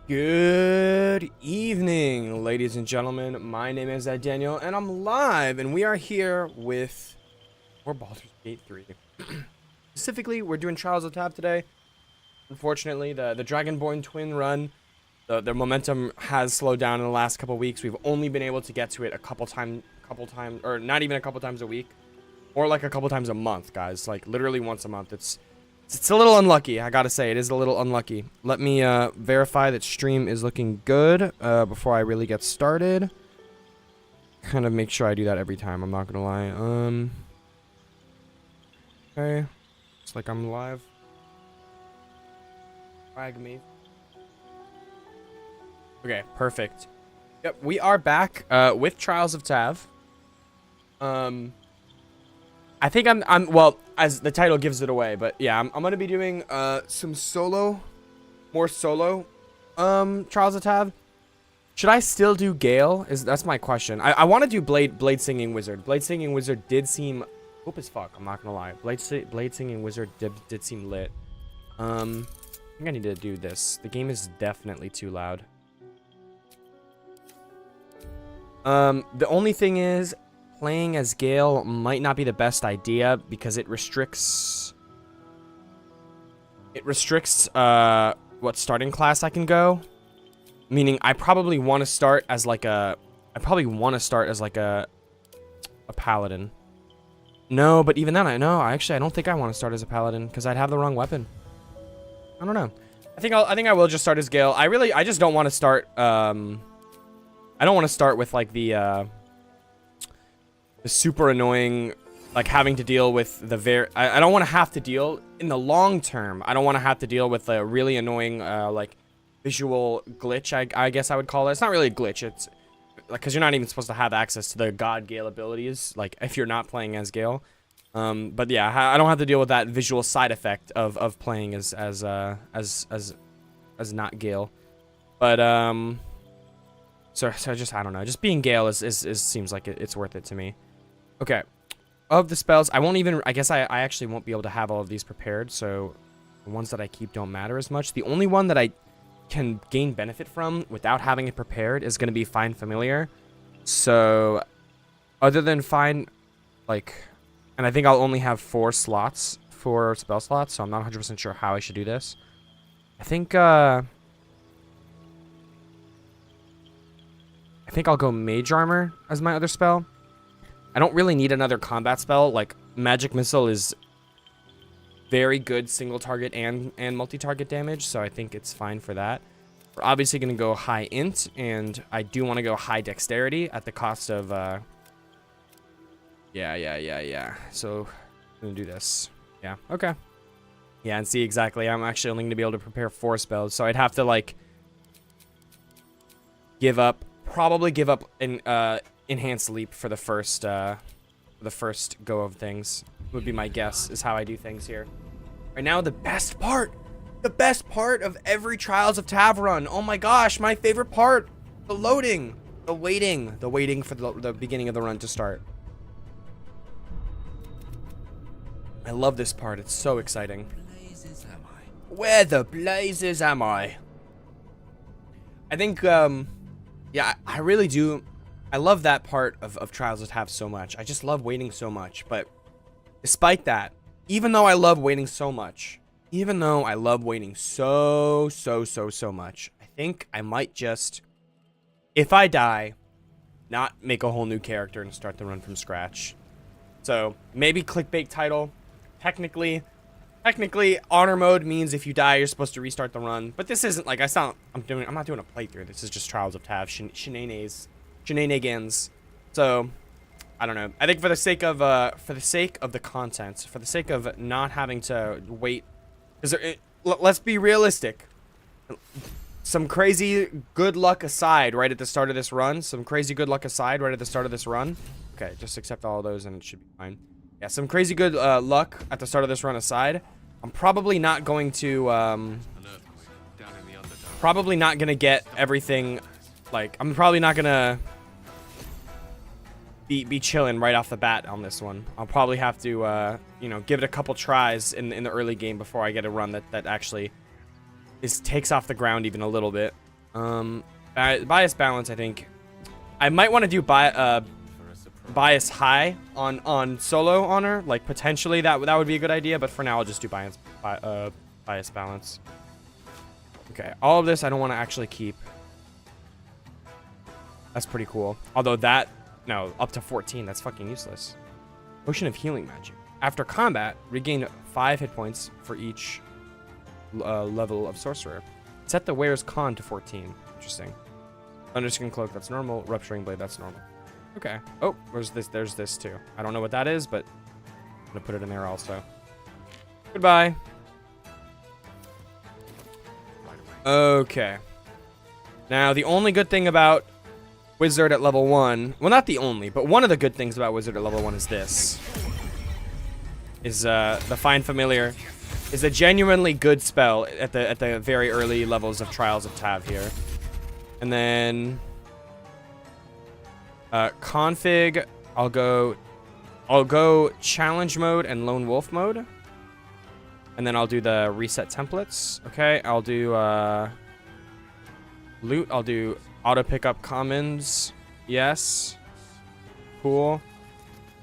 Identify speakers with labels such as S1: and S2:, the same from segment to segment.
S1: Good evening, ladies and gentlemen. My name is Daniel, and I'm live, and we are here with more Baldur's Gate 3. Specifically, we're doing Trials of Tab today. Unfortunately, the Dragonborn twin run, their momentum has slowed down in the last couple weeks. We've only been able to get to it a couple times, or not even a couple times a week, or like a couple times a month, guys. Like literally once a month. It's a little unlucky, I gotta say. It is a little unlucky. Let me verify that stream is looking good before I really get started. Kind of make sure I do that every time, I'm not gonna lie. Okay. Looks like I'm live. Frag me. Okay, perfect. Yep, we are back with Trials of Tav. I think I'm well, as the title gives it away, but yeah, I'm gonna be doing some more solo Trials of Tav. Should I still do Gale? That's my question. I want to do Blade Singing Wizard. Blade Singing Wizard did seem dope as fuck, I'm not gonna lie. Blade Singing Wizard did seem lit. I think I need to do this. The game is definitely too loud. The only thing is, playing as Gale might not be the best idea because it restricts what starting class I can go. Meaning I probably want to start as like a paladin. No, but even then I don't think I want to start as a paladin because I'd have the wrong weapon. I don't know. I think I will just start as Gale. I just don't want to start I don't want to start with like the super annoying, like having to deal with the I don't want to have to deal in the long term. I don't want to have to deal with a really annoying like visual glitch. I guess I would call it. It's not really a glitch. It's like because you're not even supposed to have access to the God Gale abilities. Like if you're not playing as Gale. But yeah, I don't have to deal with that visual side effect of playing as not Gale. But so just I don't know. Just being Gale seems like it's worth it to me. Okay, of the spells, I guess I actually won't be able to have all of these prepared, so the ones that I keep don't matter as much. The only one that I can gain benefit from without having it prepared is going to be Find Familiar. So, other than Find, like, and I think I'll only have 4 slots for spell slots, so I'm not 100% sure how I should do this. I think I'll go Mage Armor as my other spell. I don't really need another combat spell. Like, Magic Missile is very good single target and multi-target damage, so I think it's fine for that. We're obviously going to go high int, and I do want to go high dexterity at the cost of, yeah. So, I'm going to do this. Yeah, okay. Yeah, and see exactly. I'm actually only going to be able to prepare 4 spells, so I'd have to, like, probably give up an enhanced leap for the first go of things. Would be my guess is how I do things here. Right now, the best part of every Trials of Tav run. Oh my gosh, my favorite part, the loading, the waiting for the beginning of the run to start. I love this part. It's so exciting. Where the blazes am I? I think yeah, I really do. I love that part of Trials of Tav so much. I just love waiting so much. But despite that, even though I love waiting so much, so much, I think I might just, if I die, not make a whole new character and start the run from scratch. So maybe clickbait title. Technically, honor mode means if you die, you're supposed to restart the run. But this isn't like I'm not doing a playthrough. This is just Trials of Tav shenanigans. So I don't know. I think for the sake of the content, for the sake of not having to wait, let's be realistic. Some crazy good luck aside, right at the start of this run. Okay, just accept all of those and it should be fine. Yeah, some crazy good luck at the start of this run aside. I'm probably not going to get everything. Like, I'm probably not gonna be chilling right off the bat on this one. I'll probably have to you know, give it a couple tries in the early game before I get a run that actually takes off the ground even a little bit. Bias balance, I think. I might want to do bias high on solo honor. Like, potentially that would be a good idea, but for now I'll just do bias balance. Okay, all of this I don't want to actually keep. That's pretty cool. Although that, no, up to 14, that's fucking useless. Potion of healing magic. After combat, regain 5 hit points for each level of sorcerer. Set the wearer's con to 14. Interesting. Thunderskin cloak, that's normal. Rupturing blade, that's normal. Okay. Oh, where's this? There's this too. I don't know what that is, but I'm gonna put it in there also. Goodbye. Okay. Now, the only good thing about Wizard at level 1, well, not the only, but one of the good things about Wizard at level 1 is this. Is the Find Familiar is a genuinely good spell at the very early levels of Trials of Tav here. And then config, I'll go challenge mode and lone wolf mode. And then I'll do the reset templates. Okay, I'll do loot, I'll do auto pickup commons. Yes. Cool.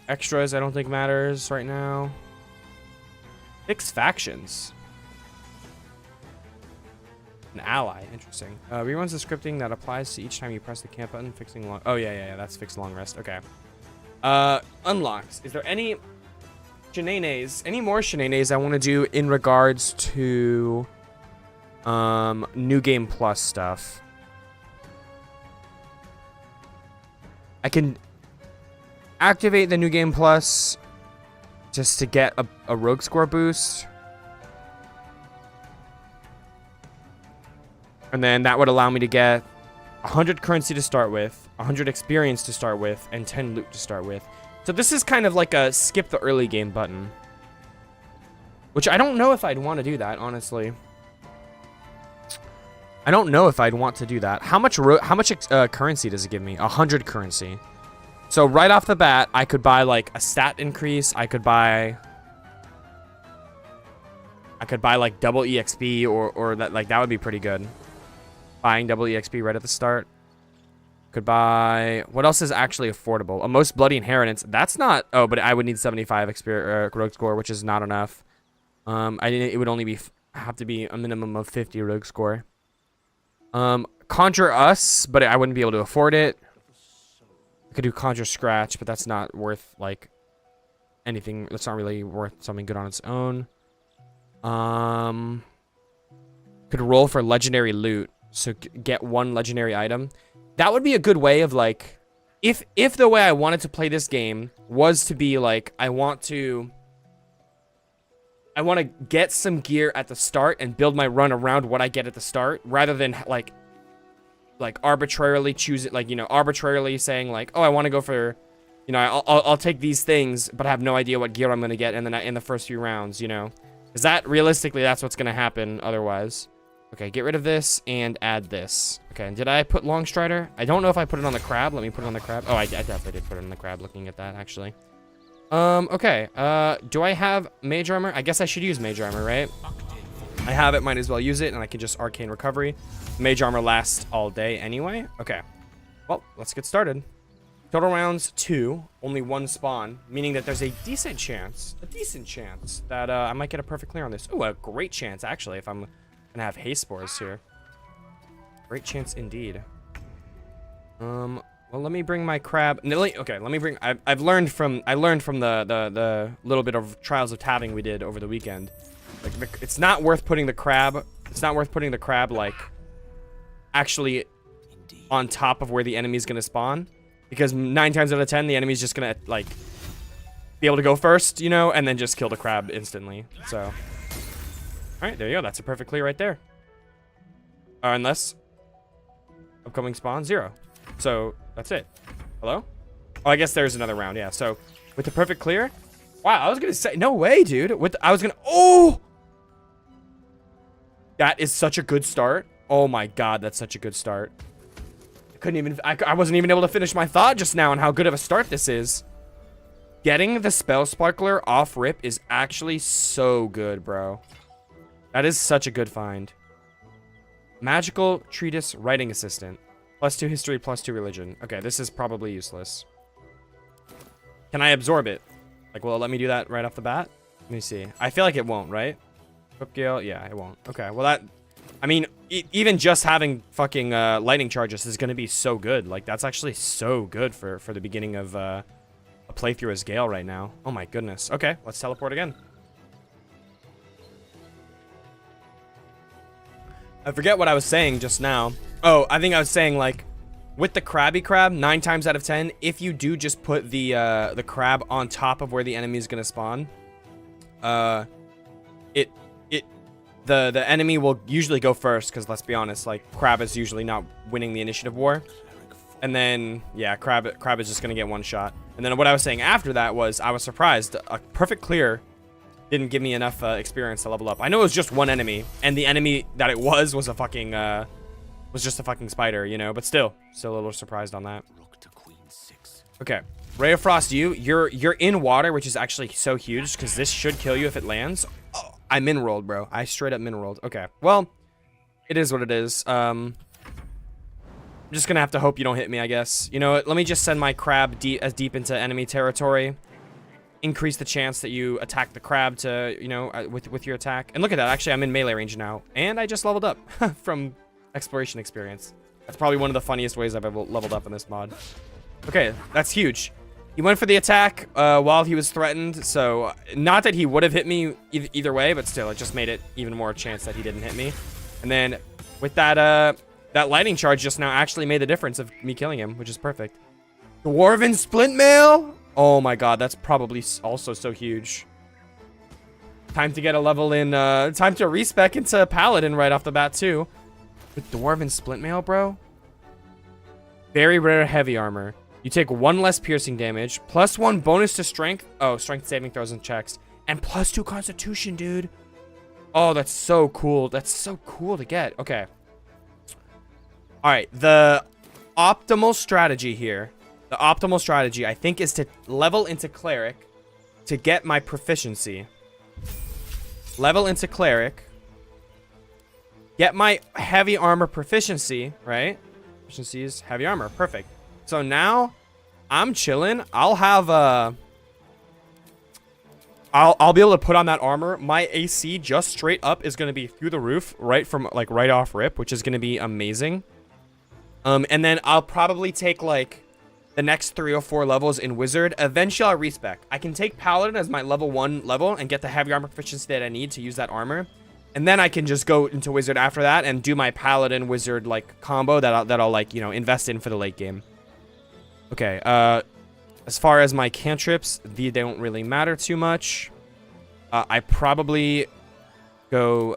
S1: Extras I don't think matters right now. Fix factions. An ally. Interesting. Reruns the scripting that applies to each time you press the camp button. Fixing long... Oh, yeah. That's fix long rest. Okay. Unlocks. Is there any shenanigans? Any more shenanigans I want to do in regards to New Game Plus stuff? I can activate the New Game Plus just to get a rogue score boost. And then that would allow me to get 100 currency to start with, 100 experience to start with, and 10 loot to start with. So this is kind of like a skip the early game button. Which I don't know if I'd want to do that, honestly. I don't know if I'd want to do that. How much currency does it give me? 100 currency. So right off the bat, I could buy like a stat increase. I could buy like double EXP or that, like, that would be pretty good. Buying double EXP right at the start. Could buy, what else is actually affordable? A most bloody inheritance. That's not, oh, but I would need 75 rogue score, which is not enough. It would only have to be a minimum of 50 rogue score. Conjure Us, but I wouldn't be able to afford it. I could do Conjure Scratch, but that's not worth, like, anything. That's not really worth something good on its own. Could roll for legendary loot, so get one legendary item. That would be a good way of, like, if the way I wanted to play this game was to be like, I want to get some gear at the start and build my run around what I get at the start, rather than like arbitrarily choose it, like, you know, arbitrarily saying like, oh, I want to go for, you know, I'll take these things, but I have no idea what gear I'm gonna get in the first few rounds, you know, because that realistically that's what's gonna happen otherwise. Okay, get rid of this and add this. Okay, and did I put Long Strider? I don't know if I put it on the crab. Let me put it on the crab. Oh, I definitely did put it on the crab, looking at that, actually. Okay. Do I have Mage Armor? I guess I should use Mage Armor, right? I have it, might as well use it, and I can just Arcane Recovery. Mage Armor lasts all day anyway. Okay. Well, let's get started. Total rounds 2, only 1 spawn, meaning that there's a decent chance that I might get a perfect clear on this. Ooh, a great chance, actually, if I'm gonna have haste spores here. Great chance indeed. Well, let me bring my crab. Okay, let me bring. I learned from the little bit of Trials of Taving we did over the weekend. Like, it's not worth putting the crab. It's not worth putting the crab like actually on top of where the enemy's gonna spawn, because 9 times out of 10 the enemy's just gonna like be able to go first, you know, and then just kill the crab instantly. So. Alright, there you go. That's a perfect clear right there. Unless upcoming spawn 0. So that's it. Hello? Oh, I guess there's another round. Yeah. So with the perfect clear. Wow, I was gonna say, no way, dude. Oh, that is such a good start. Oh my god, that's such a good start. I wasn't even able to finish my thought just now on how good of a start this is. Getting the Spell Sparkler off rip is actually so good, bro. That is such a good find. Magical treatise writing assistant. +2 history, +2 religion. Okay, this is probably useless. Can I absorb it? Like, will it let me do that right off the bat? Let me see. I feel like it won't, right? Equip Gale? Yeah, it won't. Okay, well that... I mean, even just having fucking lightning charges is going to be so good. Like, that's actually so good for the beginning of a playthrough as Gale right now. Oh my goodness. Okay, let's teleport again. I forget what I was saying just now. Oh, I think I was saying, like, with the Krabby Crab, 9 times out of 10, if you do just put the crab on top of where the enemy is going to spawn, the enemy will usually go first, because let's be honest, like, crab is usually not winning the initiative war. And then, yeah, crab is just going to get one shot. And then what I was saying after that was, I was surprised. A perfect clear didn't give me enough experience to level up. I know it was just one enemy, and the enemy that it was a fucking, was just a fucking spider, you know? But still a little surprised on that. Okay, Ray of Frost, you're in water, which is actually so huge, because this should kill you if it lands. Oh, I min-rolled, bro. I straight up min-rolled. Okay, well, it is what it is. I'm just gonna have to hope you don't hit me, I guess. You know what? Let me just send my crab as deep into enemy territory. Increase the chance that you attack the crab to, you know, with your attack. And look at that. Actually, I'm in melee range now, and I just leveled up from exploration experience. That's probably one of the funniest ways I've ever leveled up in this mod. Okay, that's huge. He went for the attack while he was threatened, so not that he would have hit me either way, but still, it just made it even more chance that he didn't hit me. And then with that that lightning charge just now actually made the difference of me killing him, which is perfect. Dwarven Splint Mail? Oh my god, that's probably also so huge. Time to get a level in, time to respec into Paladin right off the bat too. With Dwarven Splint Mail, bro? Very rare heavy armor. You take 1 less piercing damage, +1 bonus to strength. Oh, strength saving throws and checks. And +2 constitution, dude. Oh, that's so cool. That's so cool to get. Okay. Alright, the optimal strategy here. The optimal strategy, I think, is to level into Cleric to get my proficiency. Level into Cleric. Get my heavy armor proficiency, right? Proficiency is heavy armor. Perfect. So now, I'm chilling. I'll have I'll be able to put on that armor. My AC just straight up is going to be through the roof, right off rip, which is going to be amazing. And then I'll probably take, like, the next 3 or 4 levels in Wizard. Eventually, I'll respec. I can take Paladin as my level 1 level and get the heavy armor proficiency that I need to use that armor. And then I can just go into Wizard after that and do my Paladin Wizard, like, combo that I'll like, you know, invest in for the late game. Okay, as far as my cantrips, they don't really matter too much. I probably go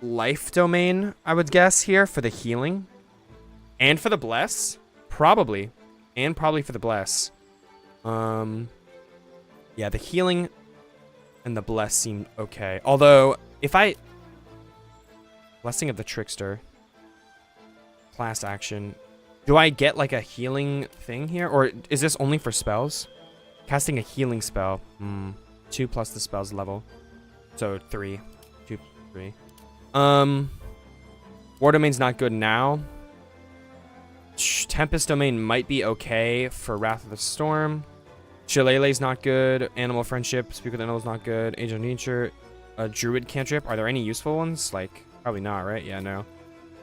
S1: Life Domain, I would guess, here for the healing. And for the Bless. Probably. And probably for the Bless. Yeah, the healing and the Bless seem okay. Although, if I... Blessing of the Trickster. Class action. Do I get, like, a healing thing here? Or is this only for spells? Casting a healing spell. 2 plus the spell's level. So, 3. 2, 3. War Domain's not good now. Tempest Domain might be okay for Wrath of the Storm. Shillelagh's not good. Animal Friendship. Speak with Animals not good. Age of Nature. Druid Cantrip. Are there any useful ones? Like, probably not, right? Yeah, no.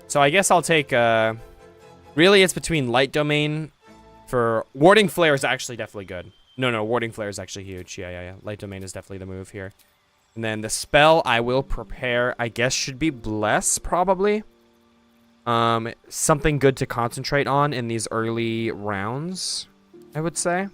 S1: So I guess I'll take... Really, it's between Light Domain for... Warding Flare is actually definitely good. No, Warding Flare is actually huge. Yeah. Light Domain is definitely the move here. And then the spell I will prepare, I guess, should be Bless, probably. Something good to concentrate on in these early rounds, I would say.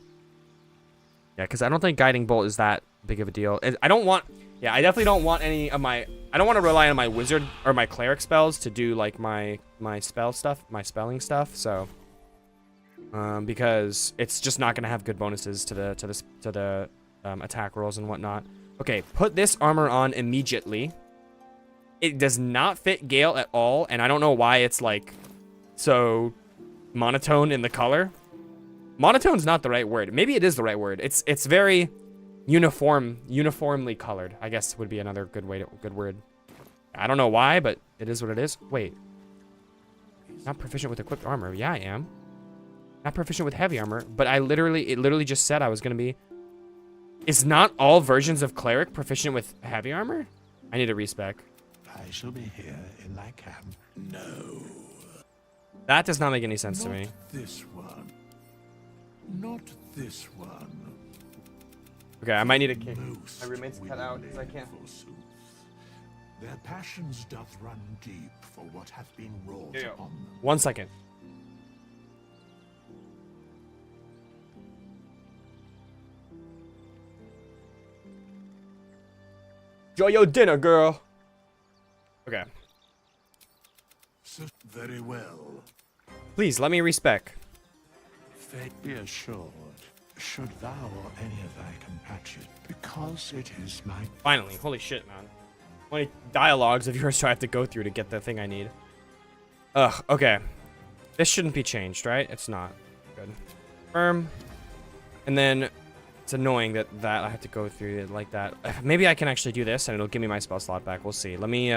S1: Yeah, because I don't think Guiding Bolt is that big of a deal. I don't want... Yeah, I definitely don't want any of my... I don't want to rely on my wizard or my cleric spells to do, like, my spell stuff, my spelling stuff, so... because it's just not going to have good bonuses to the attack rolls and whatnot. Okay, put this armor on immediately. It does not fit Gale at all, and I don't know why it's, like, so monotone in the color. Monotone's not the right word. Maybe it is the right word. It's very uniformly colored, I guess would be another good word. I don't know why, but it is what it is. Wait, Not proficient with equipped armor. Yeah, I am. Not proficient with heavy armor, but it literally just said I was gonna be. Is not all versions of cleric proficient with heavy armor? I need a respec.
S2: I shall be here in my camp. No.
S1: That does not make any sense to
S2: Not
S1: me.
S2: this one. Not this one.
S1: Okay, I might need a kick.
S2: Most
S1: My roommate's cut out because I can't.
S2: forsooth. Their passions doth run deep for what hath been wrought
S1: Yo, yo.
S2: upon them.
S1: 1 second. Enjoy your dinner, girl. Okay.
S2: So very well.
S1: Please, let me respec.
S2: Be assured, should thou or any of thy compatriots, because it is my
S1: Finally. Holy shit, man. How many dialogues of yours do I have to go through to get the thing I need? Ugh, okay. This shouldn't be changed, right? It's not. Good. Confirm. And then it's annoying that I have to go through it like that. Maybe I can actually do this and it'll give me my spell slot back. We'll see. Let me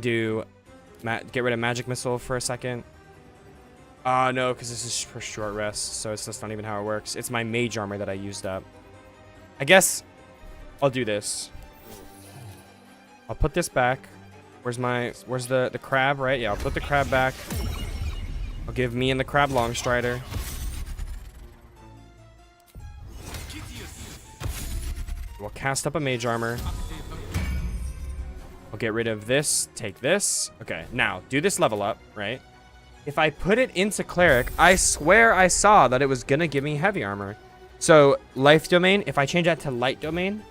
S1: do get rid of magic missile for a second. No, because this is for short rest, so it's just not even how it works. It's my mage armor that I used up. I guess I'll do this. I'll put this back. Where's the crab, right? Yeah, I'll put the crab back. I'll give me and the crab long strider. We'll cast up a mage armor. I'll get rid of this, take this. Okay, now do this level up, right? If I put it into cleric, I swear I saw that it was gonna give me heavy armor. So life domain, if I change that to light domain,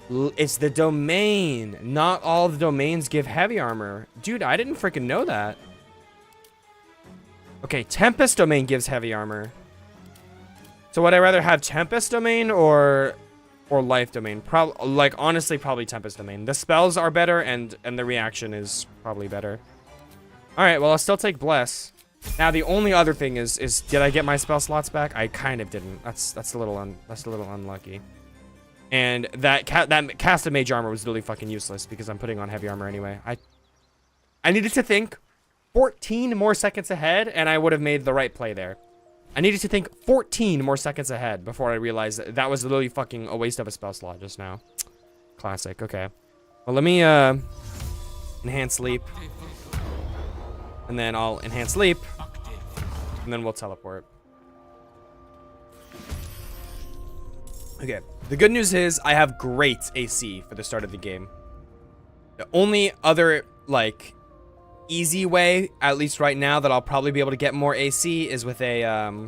S1: it's the domain. Not all the domains give heavy armor. Dude, I didn't freaking know that. Okay, Tempest domain gives heavy armor. So would I rather have Tempest domain or life domain? Like honestly, probably Tempest domain. The spells are better and the reaction is probably better. All right, well I'll still take bless. Now the only other thing is did I get my spell slots back? I kind of didn't. That's a little unlucky. And that cast of mage armor was really fucking useless because I'm putting on heavy armor anyway. I needed to think 14 more seconds ahead and I would have made the right play there. I needed to think 14 more seconds ahead before I realized that was literally fucking a waste of a spell slot just now. Classic. Okay. Well, let me enhance sleep. And then I'll enhance sleep. And then we'll teleport. Okay. The good news is I have great AC for the start of the game. The only other, like, easy way, at least right now, that I'll probably be able to get more AC is with a,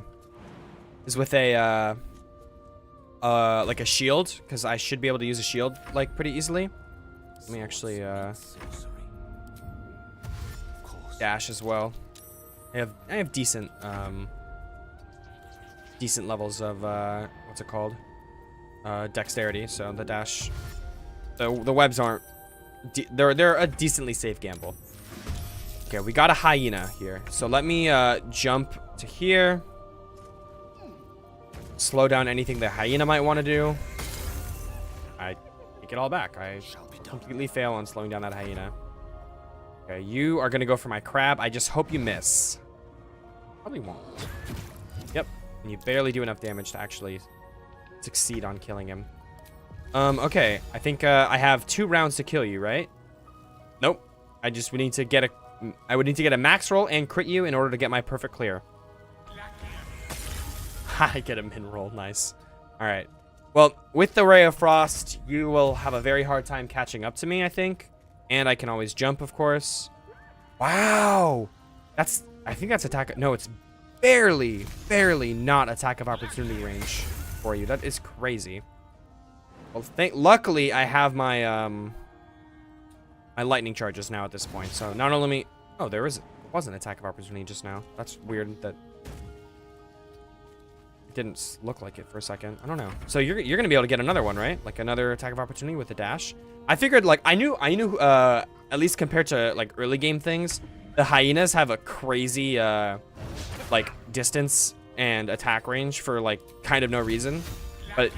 S1: like a shield. Because I should be able to use a shield, like, pretty easily. Let me actually, dash as well. I have decent levels of what's it called, dexterity. So the dash, the webs aren't. They're a decently safe gamble. Okay, we got a hyena here. So let me jump to here. Slow down anything the hyena might want to do. I take it all back. I completely fail on slowing down that hyena. Okay, you are gonna go for my crab. I just hope you miss. Probably won't. Yep, and you barely do enough damage to actually succeed on killing him. Okay, I think I have 2 rounds to kill you, right? Nope. I would need to get a max roll and crit you in order to get my perfect clear. I get a min roll, nice. All right. Well, with the Ray of Frost, you will have a very hard time catching up to me, I think. And I can always jump, of course. Wow. I think that's attack. No, it's barely not attack of opportunity range for you. That is crazy. Well, luckily I have my my lightning charges now at this point. So not only me. Oh, there was an attack of opportunity just now. That's weird that it didn't look like it for a second. I don't know. So you're gonna be able to get another one, right? Like another attack of opportunity with a dash. I figured, like, I knew at least compared to like early game things, the hyenas have a crazy like distance and attack range for like kind of no reason. But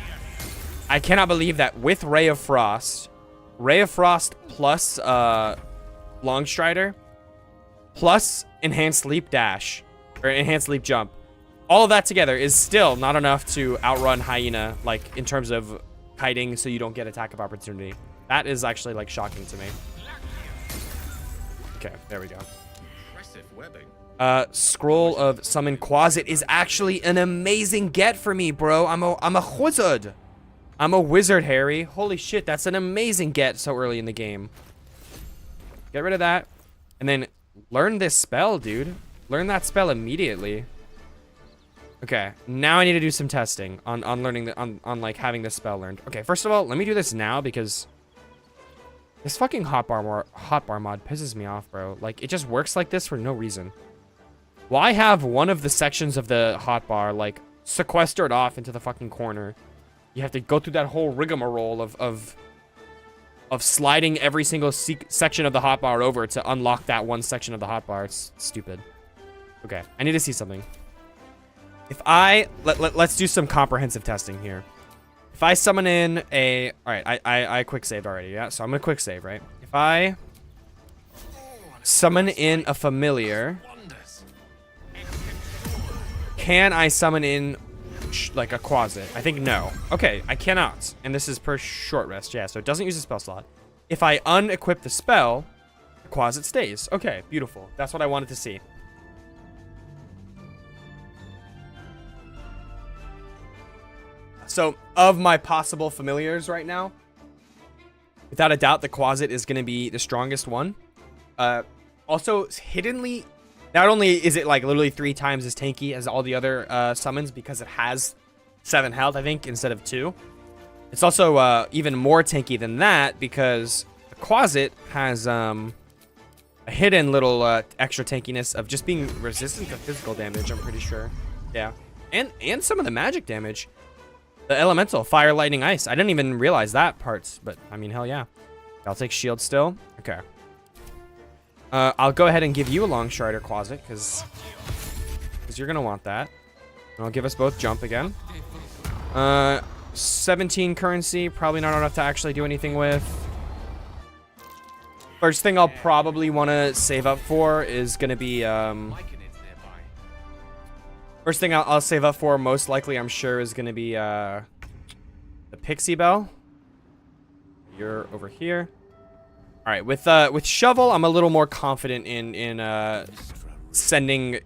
S1: I cannot believe that with Ray of Frost plus Long Strider, plus enhanced leap dash, or enhanced leap jump. All of that together is still not enough to outrun Hyena, like, in terms of kiting so you don't get attack of opportunity. That is actually, like, shocking to me. Okay, there we go. Scroll of Summon Quasit is actually an amazing get for me, bro. I'm a wizard. I'm a wizard, Harry. Holy shit, that's an amazing get so early in the game. Get rid of that. And then learn this spell, dude. Learn that spell immediately. Okay, now I need to do some testing on learning the on like having this spell learned. Okay, first of all, let me do this now because this fucking hotbar mod pisses me off, bro. Like, it just works like this for no reason. Why have one of the sections of the hotbar like sequestered off into the fucking corner? You have to go through that whole rigmarole of sliding every single section of the hotbar over to unlock that one section of the hotbar. It's stupid. Okay, I need to see something. If I let's do some comprehensive testing here. If I summon in a, all right, I quick saved already, yeah. So I'm gonna quick save, right? If I summon in a familiar, can I summon in like a Quasit? I think no. Okay, I cannot. And this is per short rest, yeah. So it doesn't use a spell slot. If I unequip the spell, the Quasit stays. Okay, beautiful. That's what I wanted to see. So, of my possible familiars right now, without a doubt, the Quasit is going to be the strongest one. Also, hiddenly, not only is it like literally 3 times as tanky as all the other summons because it has 7 health, I think, instead of 2. It's also even more tanky than that because the Quasit has a hidden little extra tankiness of just being resistant to physical damage, I'm pretty sure. Yeah. And some of the magic damage. The elemental, fire, lightning, ice. I didn't even realize that parts, but I mean, hell yeah. I'll take shield still. Okay. I'll go ahead and give you a long strider Quasit, because you're going to want that. And I'll give us both jump again. 17 currency, probably not enough to actually do anything with. First thing I'll probably want to save up for is going to be... First thing I'll save up for, most likely, I'm sure, is going to be the Pixie Bell. You're over here. All right, with Shovel, I'm a little more confident in sending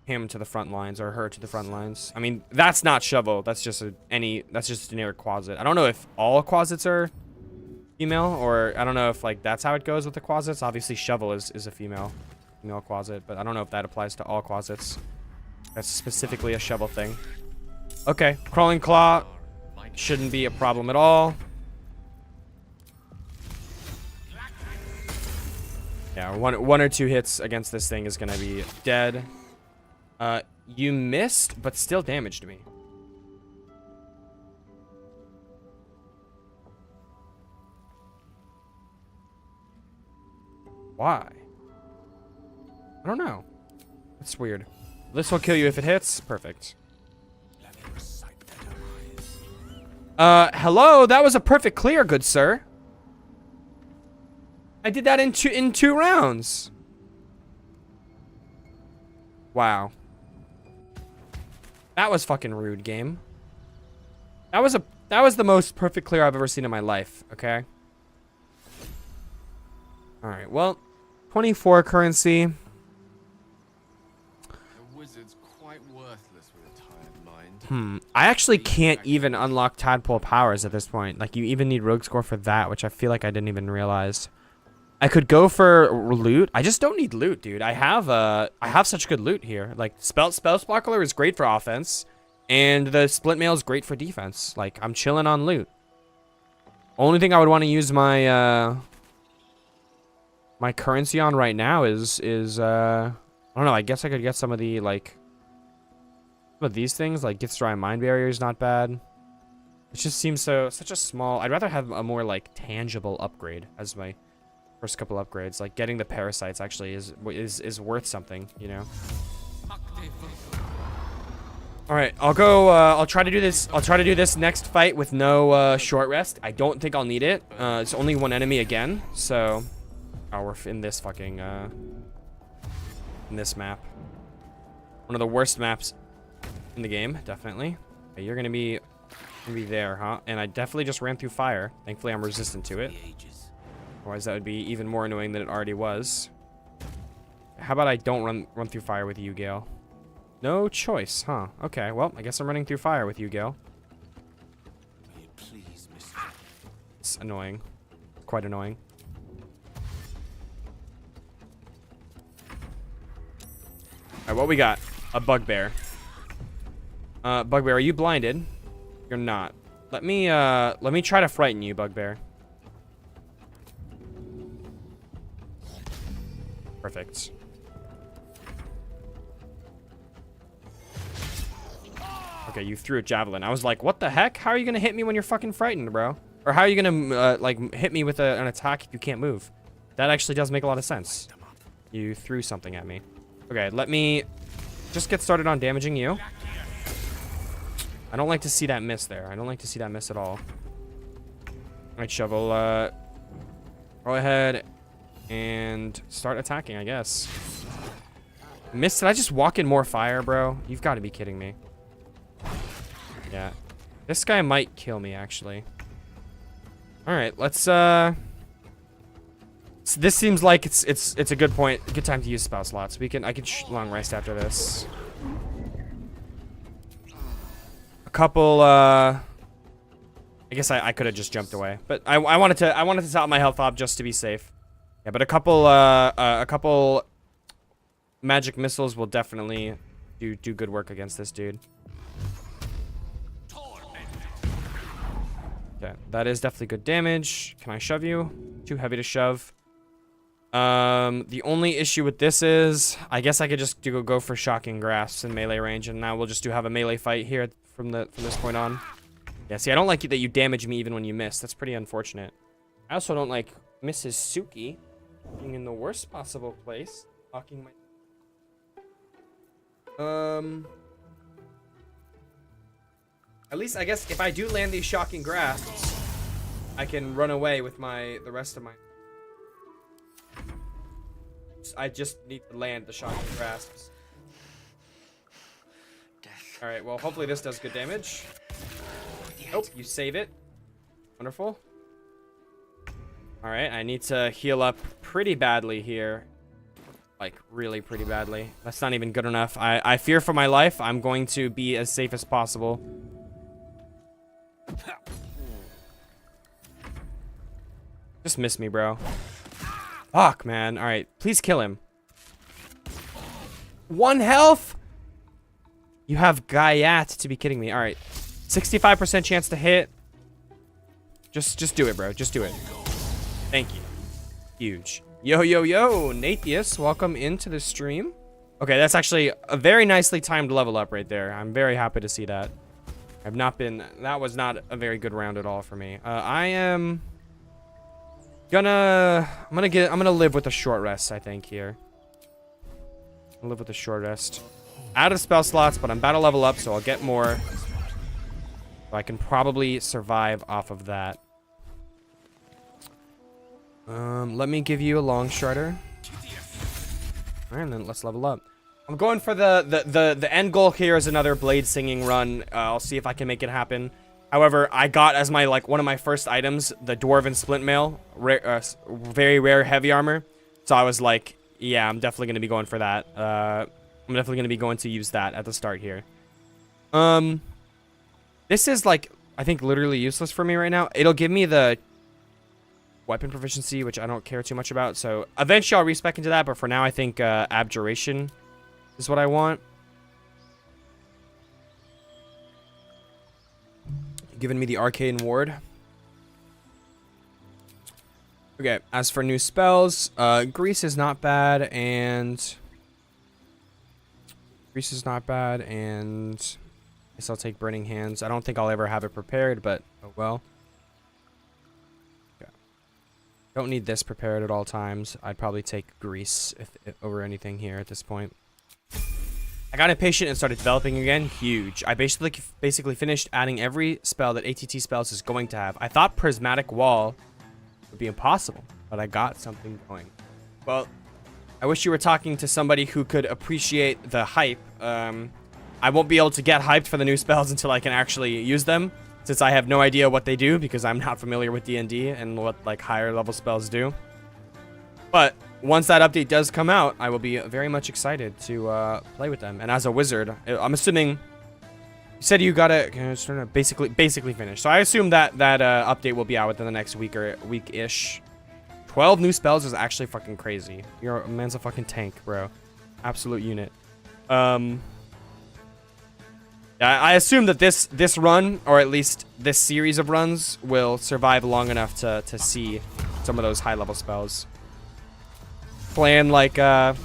S1: him to the front lines or her to the front lines. I mean, that's not Shovel. That's just that's just a generic Quasit. I don't know if all Quasits are female, or I don't know if like that's how it goes with the Quasits. Obviously, Shovel is a female Quasit, but I don't know if that applies to all Quasits. That's specifically a Shovel thing. Okay, Crawling Claw shouldn't be a problem at all. Yeah, one or two hits against this thing is gonna be dead. You missed, but still damaged me. Why? I don't know. That's weird. This will kill you if it hits. Perfect. Hello? That was a perfect clear, good sir. I did that in two rounds. Wow. That was fucking rude, game. That was the most perfect clear I've ever seen in my life, okay? Alright, well, 24 currency.
S3: The wizard's quite worthless with a tired mind.
S1: I actually can't even unlock Tadpole powers at this point. Like, you even need Rogue Score for that, which I feel like I didn't even realize. I could go for loot. I just don't need loot, dude. I have such good loot here. Like, Spell Sparkler is great for offense, and the Split Mail is great for defense. Like, I'm chilling on loot. Only thing I would want to use my my currency on right now is I don't know. I guess I could get some of the like some of these things. Like, Gith's Dry Mind Barrier is not bad. It just seems such a small. I'd rather have a more like tangible upgrade as my first couple upgrades. Like, getting the parasites actually is worth something, you know. All right, I'll go. I'll try to do this. I'll try to do this next fight with no short rest. I don't think I'll need it. It's only one enemy again, so we're in this fucking in this map. One of the worst maps in the game, definitely. Okay, you're gonna be there, huh? And I definitely just ran through fire. Thankfully, I'm resistant to it. Otherwise, that would be even more annoying than it already was. How about I don't run through fire with you, Gale? No choice, huh? Okay, well, I guess I'm running through fire with you, Gale.
S3: Please, mister.
S1: It's annoying. Quite annoying. Alright, what we got? A bugbear. Bugbear, are you blinded? You're not. Let me try to frighten you, bugbear. Perfect. Okay, you threw a javelin. I was like, what the heck? How are you gonna hit me when you're fucking frightened, bro? Or how are you gonna, like, hit me with an attack if you can't move? That actually does make a lot of sense. You threw something at me. Okay, let me just get started on damaging you. I don't like to see that miss there. I don't like to see that miss at all. Alright, Shovel, go ahead and start attacking, I guess. Miss, did I just walk in more fire, bro? You've got to be kidding me. Yeah. This guy might kill me, actually. Alright, let's, this seems like it's a good time to use spell slots. I can long rest after this. A couple, I guess I could have just jumped away, but I wanted to top my health up just to be safe. Yeah, but a couple magic missiles will definitely do good work against this dude. Okay, that is definitely good damage. Can I shove you? Too heavy to shove. The only issue with this is, I guess I could just go for shocking grasps in melee range, and now we'll just have a melee fight here from this point on. Yeah, see, I don't like that you damage me even when you miss. That's pretty unfortunate. I also don't like Mrs. Suki being in the worst possible place. Talking my... At least, I guess, if I do land these shocking grasps, I can run away with the rest of my... I just need to land the shocking grasps. Alright, well, hopefully this does good damage. Nope, you save it. Wonderful. Alright, I need to heal up pretty badly here. Like, really pretty badly. That's not even good enough. I fear for my life. I'm going to be as safe as possible. Just miss me, bro. Fuck, man. Alright, please kill him. 1 health? You have Gaiat to be kidding me. Alright. 65% chance to hit. Just do it, bro. Just do it. Thank you. Huge. Yo, yo, yo. Nathius, welcome into the stream. Okay, that's actually a very nicely timed level up right there. I'm very happy to see that. That was not a very good round at all for me. I'm gonna live with a short rest, I think, here. I'll live with a short rest. Out of spell slots, but I'm about to level up, so I'll get more. So I can probably survive off of that. Let me give you a long strider. Alright, and then let's level up. I'm going for the end goal here is another blade singing run. I'll see if I can make it happen. However, I got as my one of my first items the dwarven splint mail, very rare heavy armor. So I was like, yeah, I'm definitely gonna be going for that. I'm definitely gonna be going to use that at the start here. This is like, I think, literally useless for me right now. It'll give me the weapon proficiency, which I don't care too much about. So eventually I'll respec into that, but for now I think abjuration is what I want. Giving me the arcane ward. Okay, as for new spells, grease is not bad, and I guess I'll take burning hands. I don't think I'll ever have it prepared, but oh well. Okay. Don't need this prepared at all times. I'd probably take grease over anything here at this point. I got impatient and started developing again. Huge. I basically finished adding every spell that ATT Spells is going to have. I thought Prismatic Wall would be impossible, but I got something going. Well, I wish you were talking to somebody who could appreciate the hype. I won't be able to get hyped for the new spells until I can actually use them, since I have no idea what they do because I'm not familiar with D&D and what like higher level spells do. But once that update does come out, I will be very much excited to play with them. And as a wizard, I'm assuming you said you got to basically finish. So I assume that update will be out within the next week or week-ish. 12 new spells is actually fucking crazy. Your man's a fucking tank, bro. Absolute unit. I assume that this run, or at least this series of runs, will survive long enough to see some of those high-level spells. Plan like a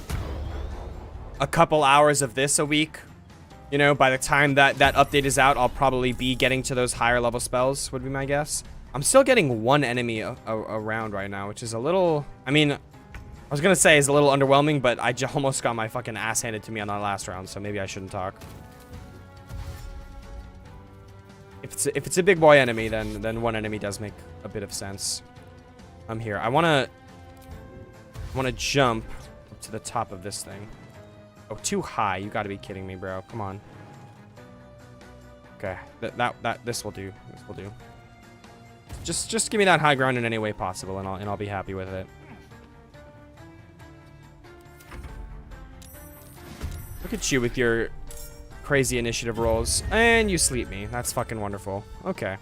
S1: couple hours of this a week. You know, by the time that update is out, I'll probably be getting to those higher level spells, would be my guess. I'm still getting one enemy around right now, which is a little... I mean, I was going to say is a little underwhelming, but I almost got my fucking ass handed to me on that last round, so maybe I shouldn't talk. If it's a big boy enemy, then one enemy does make a bit of sense. I'm here. I want to jump up to the top of this thing. Oh, too high. You got to be kidding me, bro. Come on. Okay. This will do. This will do. Just give me that high ground in any way possible, and I'll be happy with it. Look at you with your crazy initiative rolls, and you sleep me. That's fucking wonderful. Okay.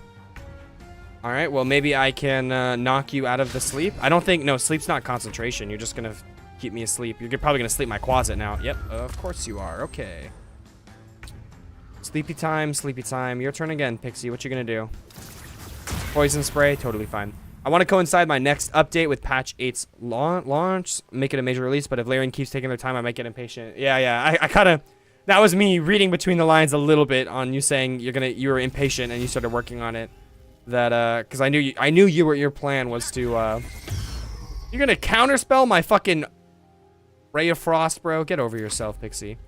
S1: All right. Well, maybe I can knock you out of the sleep. I don't think. No, sleep's not concentration. You're just gonna keep me asleep. You're probably gonna sleep my closet now. Yep. Of course you are. Okay. Sleepy time. Sleepy time. Your turn again, Pixie. What you gonna do? Poison spray, totally fine. I want to coincide my next update with patch 8's launch, make it a major release, but if Larian keeps taking their time, I might get impatient. Yeah, I kind of, that was me reading between the lines a little bit on you saying you were impatient and you started working on it. That, cause I knew your plan was to, you're gonna counterspell my fucking Ray of Frost, bro. Get over yourself, Pixie.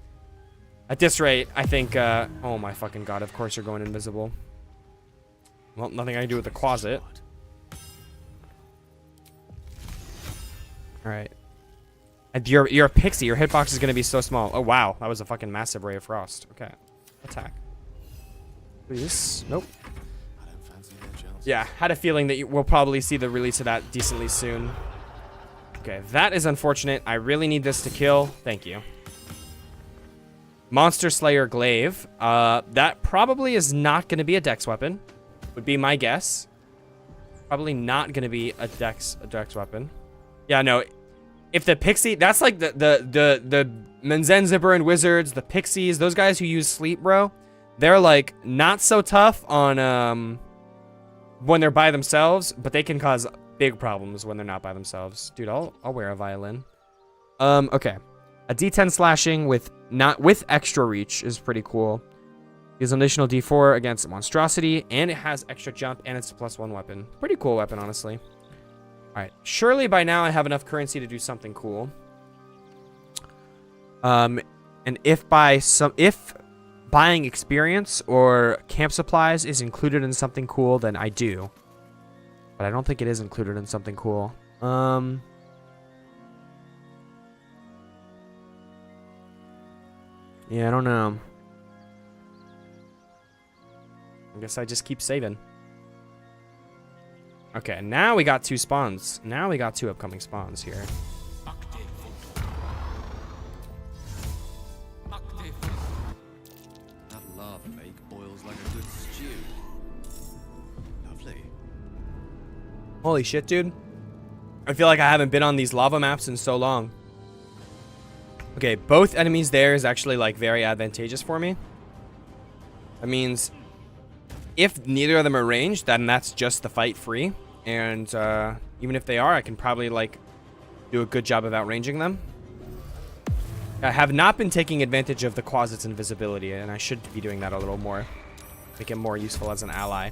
S1: At this rate, I think, oh my fucking god, of course you're going invisible. Well, nothing I can do with the closet. Alright. You're a pixie. Your hitbox is going to be so small. Oh, wow. That was a fucking massive Ray of Frost. Okay. Attack. Please. Nope.
S3: I don't fancy their gels.
S1: Yeah. Had a feeling that we'll probably see the release of that decently soon. Okay. That is unfortunate. I really need this to kill. Thank you. Monster Slayer Glaive. That probably is not going to be a dex weapon. Would be my guess. Probably not going to be a dex weapon. Yeah, no. If the pixie, that's like the Menzenziber and wizards, the pixies, those guys who use sleep, bro. They're like not so tough on when they're by themselves, but they can cause big problems when they're not by themselves. Dude, I'll wear a violin. Okay. A D10 slashing with extra reach is pretty cool. Gives an additional D4 against monstrosity, and it has extra jump, and it's a +1 weapon. Pretty cool weapon, honestly. All right, surely by now I have enough currency to do something cool. And if buying experience or camp supplies is included in something cool, then I do. But I don't think it is included in something cool. Yeah, I don't know. I guess I just keep saving. Okay, now we got 2 spawns. Now we got 2 upcoming spawns here.
S3: That lava lake boils like a good stew. Lovely.
S1: Holy shit, dude. I feel like I haven't been on these lava maps in so long. Okay, both enemies there is actually like very advantageous for me. That means if neither of them are ranged, then that's just the fight free. And even if they are, I can probably like do a good job of outranging them. I have not been taking advantage of the closet's invisibility, and I should be doing that a little more. Make it more useful as an ally.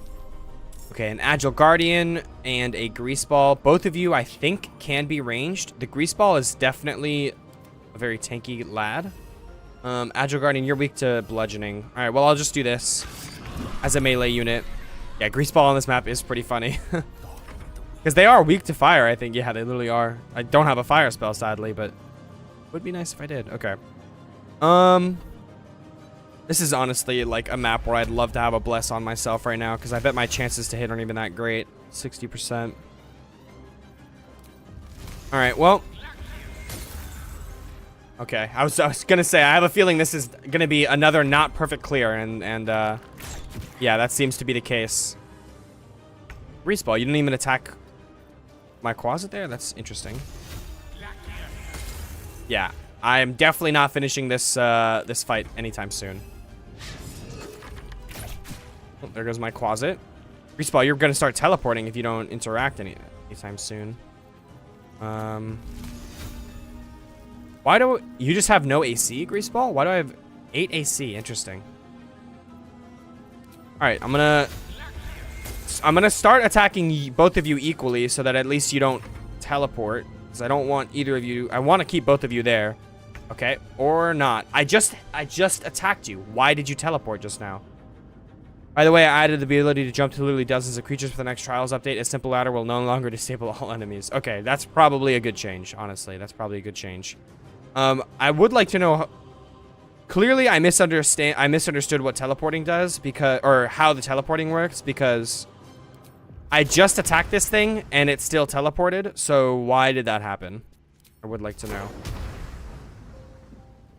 S1: Okay, an Agile Guardian and a Grease Ball. Both of you, I think, can be ranged. The Grease Ball is definitely a very tanky lad. Agile Guardian, you're weak to bludgeoning. All right, well, I'll just do this as a melee unit. Yeah, Grease Ball on this map is pretty funny. Because they are weak to fire, I think. Yeah, they literally are. I don't have a fire spell, sadly, but Would be nice if I did. Okay. This is honestly like a map where I'd love to have a bless on myself right now, because I bet my chances to hit aren't even that great. 60%. All right, well. Okay, I was gonna say, I have a feeling this is gonna be another not perfect clear, and yeah, that seems to be the case. Respawn, you didn't even attack my closet there? That's interesting. Yeah, I am definitely not finishing this this fight anytime soon. Oh, there goes my closet. Respawn, you're gonna start teleporting if you don't interact anytime soon. Why do you just have no AC, Greaseball? Why do I have 8 AC? Interesting. All right, I'm gonna start attacking both of you equally, so that at least you don't teleport. Because I don't want either of you. I want to keep both of you there. Okay, or not. I just attacked you. Why did you teleport just now? By the way, I added the ability to jump to literally dozens of creatures for the next Trials update. A simple ladder will no longer disable all enemies. Okay, that's probably a good change. Honestly, that's probably a good change. I would like to know. Clearly, I misunderstood what teleporting does, or how the teleporting works, because I just attacked this thing and it still teleported. So why did that happen? I would like to know.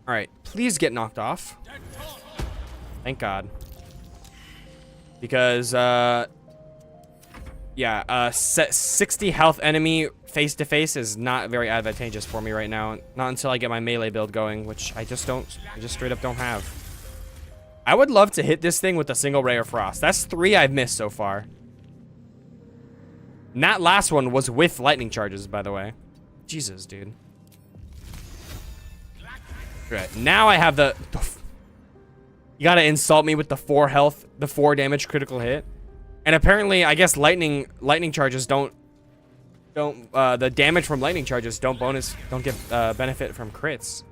S1: All right, please get knocked off. Thank God. Because yeah, 60 health enemy face to face is not very advantageous for me right now. Not until I get my melee build going, which I just straight up don't have. I would love to hit this thing with a single ray of frost. That's 3 I've missed so far. And that last one was with lightning charges, by the way. Jesus, dude. Right, now I have the you gotta insult me with the 4 health, the 4 damage critical hit. And apparently, I guess lightning charges don't the damage from lightning charges don't get benefit from crits.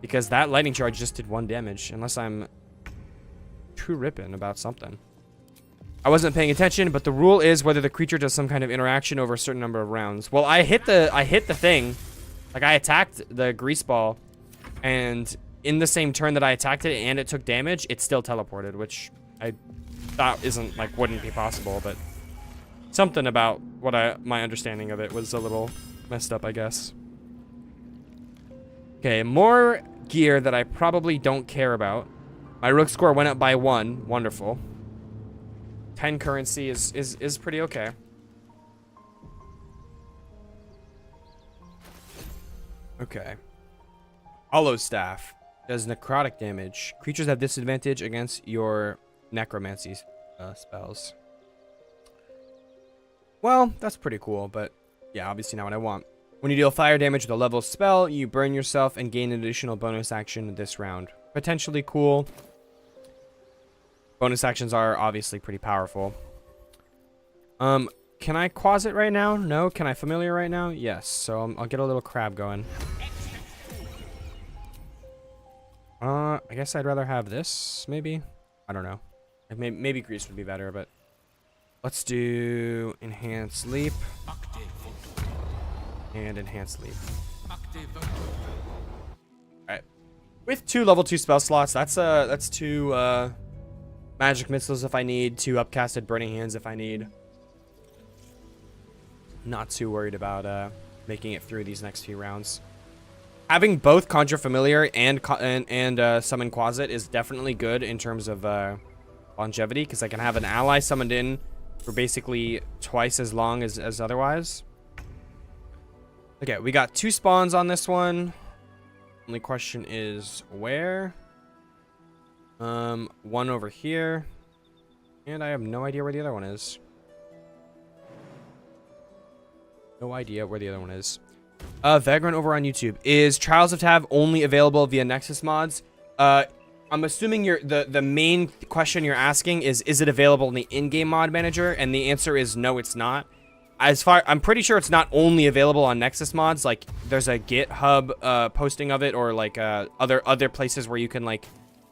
S1: Because that lightning charge just did 1 damage, unless I'm too ripping about something. I wasn't paying attention, but the rule is whether the creature does some kind of interaction over a certain number of rounds. Well, I hit the thing, like I attacked the grease ball, and in the same turn that I attacked it and it took damage, it still teleported, which I thought wouldn't be possible, but something about my understanding of it was a little messed up, I guess. Okay, more gear that I probably don't care about. My rook score went up by 1. Wonderful. 10 currency is pretty okay. Okay. Hollow Staff does necrotic damage. Creatures have disadvantage against your necromancy spells. Well, that's pretty cool, but yeah, obviously not what I want. When you deal fire damage with a level spell, you burn yourself and gain an additional bonus action this round. Potentially cool. Bonus actions are obviously pretty powerful. Can I Quasit right now? No. Can I Familiar right now? Yes. So I'll get a little crab going. I guess I'd rather have this, maybe. I don't know. Maybe Grease would be better, but let's do Enhanced Leap and Enhanced Leap. Alright. With 2 level 2 spell slots, that's 2 magic missiles if I need, 2 upcasted burning hands if I need. Not too worried about making it through these next few rounds. Having both Conjure Familiar and Summon Quasit is definitely good in terms of longevity, because I can have an ally summoned in for basically twice as long as otherwise. Okay, we got 2 spawns on this one. Only question is where? One over here. And I have no idea where the other one is. No idea where the other one is. Vagrant over on YouTube. Is Trials of Tav only available via Nexus mods? I'm assuming the main question you're asking is it available in the in-game mod manager? And the answer is no, it's not. I'm pretty sure it's not only available on Nexus mods. Like there's a GitHub posting of it, or like other places where you can like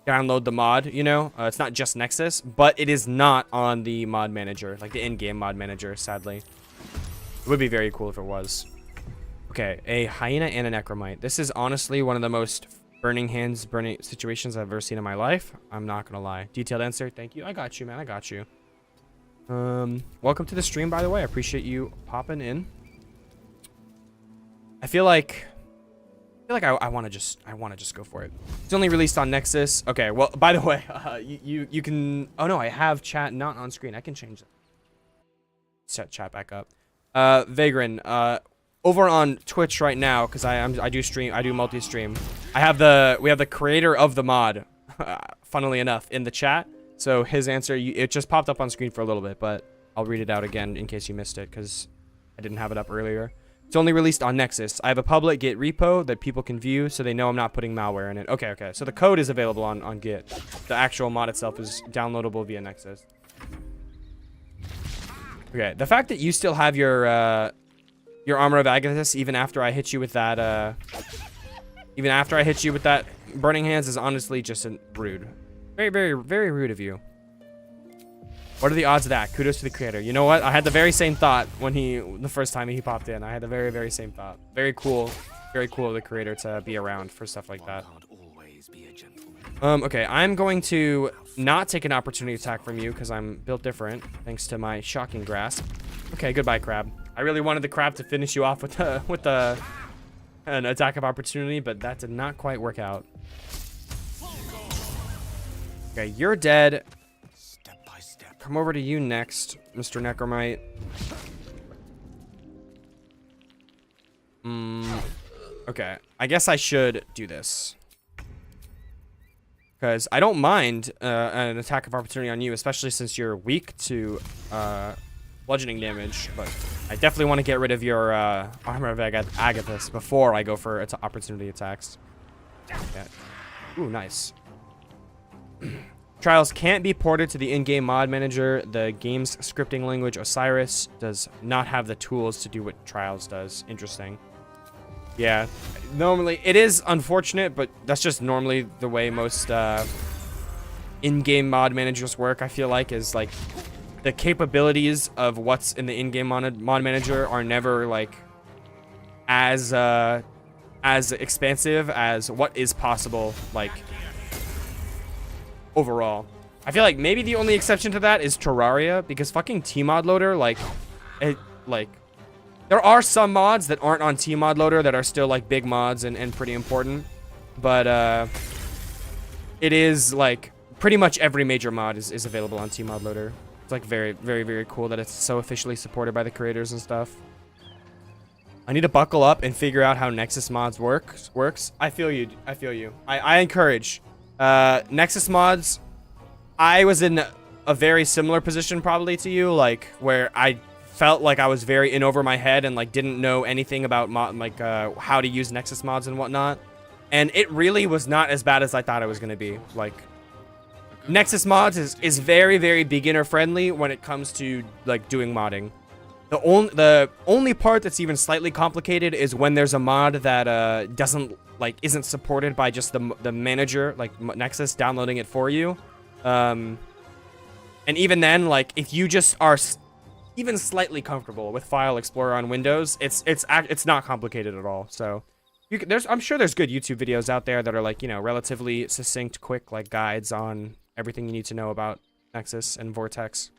S1: download the mod, you know? It's not just Nexus, but it is not on the mod manager, like the in-game mod manager, sadly. It would be very cool if it was. Okay, a hyena and a necromite. This is honestly one of the most burning situations I've ever seen in my life. I'm not gonna lie. Detailed answer. Thank you. I got you, man. I got you. Welcome to the stream, by the way. I appreciate you popping in. I feel like I want to just go for it. It's only released on Nexus. Okay. Well, by the way, you can. Oh no, I have chat not on screen. I can change that. Set chat back up. Vagrant. Over on Twitch right now, because I do stream. I do multi-stream. We have the creator of the mod, funnily enough, in the chat. So his answer, it just popped up on screen for a little bit, but I'll read it out again in case you missed it, because I didn't have it up earlier. It's only released on Nexus. I have a public Git repo that people can view, so they know I'm not putting malware in it. Okay, okay. So the code is available on Git. The actual mod itself is downloadable via Nexus. Okay, the fact that you still have your Armor of Agathis even after I hit you with that, Burning Hands is honestly just rude. Very, very, very rude of you. What are the odds of that? Kudos to the creator. You know what? I had the very same thought when the first time he popped in. I had the very, very same thought. Very cool of the creator to be around for stuff like that. Okay, I'm going to not take an opportunity attack from you because I'm built different, thanks to my shocking grasp. Okay, goodbye, crab. I really wanted the crab to finish you off with an attack of opportunity, but that did not quite work out. Okay, you're dead.
S2: Step by step.
S1: Come over to you next, Mr. Necromite. Okay, I guess I should do this. Because I don't mind an attack of opportunity on you, especially since you're weak to bludgeoning damage. But I definitely want to get rid of your Armor of Agathis before I go for opportunity attacks. Okay. Ooh, nice. Trials can't be ported to the in-game mod manager. The game's scripting language, Osiris, does not have the tools to do what Trials does. Interesting. Yeah, normally it is unfortunate, but that's just normally the way most in-game mod managers work. I feel like is like the capabilities of what's in the in-game mod manager are never like as expansive as what is possible like overall. I feel like maybe the only exception to that is Terraria, because fucking Tmod loader there are some mods that aren't on Tmod loader that are still like big mods and pretty important, but it is like pretty much every major mod is available on Tmod loader. It's like very, very, very cool that it's so officially supported by the creators and stuff. I need to buckle up and figure out how Nexus mods works. I feel you. I feel you. I encourage Nexus mods. I was in a very similar position probably to you, like where I felt like I was very in over my head and like didn't know anything about how to use Nexus mods and whatnot. And it really was not as bad as I thought it was going to be. Like Nexus mods is very, very beginner friendly when it comes to like doing modding. The only part that's even slightly complicated is when there's a mod that isn't supported by just the manager, like Nexus downloading it for you. And even then, like if you just are even slightly comfortable with File Explorer on Windows, it's not complicated at all. So I'm sure there's good YouTube videos out there that are like, you know, relatively succinct, quick like guides on everything you need to know about Nexus and Vortex.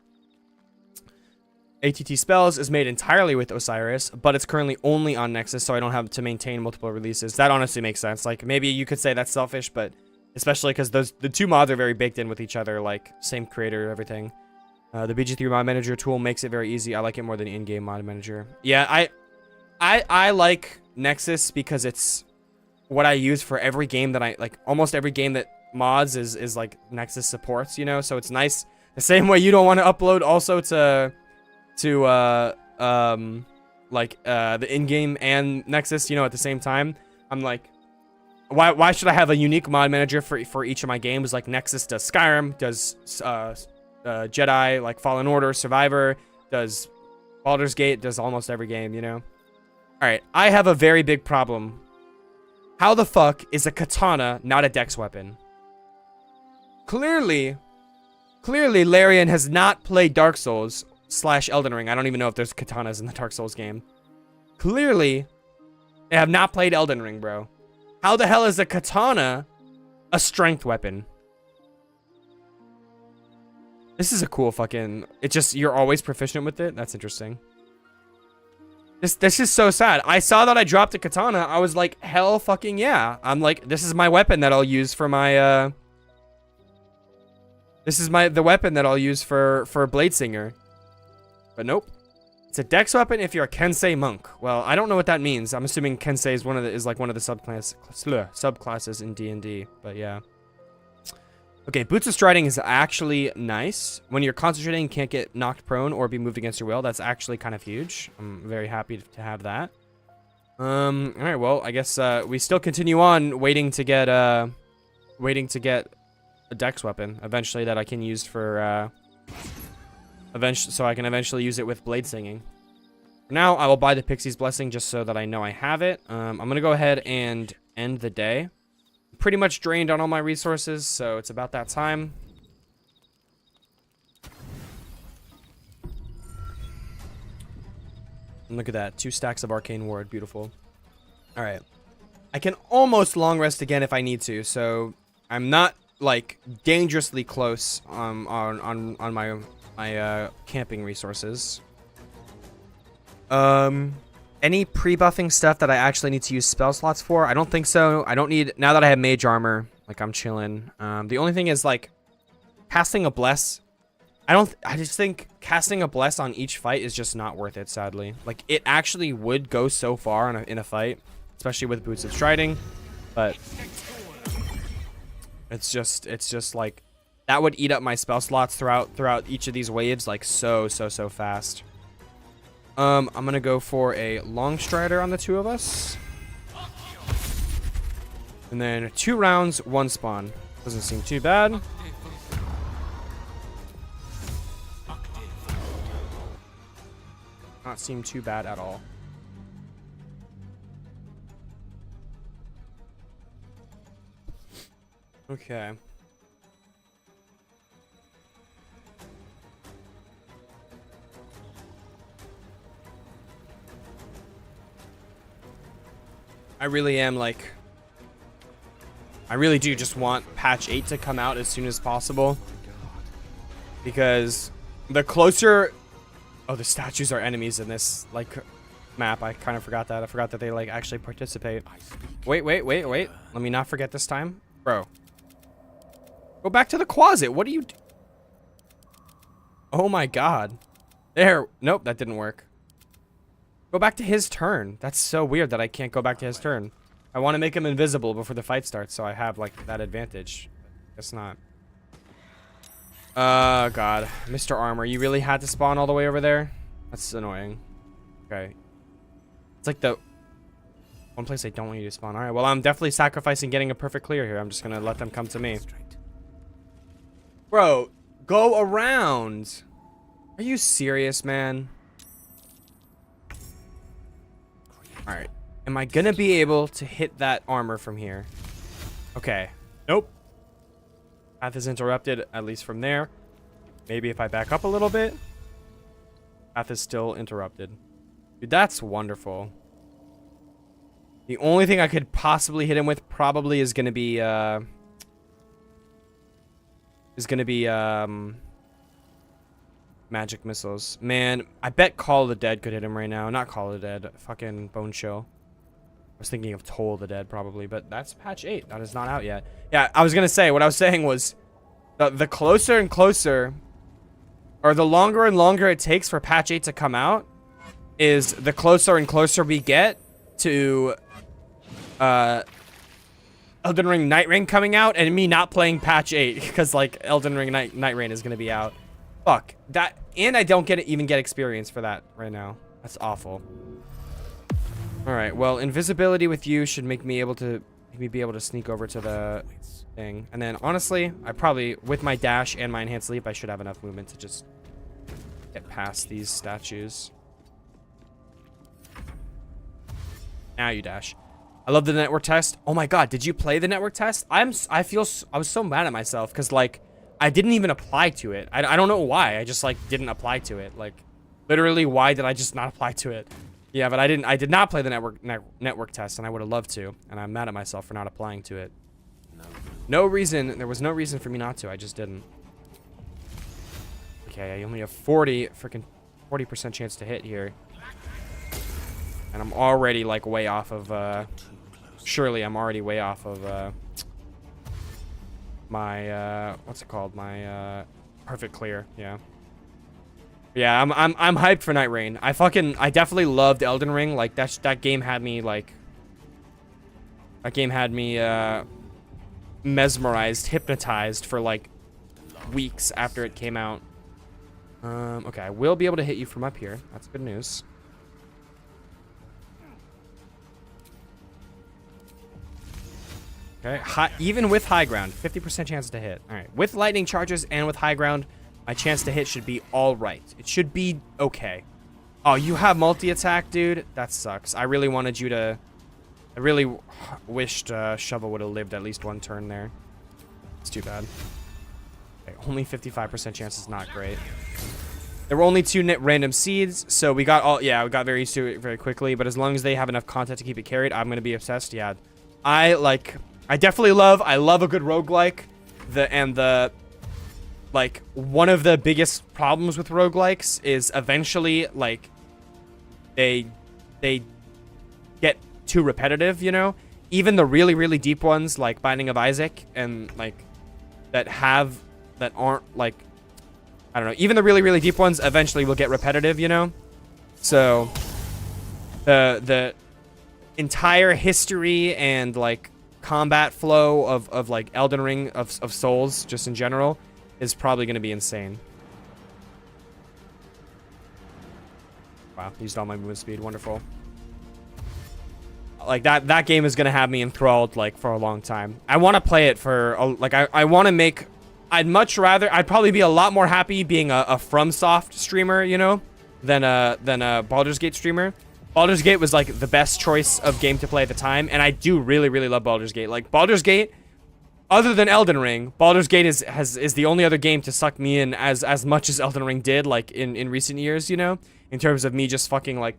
S1: ATT Spells is made entirely with Osiris, but it's currently only on Nexus, so I don't have to maintain multiple releases. That honestly makes sense. Like maybe you could say that's selfish, but especially because the two mods are very baked in with each other, like same creator, everything. The BG3 mod manager tool makes it very easy. I like it more than the in-game mod manager. Yeah, I like Nexus because it's what I use for every game that I like. Almost every game that mods is like Nexus supports, you know. So it's nice. The same way you don't want to upload also to the in-game and Nexus, you know, at the same time. I'm like, why should I have a unique mod manager for each of my games? Like Nexus does Skyrim, does Jedi, like Fallen Order, Survivor, does Baldur's Gate, does almost every game, you know? Alright, I have a very big problem. How the fuck is a katana not a dex weapon? Clearly, Larian has not played Dark Souls / Elden Ring. I don't even know if there's katanas in the Dark Souls game. Clearly, They have not played Elden Ring, bro. How the hell is a katana a strength weapon? This is a cool fucking... It just... You're always proficient with it? That's interesting. This is so sad. I saw that I dropped a katana. I was like, hell fucking yeah. I'm like, this is my weapon that I'll use for my, This is the weapon that I'll use for Blade Singer. But nope. It's a dex weapon if you're a Kensei monk. Well, I don't know what that means. I'm assuming Kensei is like one of the subclasses in D&D. But yeah. Okay, Boots of Striding is actually nice. When you're concentrating, you can't get knocked prone or be moved against your will. That's actually kind of huge. I'm very happy to have that. All right, well, I guess we still continue on waiting to get a dex weapon eventually that I can use for so I can eventually use it with blade singing. For now, I will buy the Pixie's Blessing just so that I know I have it. I'm gonna go ahead and end the day. Pretty much drained on all my resources, so it's about that time. And look at that, 2 stacks of Arcane Ward, beautiful. All right, I can almost long rest again if I need to, so I'm not like dangerously close on my camping resources. Any pre-buffing stuff that I actually need to use spell slots for? I don't think so. I don't need... Now that I have mage armor, like, I'm chilling. The only thing is, like, casting a bless. I just think casting a bless on each fight is just not worth it, sadly. Like, it actually would go so far in a fight, especially with Boots of Striding, but it's just, like, that would eat up my spell slots throughout each of these waves, like, so fast. I'm gonna go for a long strider on the 2 of us. And then 2 rounds, 1 spawn. Doesn't seem too bad. Not seem too bad at all. Okay. I really am like... I really do just want patch 8 to come out as soon as possible. Because the closer... Oh, the statues are enemies in this, like, map. I kind of forgot that. I forgot that they, like, actually participate. Wait. Let me not forget this time. Bro. Go back to the closet. What are you... Oh my god. There. Nope, that didn't work. Go back to his turn. That's so weird that I can't go back to his turn. I want to make him invisible before the fight starts, so I have, like, that advantage. Guess not. God. Mr. Armor, you really had to spawn all the way over there? That's annoying. Okay. It's like the one place I don't want you to spawn. Alright, well, I'm definitely sacrificing getting a perfect clear here. I'm just gonna let them come to me. Bro, go around. Are you serious, man? Alright. Am I gonna be able to hit that armor from here? Okay. Nope. Path is interrupted, at least from there. Maybe if I back up a little bit. Path is still interrupted. Dude, that's wonderful. The only thing I could possibly hit him with probably is gonna be, magic missiles. Man, I bet Call of the Dead could hit him right now. Not Call of the Dead. Fucking Bone Chill. I was thinking of Toll of the Dead, probably. But that's patch 8. That is not out yet. Yeah, I was going to say, what I was saying was... The closer and closer... Or the longer and longer it takes for patch 8 to come out... Is the closer and closer we get to... Elden Ring Night Rain coming out. And me not playing patch 8. Because, like, Elden Ring Night Rain is going to be out. Fuck. That... And I don't even get experience for that right now. That's awful. Alright, well, invisibility with you should make me be able to sneak over to the thing. And then, honestly, I probably, with my dash and my enhanced leap, I should have enough movement to just get past these statues. Now you dash. I love the network test. Oh my god, did you play the network test? I was so mad at myself, because, like, I didn't even apply to it. I don't know why. I just, like, didn't apply to it. Like, literally, why did I just not apply to it? Yeah, but I did not play the network test, and I would have loved to, and I'm mad at myself for not applying to it. No reason. There was no reason for me not to. I just didn't. Okay, I only have 40% chance to hit here, and I'm already like way off of. Surely I'm already way off of my what's it called? My perfect clear. Yeah. Yeah, I'm hyped for Night Rain. I definitely loved Elden Ring. Like that game had me like mesmerized, hypnotized for like weeks after it came out. Okay, I will be able to hit you from up here. That's good news. Okay, even with high ground, 50% chance to hit. All right, with lightning charges and with high ground, my chance to hit should be all right. It should be okay. Oh, you have multi-attack, dude? That sucks. I really wanted you to... I really wished Shovel would have lived at least one turn there. It's too bad. Okay, only 55% chance is not great. There were only 2 random seeds, so we got all... Yeah, we got very used to it very quickly, but as long as they have enough content to keep it carried, I'm going to be obsessed. Yeah. I definitely love a good roguelike. Like, one of the biggest problems with roguelikes is eventually, like, they get too repetitive, you know? Even the really, really deep ones, like Binding of Isaac, and, like, that aren't, like, I don't know. Even the really, really deep ones eventually will get repetitive, you know? So, the entire history and, like, combat flow of like, Elden Ring, of Souls, just in general, is probably going to be insane. Wow, used all my movement speed. Wonderful. Like, that game is going to have me enthralled, like, for a long time. I want to play it for, like, I want to make... I'd probably be a lot more happy being a FromSoft streamer, you know, than a Baldur's Gate streamer. Baldur's Gate was, like, the best choice of game to play at the time, and I do really, really love Baldur's Gate. Like, Baldur's Gate... Other than Elden Ring, Baldur's Gate is the only other game to suck me in as much as Elden Ring did, like, in recent years, you know? In terms of me just fucking, like,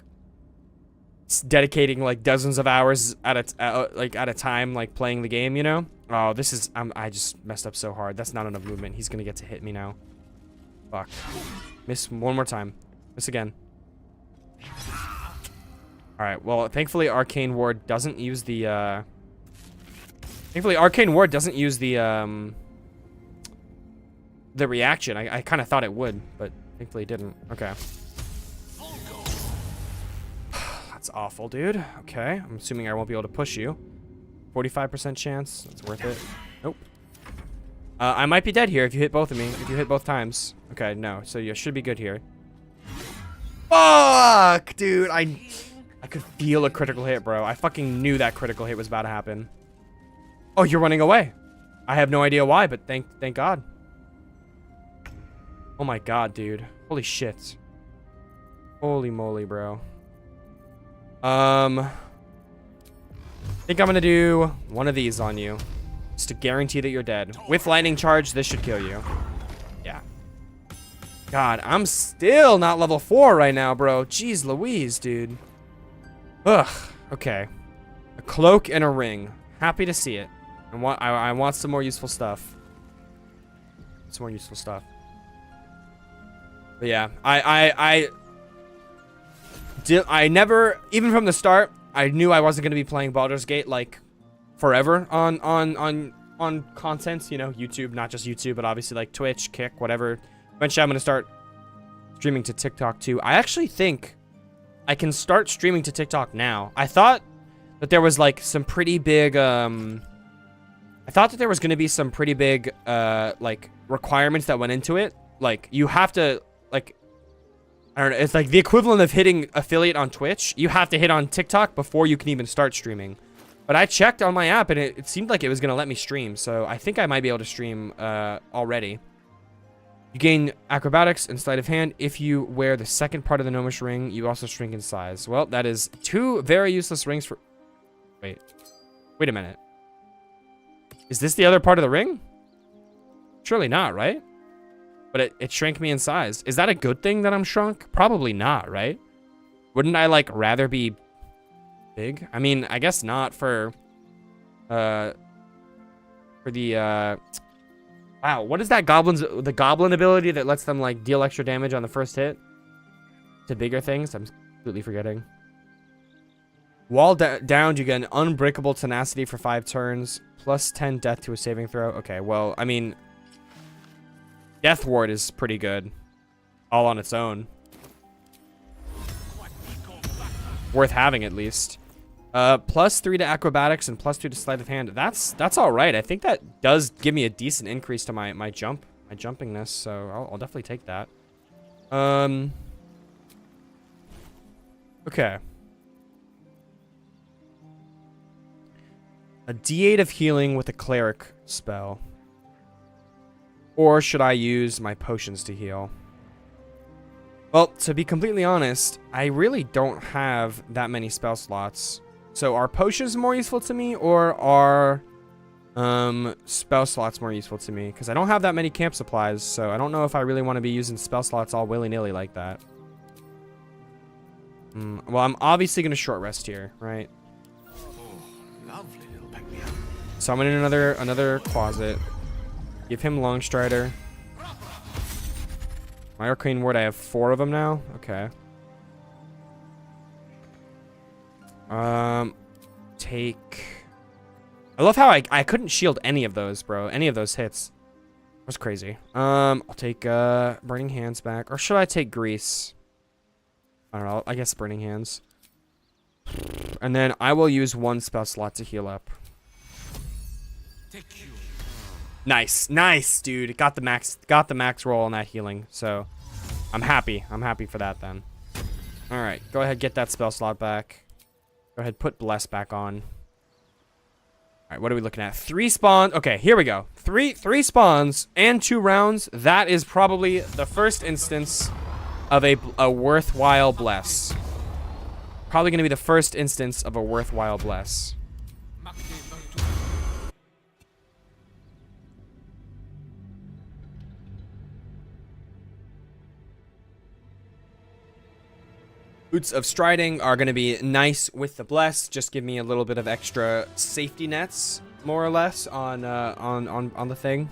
S1: dedicating, like, dozens of hours at a time, like, playing the game, you know? Oh, this is... I just messed up so hard. That's not enough movement. He's gonna get to hit me now. Fuck. Miss one more time. Miss again. Alright, well, thankfully Arcane Ward doesn't use the, Thankfully, Arcane Ward doesn't use the reaction. I kind of thought it would, but thankfully it didn't. Okay. That's awful, dude. Okay, I'm assuming I won't be able to push you. 45% chance. That's worth it. Nope. I might be dead here if you hit both of me. If you hit both times. Okay, no. So you should be good here. Fuck, dude. I could feel a critical hit, bro. I fucking knew that critical hit was about to happen. Oh, you're running away. I have no idea why, but thank God. Oh my God, dude. Holy shit. Holy moly, bro. I think I'm gonna do one of these on you, just to guarantee that you're dead. With lightning charge, this should kill you. Yeah. God, I'm still not level 4 right now, bro. Jeez Louise, dude. Ugh. Okay. A cloak and a ring. Happy to see it. I want some more useful stuff. Some more useful stuff. But yeah, I never, even from the start, I knew I wasn't gonna be playing Baldur's Gate like forever on content, you know, YouTube, not just YouTube, but obviously like Twitch, Kick, whatever. Eventually I'm gonna start streaming to TikTok too. I actually think I can start streaming to TikTok now. I thought that there was like some pretty big I thought that there was going to be some pretty big, like, requirements that went into it. Like, you have to, like, I don't know, it's like the equivalent of hitting affiliate on Twitch. You have to hit on TikTok before you can even start streaming. But I checked on my app, and it seemed like it was going to let me stream. So I think I might be able to stream already. You gain acrobatics and sleight of hand. If you wear the second part of the gnomish ring, you also shrink in size. Well, that is 2 very useless rings for... Wait a minute. Is this the other part of the ring? Surely not, right? But it shrank me in size. Is that a good thing that I'm shrunk? Probably not, right? Wouldn't I like rather be big? I mean, I guess not for the wow, what is that the goblin ability that lets them like deal extra damage on the first hit to bigger things? I'm completely forgetting. Wall down, you get an unbreakable tenacity for 5 turns, plus 10 death to a saving throw. Okay, well, I mean, Death Ward is pretty good, all on its own. Worth having at least. Plus 3 to acrobatics and plus 2 to sleight of hand. That's all right. I think that does give me a decent increase to my jumpingness. So I'll definitely take that. Okay. A D8 of healing with a cleric spell. Or should I use my potions to heal? Well, to be completely honest, I really don't have that many spell slots. So are potions more useful to me, or are spell slots more useful to me? Because I don't have that many camp supplies, so I don't know if I really want to be using spell slots all willy-nilly like that. Well, I'm obviously going to short rest here, right?
S3: Lovely little pick-me-up.
S1: So I'm in another closet. Give him Longstrider. My Arcane Ward, I have 4 of them now. Okay. Take... I love how I couldn't shield any of those, bro. Any of those hits. That was crazy. I'll take Burning Hands back. Or should I take Grease? I don't know. I guess Burning Hands. And then I will use 1 spell slot to heal up. Nice. Nice, dude. Got the max roll on that healing. So I'm happy. I'm happy for that then. All right. Go ahead, get that spell slot back. Go ahead, put Bless back on. All right, what are we looking at? 3 spawns. Okay, here we go. Three spawns and 2 rounds. That is probably the first instance of a worthwhile Bless. Probably going to be the first instance of a worthwhile Bless. Boots of Striding are going to be nice with the Bless. Just give me a little bit of extra safety nets, more or less, on the thing.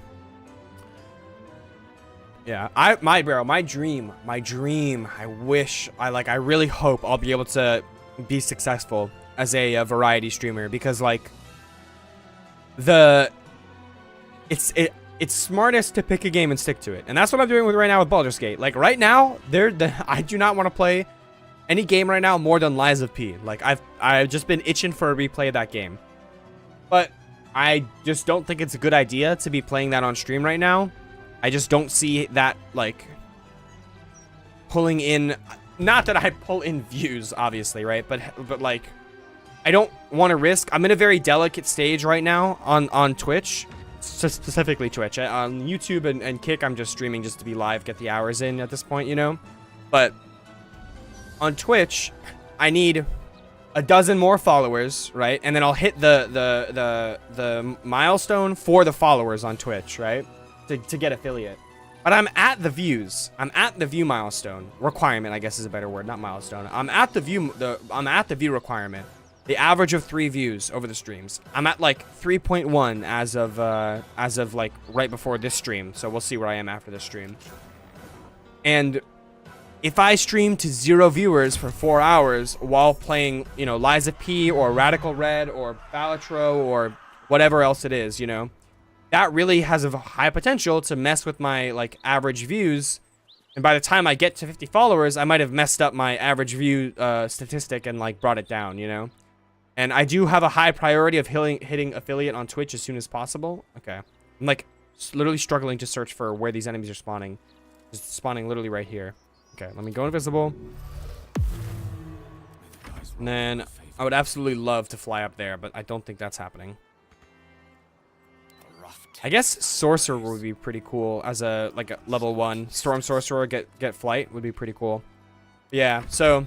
S1: Yeah, my dream. I wish, I really hope I'll be able to be successful as a variety streamer, because like it's smartest to pick a game and stick to it, and that's what I'm doing right now with Baldur's Gate. Like right now, I do not want to play any game right now more than Lies of P. Like I've just been itching for a replay of that game, but I just don't think it's a good idea to be playing that on stream right now. I just don't see that like pulling in. Not that I pull in views, obviously, right? But like, I don't want to risk. I'm in a very delicate stage right now on Twitch, specifically Twitch. On YouTube and Kick, I'm just streaming just to be live, get the hours in at this point, you know. But on Twitch, I need a dozen more followers, right? And then I'll hit the milestone for the followers on Twitch, right? To get affiliate. But I'm at the views. I'm at the view milestone requirement, I guess is a better word, not milestone. I'm at the view requirement. The average of 3 views over the streams. I'm at like 3.1 as of like right before this stream. So we'll see where I am after this stream. And if I stream to 0 viewers for 4 hours while playing, you know, Lies of P or Radical Red or Balatro or whatever else it is, you know, that really has a high potential to mess with my like average views. And by the time I get to 50 followers, I might have messed up my average view statistic and like brought it down, you know. And I do have a high priority of hitting affiliate on Twitch as soon as possible. Okay, I'm like literally struggling to search for where these enemies are spawning. Just spawning literally right here. Okay, let me go invisible. And then I would absolutely love to fly up there, but I don't think that's happening. I guess Sorcerer would be pretty cool as a like a level 1 Storm Sorcerer. Get flight would be pretty cool. Yeah, so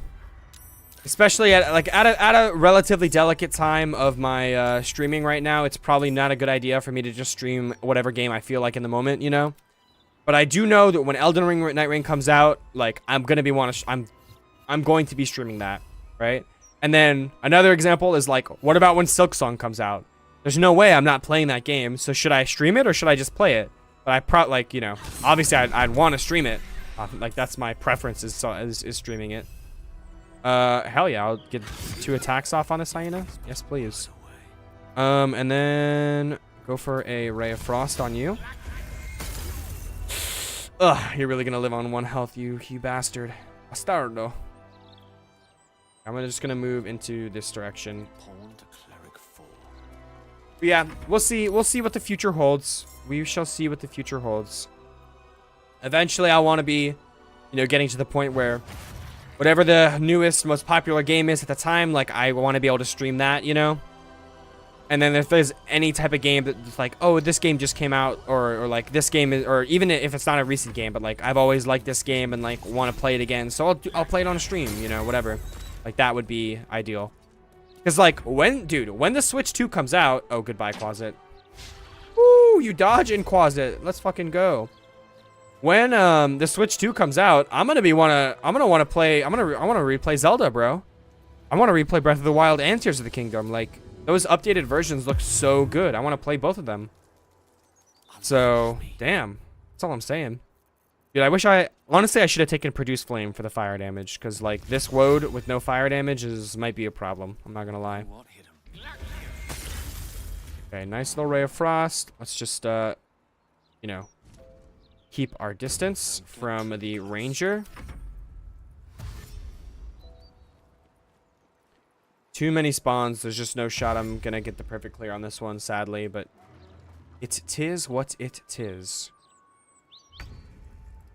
S1: especially at a relatively delicate time of my streaming right now, it's probably not a good idea for me to just stream whatever game I feel like in the moment, you know. But I do know that when Elden Ring Night Ring comes out, like I'm I'm going to be streaming that, right? And then another example is like, what about when Silk Song comes out? There's no way I'm not playing that game. So should I stream it or should I just play it? But like, you know, obviously I'd want to stream it. Like that's my preference is streaming it. Hell yeah, I'll get 2 attacks off on a hyena. Yes, please. And then go for a Ray of Frost on you. Ugh, you're really gonna live on 1 health, you bastard. Bastardo. I'm just gonna move into this direction. But yeah, we'll see what the future holds. We shall see what the future holds. Eventually, I want to be, you know, getting to the point where whatever the newest, most popular game is at the time, like, I want to be able to stream that, you know? And then if there's any type of game that's like, oh, this game just came out, or like, this game is, or even if it's not a recent game, but, like, I've always liked this game and, like, want to play it again, so I'll play it on a stream, you know, whatever. Like, that would be ideal. Because, like, when the Switch 2 comes out... Oh, goodbye, Quasit. Woo, you dodging, Quasit. Let's fucking go. When the Switch 2 comes out, I'm gonna want to replay Zelda, bro. I want to replay Breath of the Wild and Tears of the Kingdom. Like, those updated versions look so good. I want to play both of them. So, damn. That's all I'm saying. Dude, honestly, I should have taken Produce Flame for the fire damage, because, like, this woad with no fire damage might be a problem. I'm not gonna lie. Okay, nice little Ray of Frost. Let's just, you know, keep our distance from the Ranger. Too many spawns. There's just no shot I'm gonna get the perfect clear on this one, sadly, but tis what it tis.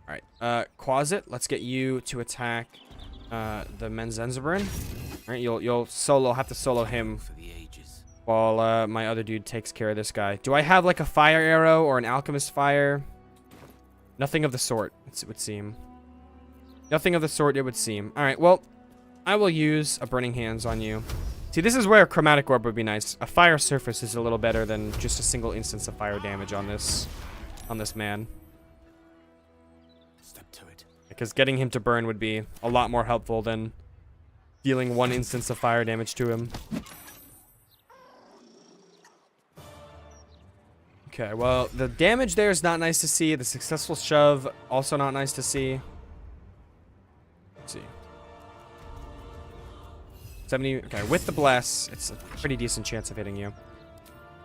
S1: Alright, Quasit, let's get you to attack the Menzenzaburn. Alright, you'll have to solo him while my other dude takes care of this guy. Do I have like a fire arrow or an alchemist fire? Nothing of the sort, it would seem. Nothing of the sort, it would seem. Alright, well, I will use a Burning Hands on you. See, this is where a Chromatic Orb would be nice. A fire surface is a little better than just a single instance of fire damage on this man. Because getting him to burn would be a lot more helpful than dealing 1 instance of fire damage to him. Okay, well, the damage there is not nice to see. The successful shove, also not nice to see. Let's see. 70, okay, with the bless, it's a pretty decent chance of hitting you.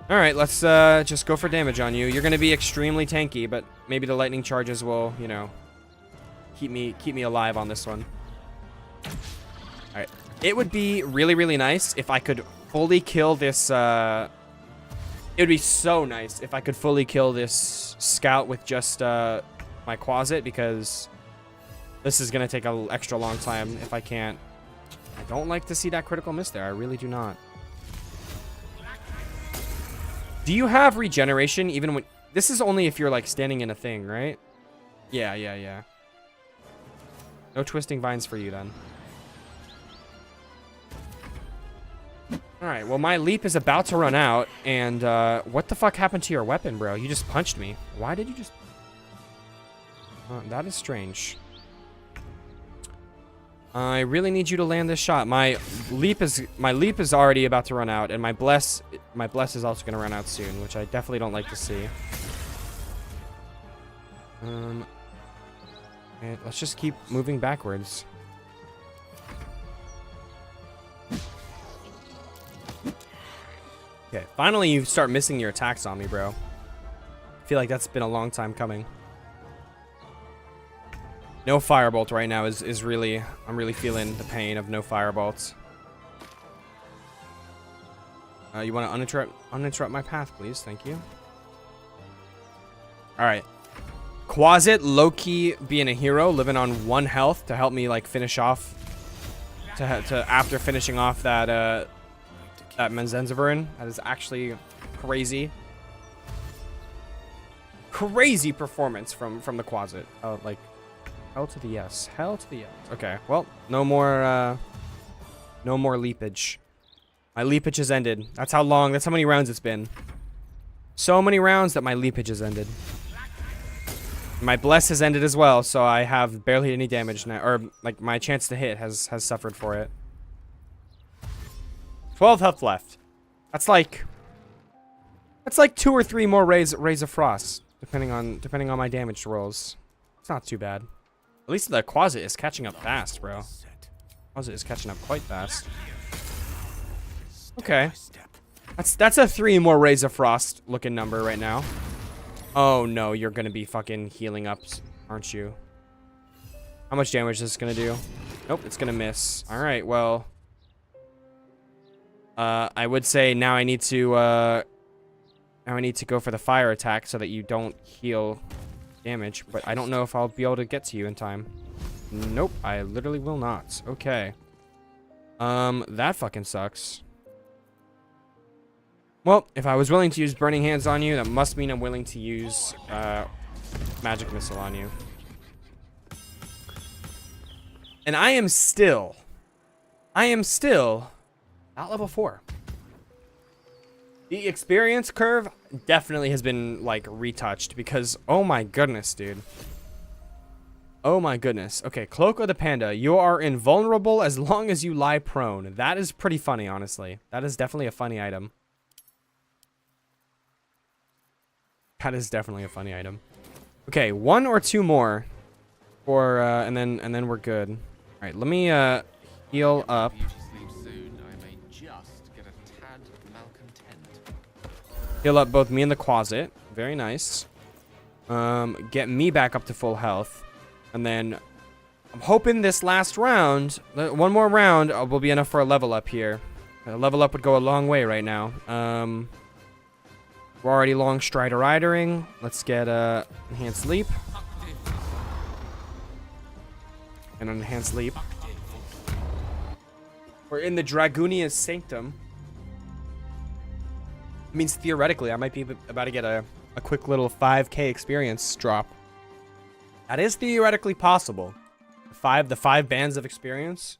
S1: Alright, let's just go for damage on you. You're going to be extremely tanky, but maybe the lightning charges will, you know, keep me alive on this one. Alright. It would be really, really nice if I could fully kill this, it would be so nice if I could fully kill this scout with just, my Quasit, because this is gonna take an extra long time if I can't. I don't like to see that critical miss there. I really do not. Do you have regeneration even when... This is only if you're, like, standing in a thing, right? Yeah. No twisting vines for you, then. Alright, well, my leap is about to run out, and, what the fuck happened to your weapon, bro? You just punched me. Why did you just... that is strange. I really need you to land this shot. My leap is already about to run out, and my bless is also going to run out soon, which I definitely don't like to see. And let's just keep moving backwards. Okay, finally you start missing your attacks on me, bro. I feel like that's been a long time coming. No firebolt right now is really... I'm really feeling the pain of no firebolts. You want to uninterrupt my path, please? Thank you. Alright. Quasit, low-key being a hero, living on 1 health to help me, like, finish off... after finishing off that, that Menzenzaburn. That is actually crazy. Crazy performance from the Quasit. Like... Hell to the yes. Hell to the yes. Okay, well, no more leapage. My leapage has ended. That's how many rounds it's been. So many rounds that my leapage has ended. My bless has ended as well, so I have barely any damage now, or like my chance to hit has suffered for it. 12 health left. That's like 2 or 3 more rays of frost, depending on my damage rolls. It's not too bad. At least the Quasit is catching up fast, bro. Quasit is catching up quite fast. Okay. That's a 3 more rays of frost looking number right now. Oh no, you're gonna be fucking healing up, aren't you? How much damage is this gonna do? Nope, it's gonna miss. All right, well, I would say now I need to go for the fire attack so that you don't heal damage, but I don't know if I'll be able to get to you in time. Nope, I literally will not. Okay. That fucking sucks. Well, if I was willing to use Burning Hands on you, that must mean I'm willing to use Magic Missile on you. And I am still at level 4. The experience curve definitely has been, like, retouched because, oh my goodness, dude. Oh my goodness. Okay, Cloak of the Panda. You are invulnerable as long as you lie prone. That is pretty funny, honestly. That is definitely a funny item. That is definitely a funny item. Okay, 1 or 2 more, for and then we're good. All right, let me heal up. Heal up both me and the Quasit. Very nice. Get me back up to full health, and then I'm hoping this last round, 1 more round, will be enough for a level up here. A level up would go a long way right now. We're already long strider ridering. Let's get enhanced leap. And an enhanced leap. We're in the Dragoonia's Sanctum. It means theoretically I might be about to get a quick little 5k experience drop. That is theoretically possible. The 5 bands of experience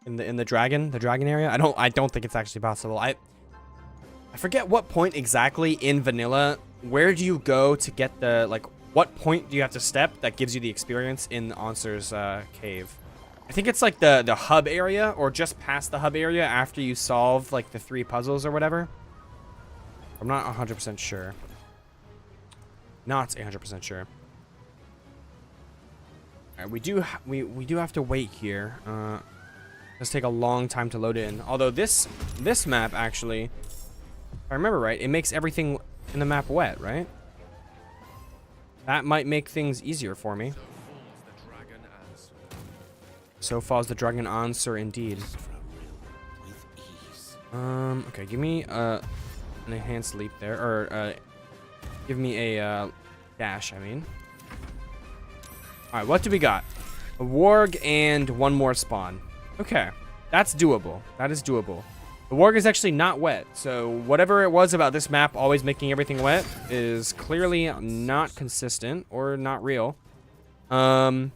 S1: in the dragon area. I don't think it's actually possible. I forget what point exactly in vanilla. Where do you go to get the, like, what point do you have to step that gives you the experience in Answer's cave? I think it's like the hub area, or just past the hub area after you solve like the 3 puzzles or whatever. I'm not 100% sure. Not 100% sure. All right, we do have to wait here. Let's take a long time to load in. Although this map actually, if I remember right, it makes everything in the map wet, right? That might make things easier for me. So falls the dragon answer indeed. Okay, give me an enhanced leap there, or give me a dash, I mean. All right, what do we got? A warg and 1 more spawn. Okay, that's doable. That is doable. The warg is actually not wet, so whatever it was about this map always making everything wet is clearly not consistent or not real. I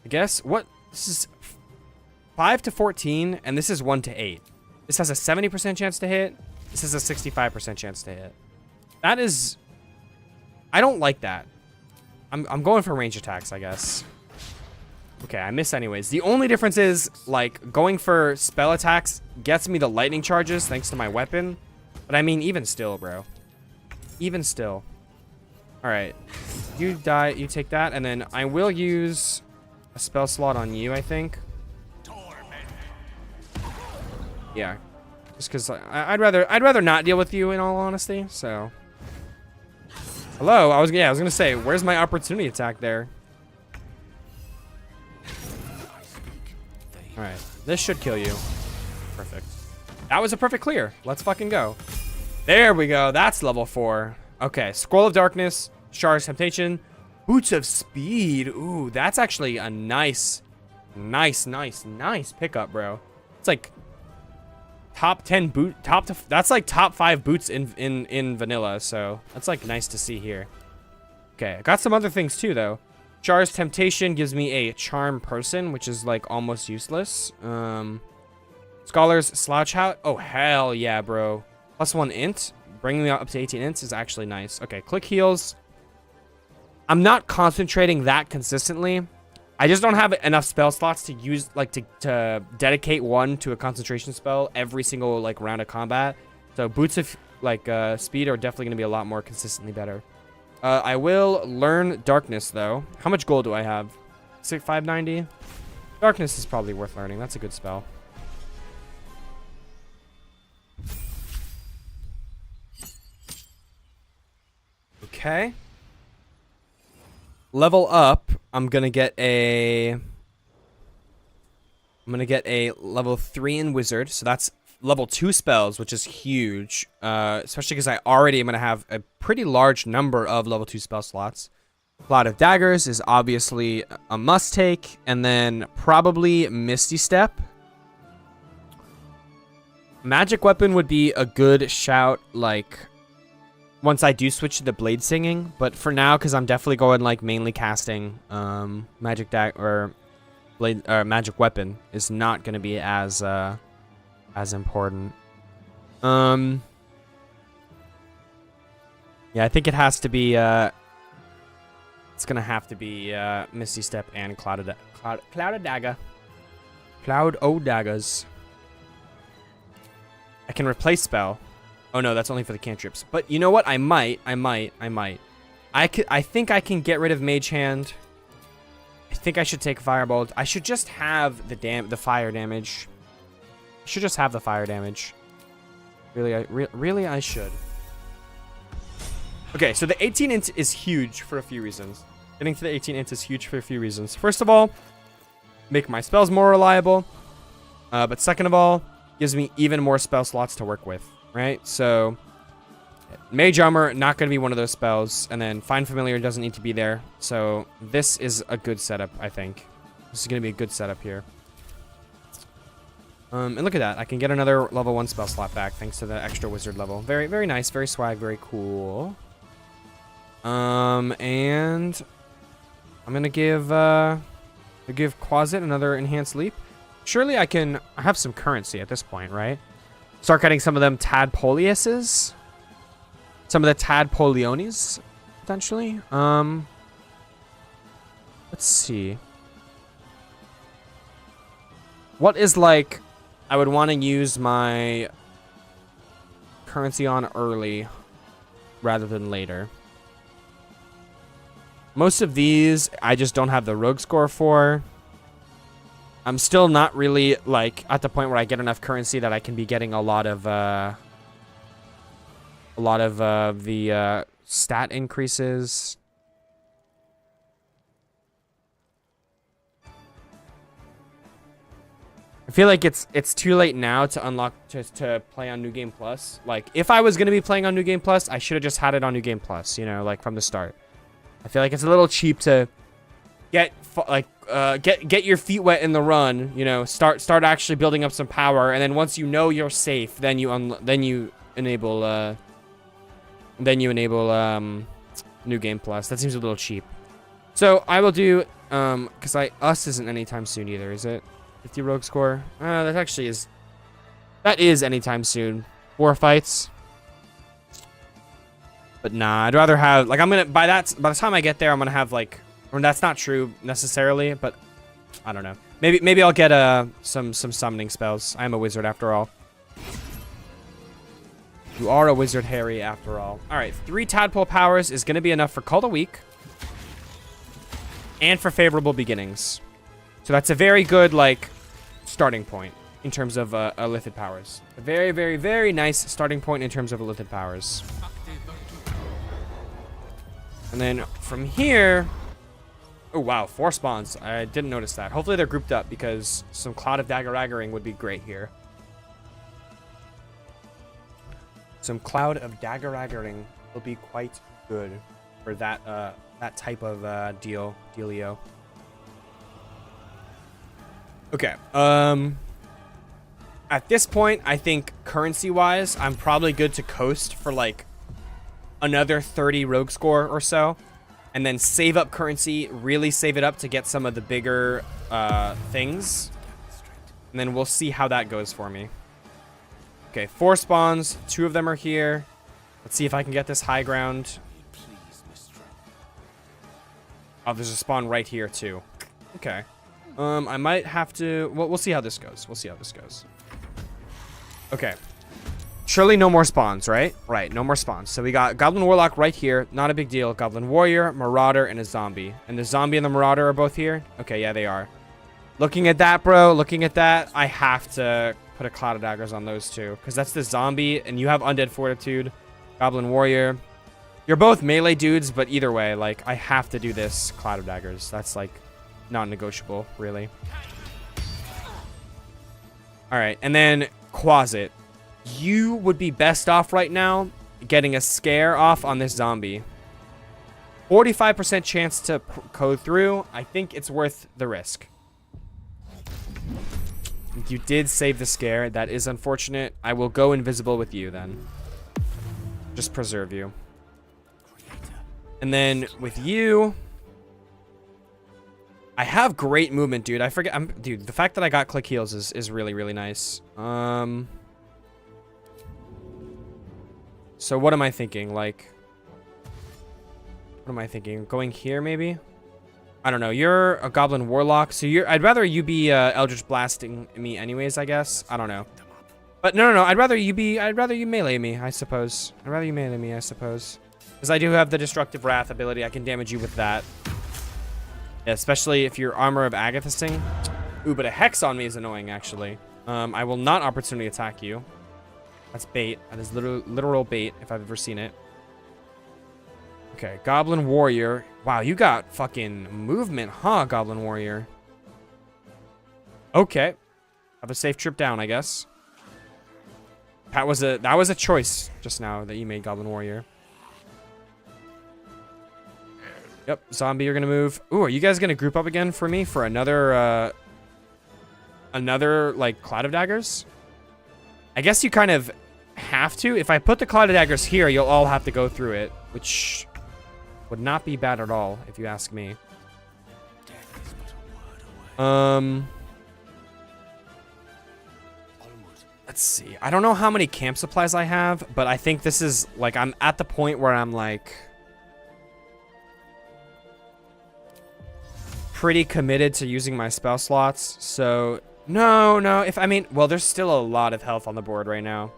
S1: guess what this is 5 to 14, and this is 1 to 8. This has a 70% chance to hit. This has a 65% chance to hit. That is, I don't like that. I'm going for range attacks, I guess. Okay, I miss anyways. The only difference is, like, going for spell attacks gets me the lightning charges thanks to my weapon. But I mean, even still, bro. Even still. All right. You die, you take that, and then I will use a spell slot on you, I think. Yeah. Just because I'd rather not deal with you, in all honesty, so. Hello, I was gonna say, where's my opportunity attack there? All right, this should kill you. Perfect. That was a perfect clear. Let's fucking go. There we go. That's level 4. Okay, Scroll of Darkness, Shar's Temptation, Boots of Speed. Ooh, that's actually a nice pickup, bro. It's like top 10 boot, that's like top 5 boots in vanilla, so that's like nice to see here. Okay, I got some other things too though. Char's Temptation gives me a Charm Person, which is like almost useless. Scholar's Slouch Hat. Oh hell yeah, bro. +1 int, bringing me up to 18 ints is actually nice. Okay, Click Heals. I'm not concentrating that consistently. I just don't have enough spell slots to use, like, to dedicate one to a concentration spell every single, like, round of combat. So boots of, like, speed are definitely going to be a lot more consistently better. I will learn darkness, though. How much gold do I have? 590? Darkness is probably worth learning. That's a good spell. Okay. Level up, I'm gonna get a level 3 in wizard, so that's level 2 spells, which is huge, especially because I already am gonna have a pretty large number of level 2 spell slots. Cloud of Daggers is obviously a must take, and then probably Misty Step. Magic Weapon would be a good shout, like, once I do switch to the blade singing, but for now, because I'm definitely going, like, mainly casting, Magic Weapon is not going to be as important. Yeah, I think it has to be, it's going to have to be, Misty Step and Cloud of Dagger. Cloud o' Daggers. I can replace spell. Oh no, that's only for the cantrips. But you know what? I might. I think I can get rid of Mage Hand. I think I should take Firebolt. I should just have the fire damage. I should just have the fire damage. Really, I should. Okay, so the 18 int is huge for a few reasons. Getting to the 18 int is huge for a few reasons. First of all, make my spells more reliable. But second of all, gives me even more spell slots to work with. Right, so Mage Armor, not going to be one of those spells, and then Find Familiar doesn't need to be there, so this is a good setup, I think. This is going to be a good setup here. And look at that, I can get another level 1 spell slot back thanks to the extra wizard level. Very, very nice, very swag, very cool. And I'm going to give Quasit another enhanced leap. Surely I have some currency at this point, right? Start getting some of them Tadpoliuses. Some of the Tadpoliones, potentially. Let's see. What is, like, I would want to use my currency on early rather than later. Most of these, I just don't have the rogue score for. I'm still not really, like, at the point where I get enough currency that I can be getting a lot of the stat increases. I feel like it's too late now to unlock to play on New Game Plus. Like, if I was gonna be playing on New Game Plus, I should have just had it on New Game Plus, you know, like from the start. I feel like it's a little cheap to get your feet wet in the run, you know, start actually building up some power, and then once you know you're safe, then you enable New Game Plus. That seems a little cheap. So I will do because Us isn't anytime soon either, is it? 50 rogue score. That is anytime soon. 4 fights. But nah, I'd rather have, like, by the time I get there, I'm gonna have, like, or that's not true necessarily, but I don't know. Maybe I'll get some summoning spells. I am a wizard after all. You are a wizard, Harry, after all. All right, 3 tadpole powers is gonna be enough for Call the Weak and for favorable beginnings. So that's a very good, like, starting point in terms of Illithid powers. A very, very, very nice starting point in terms of Illithid powers. And then from here, oh wow, 4 spawns. I didn't notice that. Hopefully they're grouped up because some Cloud of Daggeraggering would be great here. Some Cloud of Daggeraggering will be quite good for that that type of dealio. Okay. At this point, I think currency-wise, I'm probably good to coast for like another 30 rogue score or so, and then save up currency, really save it up to get some of the bigger things, and then we'll see how that goes for me. Okay, 4 spawns, 2 of them are here. Let's see if I can get this high ground. Oh, there's a spawn right here too. Okay. I might have to... Well, we'll see how this goes. We'll see how this goes. Okay. Surely no more spawns, right? Right, no more spawns. So we got Goblin Warlock right here. Not a big deal. Goblin Warrior, Marauder, and a Zombie. And the Zombie and the Marauder are both here? Okay, yeah, they are. Looking at that, bro. Looking at that. I have to put a Cloud of Daggers on those two. Because that's the Zombie, and you have Undead Fortitude. Goblin Warrior. You're both melee dudes, but either way, like, I have to do this Cloud of Daggers. That's, like, non-negotiable, really. Alright, and then Quasit. You would be best off right now getting a scare off on this zombie. 45% chance to code through. I think it's worth the risk. You did save the scare. That is unfortunate. I will go invisible with you then. Just preserve you. And then with you, I have great movement, dude. I forget. Dude, the fact that I got click heals is really, really nice. So what am I thinking? Like, what am I thinking? Going here, maybe? I don't know. You're a Goblin Warlock, so I'd rather you be Eldritch Blasting me anyways, I guess. I don't know. But no. I'd rather you melee me, I suppose. Because I do have the Destructive Wrath ability. I can damage you with that. Yeah, especially if you're Armor of Agathysing. Ooh, but a Hex on me is annoying, actually. I will not opportunity attack you. That's bait. That is literal bait, if I've ever seen it. Okay, Goblin Warrior. Wow, you got fucking movement, huh, Goblin Warrior? Okay. Have a safe trip down, I guess. That was a choice just now that you made, Goblin Warrior. Yep, Zombie, you're gonna move. Ooh, are you guys gonna group up again for me for another like Cloud of Daggers? I guess you kind of have to. If I put the Cloud of Daggers here, you'll all have to go through it, which would not be bad at all, if you ask me. Let's see. I don't know how many camp supplies I have, but I think this is, like, I'm at the point where I'm, like, pretty committed to using my spell slots, so... No, well, there's still a lot of health on the board right now.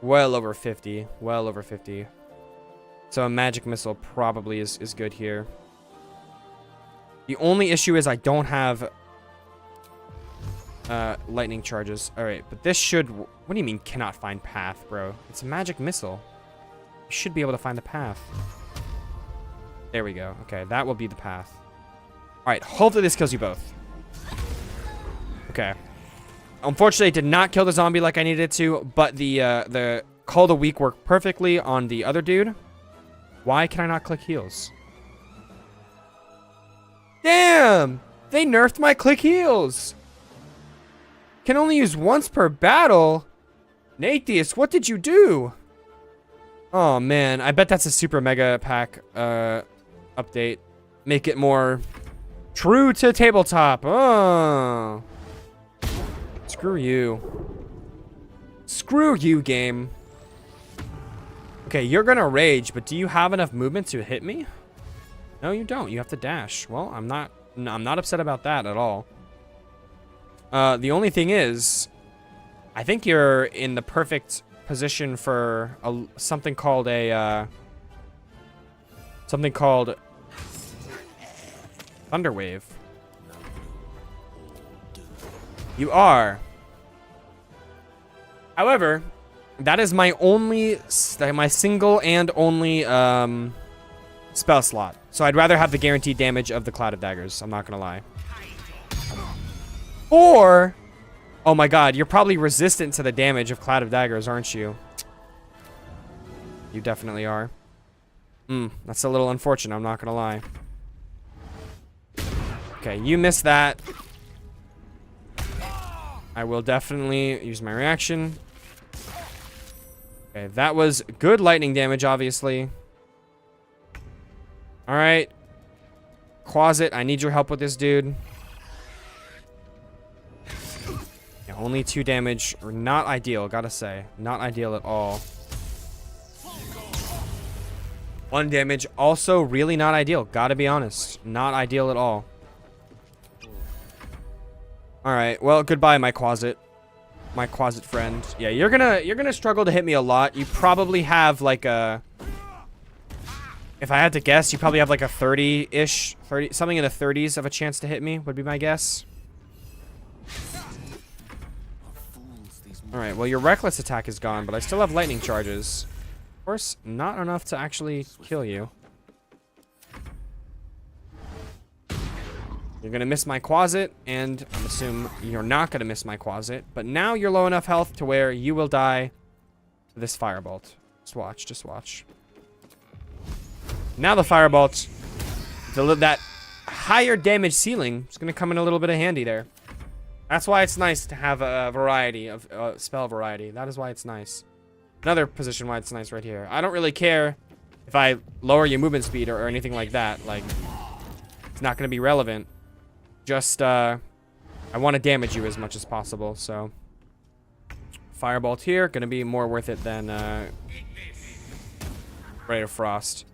S1: Well over 50. So a magic missile probably is good here. The only issue is I don't have lightning charges. Alright, but this should... What do you mean cannot find path, bro? It's a magic missile. You should be able to find the path. There we go. Okay, that will be the path. Alright, hopefully this kills you both. Okay. Unfortunately, it did not kill the zombie like I needed it to, but the Call the Weak worked perfectly on the other dude. Why can I not click heals? Damn! They nerfed my click heals! Can only use once per battle? Natheus, what did you do? Oh, man. I bet that's a super mega pack update. Make it more true to tabletop. Oh. Screw you. Screw you, game. Okay, you're gonna rage, but do you have enough movement to hit me? No, you don't. You have to dash. Well, I'm not upset about that at all. The only thing is, I think you're in the perfect position for something called Thunderwave. You are. However, that is my single and only spell slot. So I'd rather have the guaranteed damage of the Cloud of Daggers. I'm not gonna lie. Or, oh my god, you're probably resistant to the damage of Cloud of Daggers, aren't you? You definitely are. That's a little unfortunate, I'm not gonna lie. Okay, you missed that. I will definitely use my reaction. Okay, that was good lightning damage, obviously. Alright. Quasit, I need your help with this dude. Yeah, only 2 damage. Not ideal, gotta say. Not ideal at all. 1 damage. Also really not ideal. Gotta be honest. Not ideal at all. Alright, well, goodbye, my Quasit. My Quasit friend. Yeah, you're gonna struggle to hit me a lot. You probably have like a... If I had to guess, you probably have like a 30-ish, something in the 30s of a chance to hit me, would be my guess. Alright, well, your reckless attack is gone, but I still have lightning charges. Of course, not enough to actually kill you. You're gonna miss my Quasit, and I'm assuming you're not gonna miss my Quasit, but now you're low enough health to where you will die to this firebolt. Just watch, just watch. Now the firebolt, that higher damage ceiling is gonna come in a little bit of handy there. That's why it's nice to have a variety of spell variety. That is why it's nice. Another position why it's nice right here. I don't really care if I lower your movement speed or anything like that. Like, it's not gonna be relevant. Just, I want to damage you as much as possible, so. Firebolt here, gonna be more worth it than, Ray of Frost.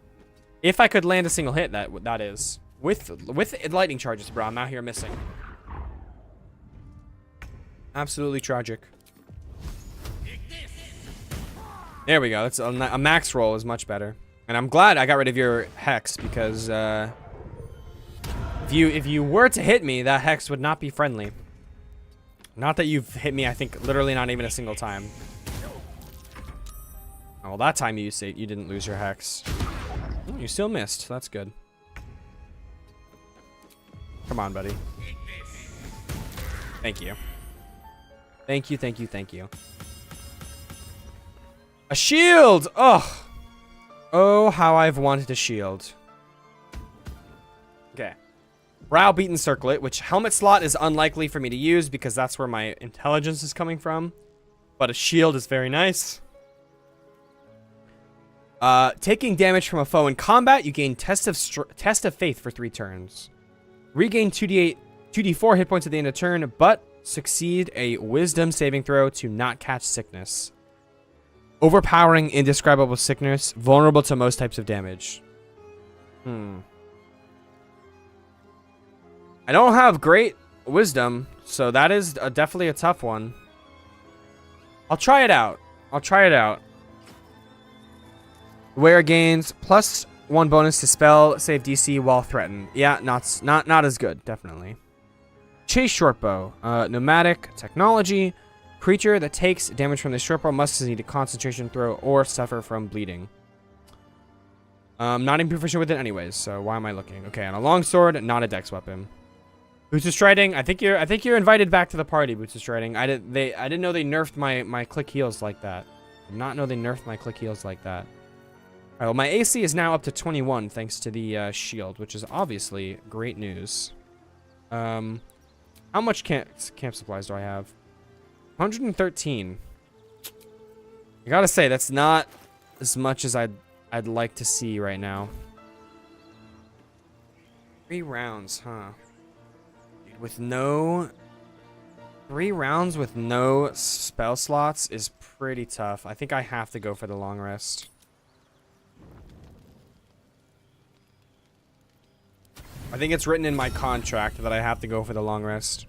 S1: If I could land a single hit, that is. With lightning charges, bro, I'm out here missing. Absolutely tragic. There we go, that's a max roll is much better. And I'm glad I got rid of your Hex, because, If you were to hit me, that Hex would not be friendly. Not that you've hit me, I think, literally not even a single time. Oh, well, that time you didn't lose your Hex. Oh, you still missed. That's good. Come on, buddy. Thank you. Thank you, thank you, thank you. A shield! Oh! Oh, how I've wanted a shield. Okay. Browbeaten Circlet, which helmet slot is unlikely for me to use because that's where my intelligence is coming from. But a shield is very nice. Taking damage from a foe in combat, you gain Test of Faith for 3 turns. Regain 2d4 hit points at the end of turn, but succeed a Wisdom saving throw to not catch sickness. Overpowering indescribable sickness, vulnerable to most types of damage. I don't have great wisdom, so that is definitely a tough one. I'll try it out. Wearer gains +1 bonus to spell save DC while threatened. Yeah, not as good, definitely. Chase shortbow, nomadic technology. Creature that takes damage from the shortbow must succeed a concentration throw or suffer from bleeding. Not even proficient with it anyways, so why am I looking? Okay, and a longsword, not a dex weapon. Boots of Striding, I think you're invited back to the party, Boots of Striding. I didn't know they nerfed my click heals like that. I did not know they nerfed my click heals like that. Alright, well, my AC is now up to 21 thanks to the shield, which is obviously great news. How much camp supplies do I have? 113. I gotta say, that's not as much as I'd like to see right now. 3 rounds, huh? With no... 3 rounds with no spell slots is pretty tough. I think I have to go for the long rest. I think it's written in my contract that I have to go for the long rest.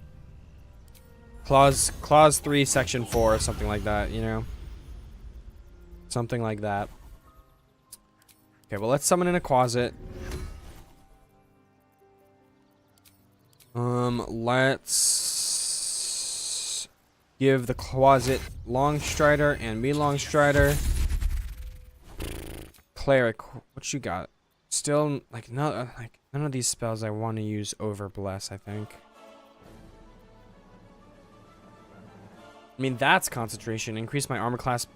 S1: Clause 3, section 4, or something like that, you know? Something like that. Okay, well, let's summon in a Quasit. Let's give the Quasit Longstrider and me Longstrider. Cleric, what you got? Still, none of these spells I want to use over Bless, I think. I mean, that's concentration. Increase my armor class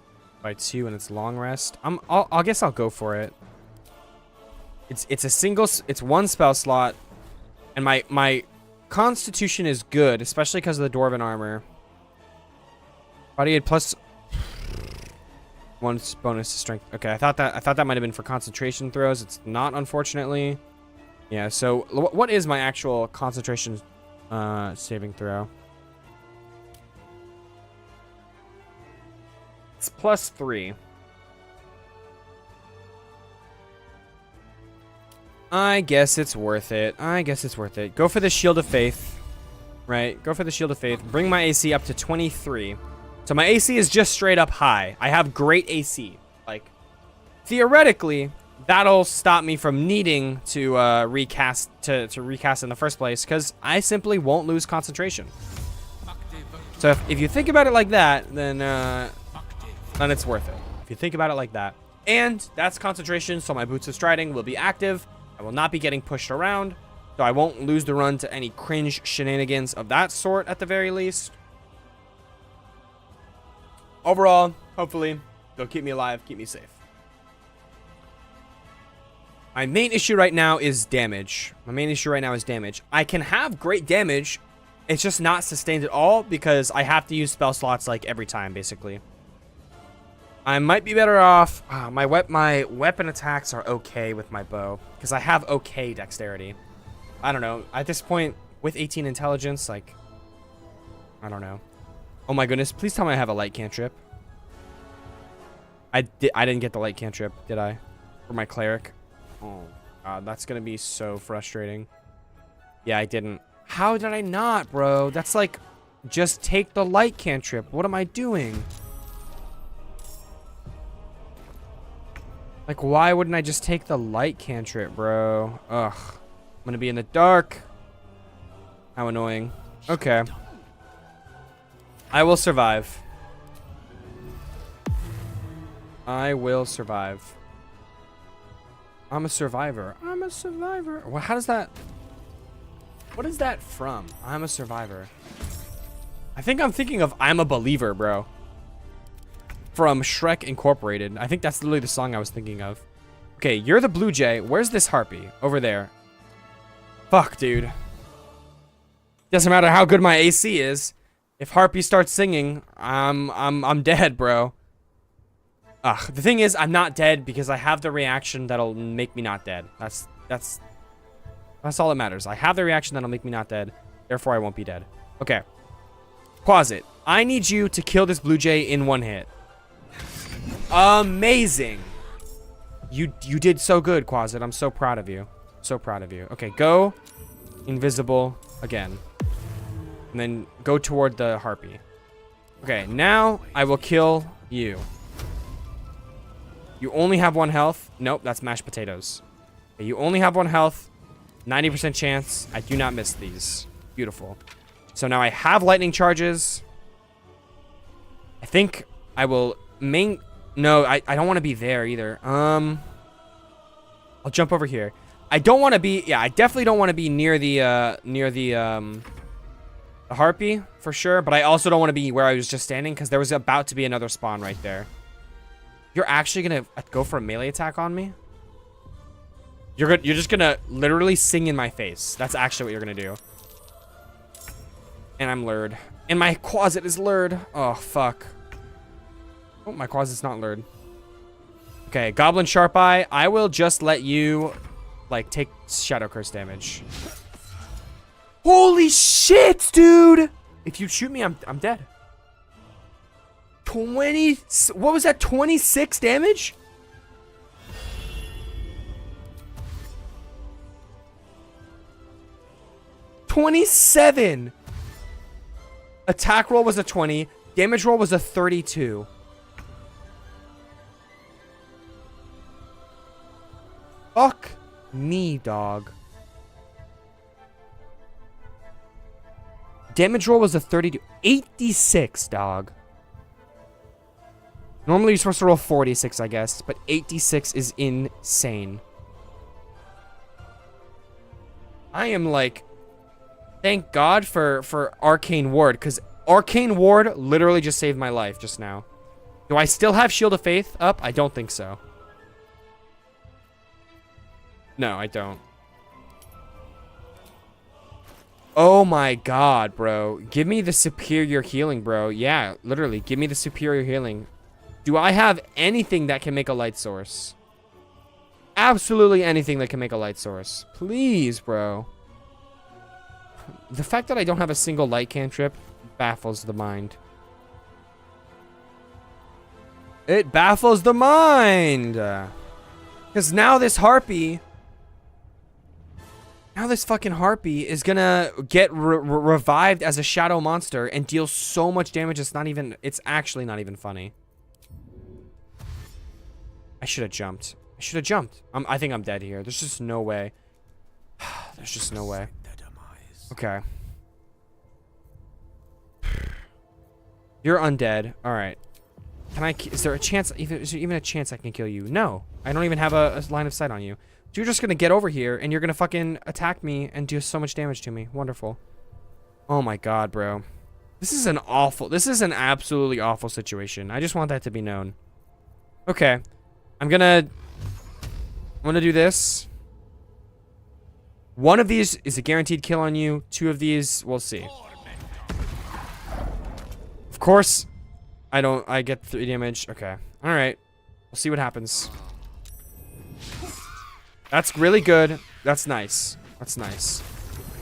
S1: by 2 and it's long rest. I guess I'll go for it. It's 1 spell slot, and my constitution is good, especially because of the dwarven armor. Body had +1 bonus to strength. Okay, I thought that might have been for concentration throws. It's not, unfortunately. Yeah. So what is my actual concentration saving throw? It's +3. I guess it's worth it. I guess it's worth it. Go for the Shield of Faith. Right? Go for the Shield of Faith. Bring my AC up to 23. So my AC is just straight up high. I have great AC. Like, theoretically, that'll stop me from needing to recast to recast in the first place, because I simply won't lose concentration. So if you think about it like that, then it's worth it. If you think about it like that. And that's concentration, so my Boots of Striding will be active. I will not be getting pushed around, so I won't lose the run to any cringe shenanigans of that sort at the very least. Overall, hopefully, they'll keep me alive, keep me safe. My main issue right now is damage. I can have great damage. It's just not sustained at all because I have to use spell slots like every time, basically. I might be better off. My weapon attacks are okay with my bow because I have okay dexterity. I don't know. At this point, with 18 intelligence, like, I don't know. Oh my goodness! Please tell me I have a light cantrip. I didn't get the light cantrip, did I? For my cleric. Oh God, that's gonna be so frustrating. Yeah, I didn't. How did I not, bro? That's like, just take the light cantrip. What am I doing? Like, why wouldn't I just take the light cantrip, bro? Ugh. I'm gonna be in the dark. How annoying. Okay. I will survive. I will survive. I'm a survivor. I'm a survivor. Well, how does that... What is that from? I'm a survivor. I think I'm thinking of I'm a Believer, bro. From Shrek Incorporated. I think that's literally the song I was thinking of. Okay, you're the Blue Jay. Where's this Harpy? Over there. Fuck, dude. Doesn't matter how good my AC is. If Harpy starts singing, I'm dead, bro. Ugh, the thing is, I'm not dead because I have the reaction that'll make me not dead. That's all that matters. I have the reaction that'll make me not dead. Therefore, I won't be dead. Okay. Quasit, I need you to kill this Blue Jay in one hit. Amazing. You did so good, Quasit. I'm so proud of you. So proud of you. Okay, go invisible again. And then go toward the Harpy. Okay, now I will kill you. You only have 1 health. Nope, that's mashed potatoes. Okay, you only have 1 health. 90% chance. I do not miss these. Beautiful. So now I have lightning charges. I think I will No, I don't want to be there either. I'll jump over here. I don't want to be... Yeah, I definitely don't want to be near the Harpy, for sure. But I also don't want to be where I was just standing, because there was about to be another spawn right there. You're actually going to go for a melee attack on me? You're just going to literally sing in my face. That's actually what you're going to do. And I'm lured. And my Quasit is lured. Oh, fuck. Oh, my Quasit's not lured. Okay, Goblin Sharp Eye. I will just let you, like, take Shadow Curse damage. Holy shit, dude! If you shoot me, I'm dead. 20... What was that? 26 damage? $27. Attack roll was a 20. Damage roll was a 32. Fuck me, dog. Damage roll was a 32. 86, dog. Normally you're supposed to roll 46, I guess. But 86 is insane. I am like... Thank God for Arcane Ward, because Arcane Ward literally just saved my life just now. Do I still have Shield of Faith up? I don't think so. No, I don't. Oh my God, bro. Give me the superior healing, bro. Yeah, literally, give me the superior healing. Do I have anything that can make a light source? Absolutely anything that can make a light source. Please, bro. The fact that I don't have a single light cantrip baffles the mind. It baffles the mind. Because now this Harpy Now this fucking harpy is gonna get revived as a shadow monster and deal so much damage. It's actually not even funny. I should have jumped. I think I'm dead here. There's just no way. There's just no way. Okay. You're undead. All right. Is there a chance? Is there even a chance I can kill you? No. I don't even have a line of sight on you. So you're just gonna get over here and you're gonna fucking attack me and do so much damage to me. Wonderful. Oh my god, bro. This is an absolutely awful situation. I just want that to be known. Okay. I'm gonna do this. One of these is a guaranteed kill on you. Two of these, we'll see. Of course, I get 3 damage. Okay. All right. We'll see what happens. That's really good. That's nice. That's nice.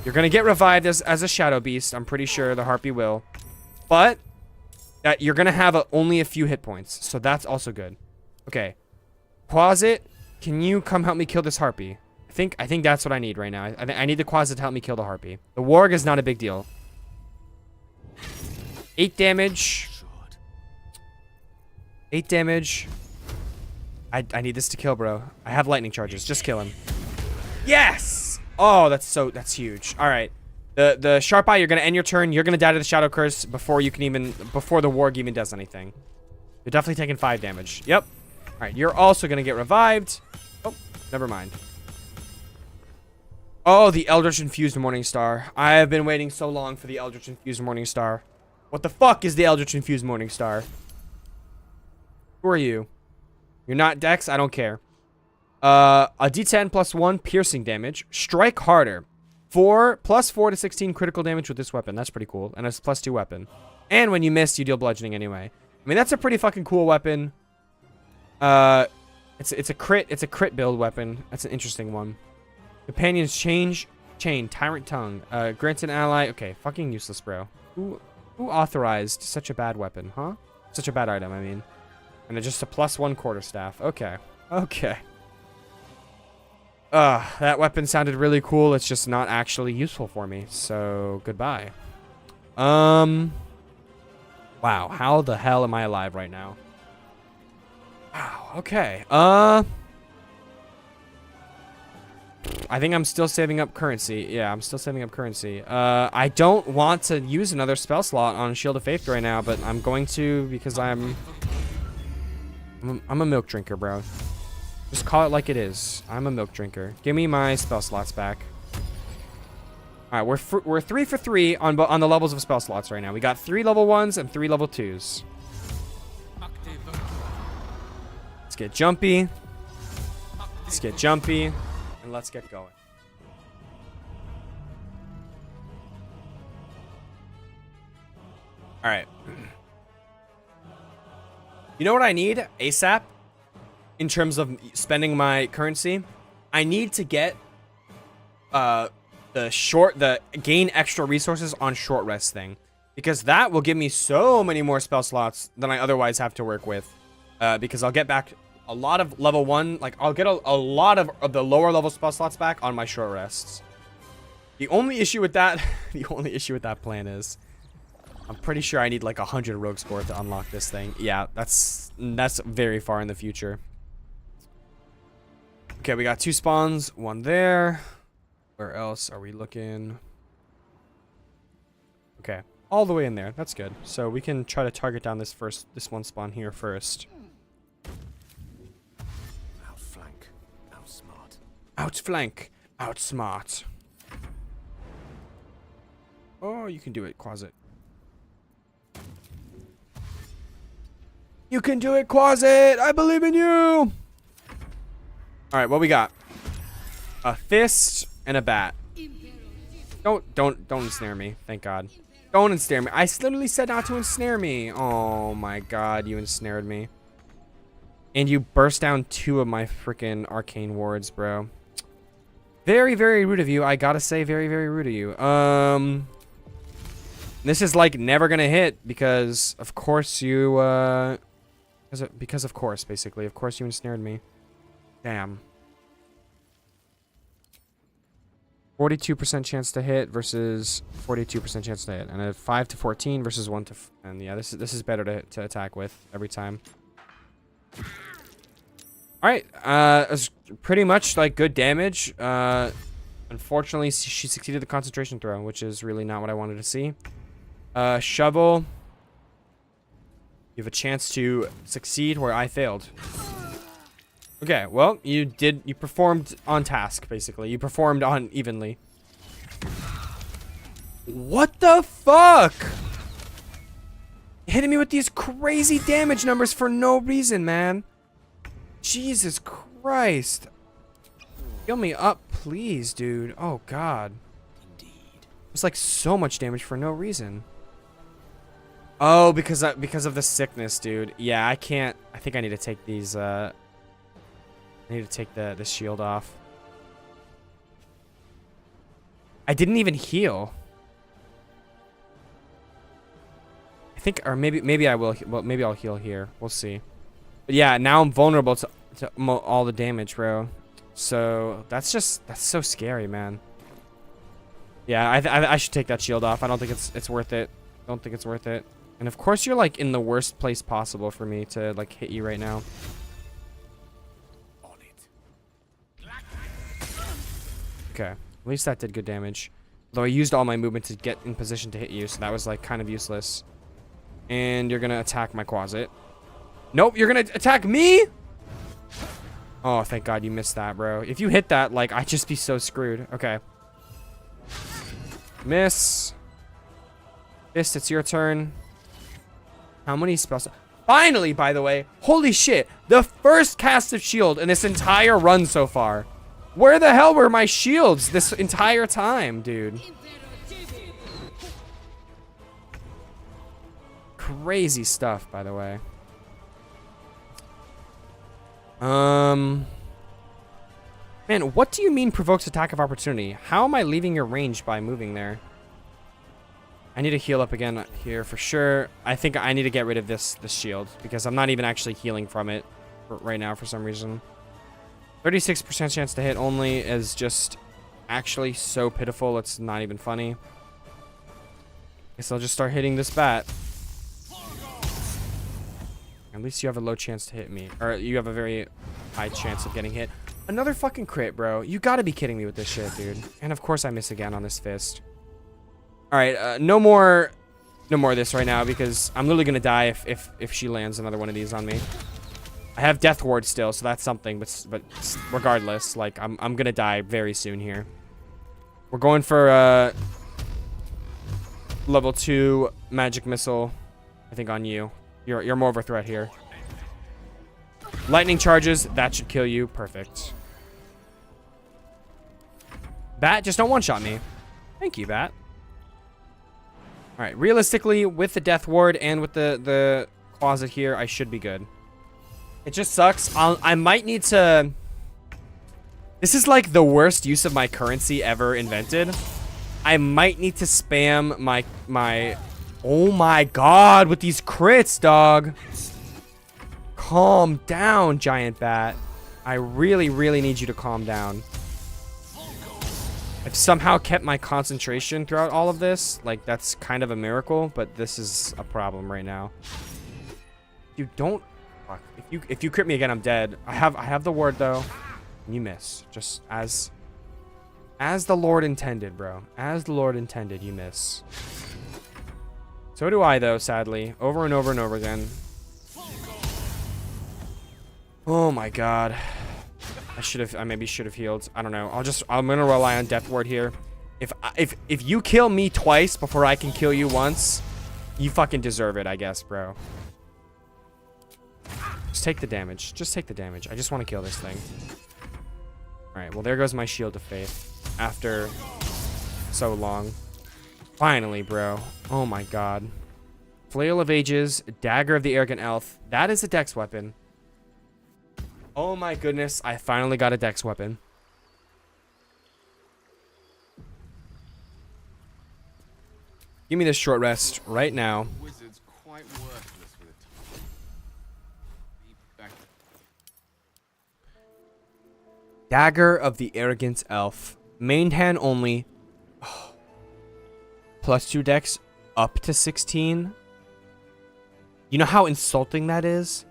S1: You're going to get revived as a shadow beast. I'm pretty sure the harpy will. But that you're going to have only a few hit points. So that's also good. Okay. Quasit, can you come help me kill this harpy? I think that's what I need right now. I need the Quasit to help me kill the harpy. The warg is not a big deal. 8 damage. 8 damage. I need this to kill, bro. I have lightning charges. Just kill him. Yes! Oh, that's huge. All right. The sharp eye, you're gonna end your turn. You're gonna die to the shadow curse before the warg even does anything. You're definitely taking 5 damage. Yep. All right. You're also gonna get revived. Oh, never mind. Oh, the Eldritch Infused Morningstar. I have been waiting so long for the Eldritch Infused Morningstar. What the fuck is the Eldritch Infused Morningstar? Who are you? You're not Dex? I don't care. A D10 plus 1 piercing damage. Strike harder. Plus 4 to 16 critical damage with this weapon. That's pretty cool. And it's plus 2 weapon. And when you miss, you deal bludgeoning anyway. I mean, that's a pretty fucking cool weapon. It's a crit build weapon. That's an interesting one. Companions chain, tyrant tongue. Grants an ally. Okay, fucking useless, bro. Who authorized such a bad weapon, huh? Such a bad item, I mean. And it's just a plus 1 quarterstaff. Okay. Okay. That weapon sounded really cool. It's just not actually useful for me. So, goodbye. Wow, how the hell am I alive right now? Wow, okay. I think I'm still saving up currency. Yeah, I'm still saving up currency. I don't want to use another spell slot on Shield of Faith right now, but I'm going to because I'm a milk drinker, bro. Just call it like it is. I'm a milk drinker. Give me my spell slots back. All right, we're 3 for 3 on the levels of spell slots right now. We got 3 level 1s and 3 level 2s. Let's get jumpy. Let's get jumpy. And let's get going. All right. You know what I need ASAP in terms of spending my currency? I need to get the gain extra resources on short rest thing, because that will give me so many more spell slots than I otherwise have to work with, because I'll get back a lot of level 1, like I'll get a lot of the lower level spell slots back on my short rests. The only issue with that plan is I'm pretty sure I need like 100 rogue score to unlock this thing. Yeah, that's very far in the future. Okay, we got 2 spawns, 1 there. Where else are we looking? Okay, all the way in there. That's good. So we can try to target down this one spawn here first.
S3: Outflank, outsmart.
S1: Outflank, outsmart. Oh, you can do it, Quasit. You can do it, Quasit! I believe in you! Alright, what we got? A fist and a bat. Don't ensnare me. Thank God. Don't ensnare me. I literally said not to ensnare me. Oh my God, you ensnared me. And you burst down 2 of my freaking arcane wards, bro. Very, very rude of you. I gotta say, very, very rude of you. This is like never gonna hit because of course you because of course, basically. Of course you ensnared me. Damn. 42% chance to hit versus 42% chance to hit, and a 5 to 14 versus 1 to. And yeah, this is better to attack with every time. All right, it's pretty much like good damage. Unfortunately, she succeeded the concentration throw, which is really not what I wanted to see. Shovel. You have a chance to succeed where I failed. Okay, well, you performed on task, basically. You performed on evenly. What the fuck? Hitting me with these crazy damage numbers for no reason, man. Jesus Christ. Heal me up, please, dude. Oh, God. Indeed. It's like so much damage for no reason. Oh, because of the sickness, dude. Yeah, I can't. I think I need to take these, I need to take the shield off. I didn't even heal. I think, or maybe I will. Well, maybe I'll heal here. We'll see. But yeah, now I'm vulnerable to all the damage, bro. So that's so scary, man. Yeah, I should take that shield off. I don't think it's worth it. Don't think it's worth it. And of course, you're like in the worst place possible for me to like hit you right now. Okay, at least that did good damage. Though I used all my movement to get in position to hit you, so that was like kind of useless. And you're gonna attack my closet. Nope, you're gonna attack me? Oh, thank God you missed that, bro. If you hit that, like, I'd just be so screwed. Okay. Miss. Fist, it's your turn. How many spells? Finally, by the way, holy shit, the first cast of shield in this entire run so far. Where the hell were my shields this entire time, dude? Crazy stuff, by the way. Man, what do you mean provokes attack of opportunity? How am I leaving your range by moving there? I need to heal up again here for sure. I think I need to get rid of this shield because I'm not even actually healing from it right now for some reason. 36% chance to hit only is just actually so pitiful. It's not even funny. Guess I'll just start hitting this bat. At least you have a low chance to hit me. Or you have a very high chance of getting hit. Another fucking crit, bro. You gotta be kidding me with this shit, dude. And of course I miss again on this fist. Alright, no more of this right now because I'm literally gonna die if she lands another one of these on me. I have Death Ward still, so that's something, but regardless, like I'm gonna die very soon here. We're going for level 2 magic missile, I think, on you. You're more of a threat here. Lightning charges, that should kill you. Perfect. Bat, just don't one-shot me. Thank you, Bat. Alright, realistically, with the Death Ward and with the closet here, I should be good. It just sucks. I might need to... This is like the worst use of my currency ever invented. I might need to spam my... Oh my God, with these crits, dog. Calm down, giant bat. I really, really need you to calm down. I've somehow kept my concentration throughout all of this. Like, that's kind of a miracle, but this is a problem right now. You don't... Fuck. If you crit me again, I'm dead. I have the ward, though. You miss. Just as the Lord intended, bro. As the Lord intended, you miss. So do I, though, sadly. Over and over and over again. Oh my God. I maybe should have healed. I don't know. I'm gonna rely on Death Ward here. If you kill me twice before I can kill you once, you fucking deserve it, I guess, bro. Just take the damage. Just take the damage. I just want to kill this thing. Alright, well, there goes my Shield of Faith. After so long. Finally, bro. Oh my God. Flail of Ages, Dagger of the Arrogant Elf. That is a dex weapon. Oh my goodness, I finally got a dex weapon. Give me this short rest right now.
S3: Wizard's quite worthless with a time.
S1: Dagger of the Arrogant Elf. Main hand only. +2 dex up to 16. You know how insulting that is?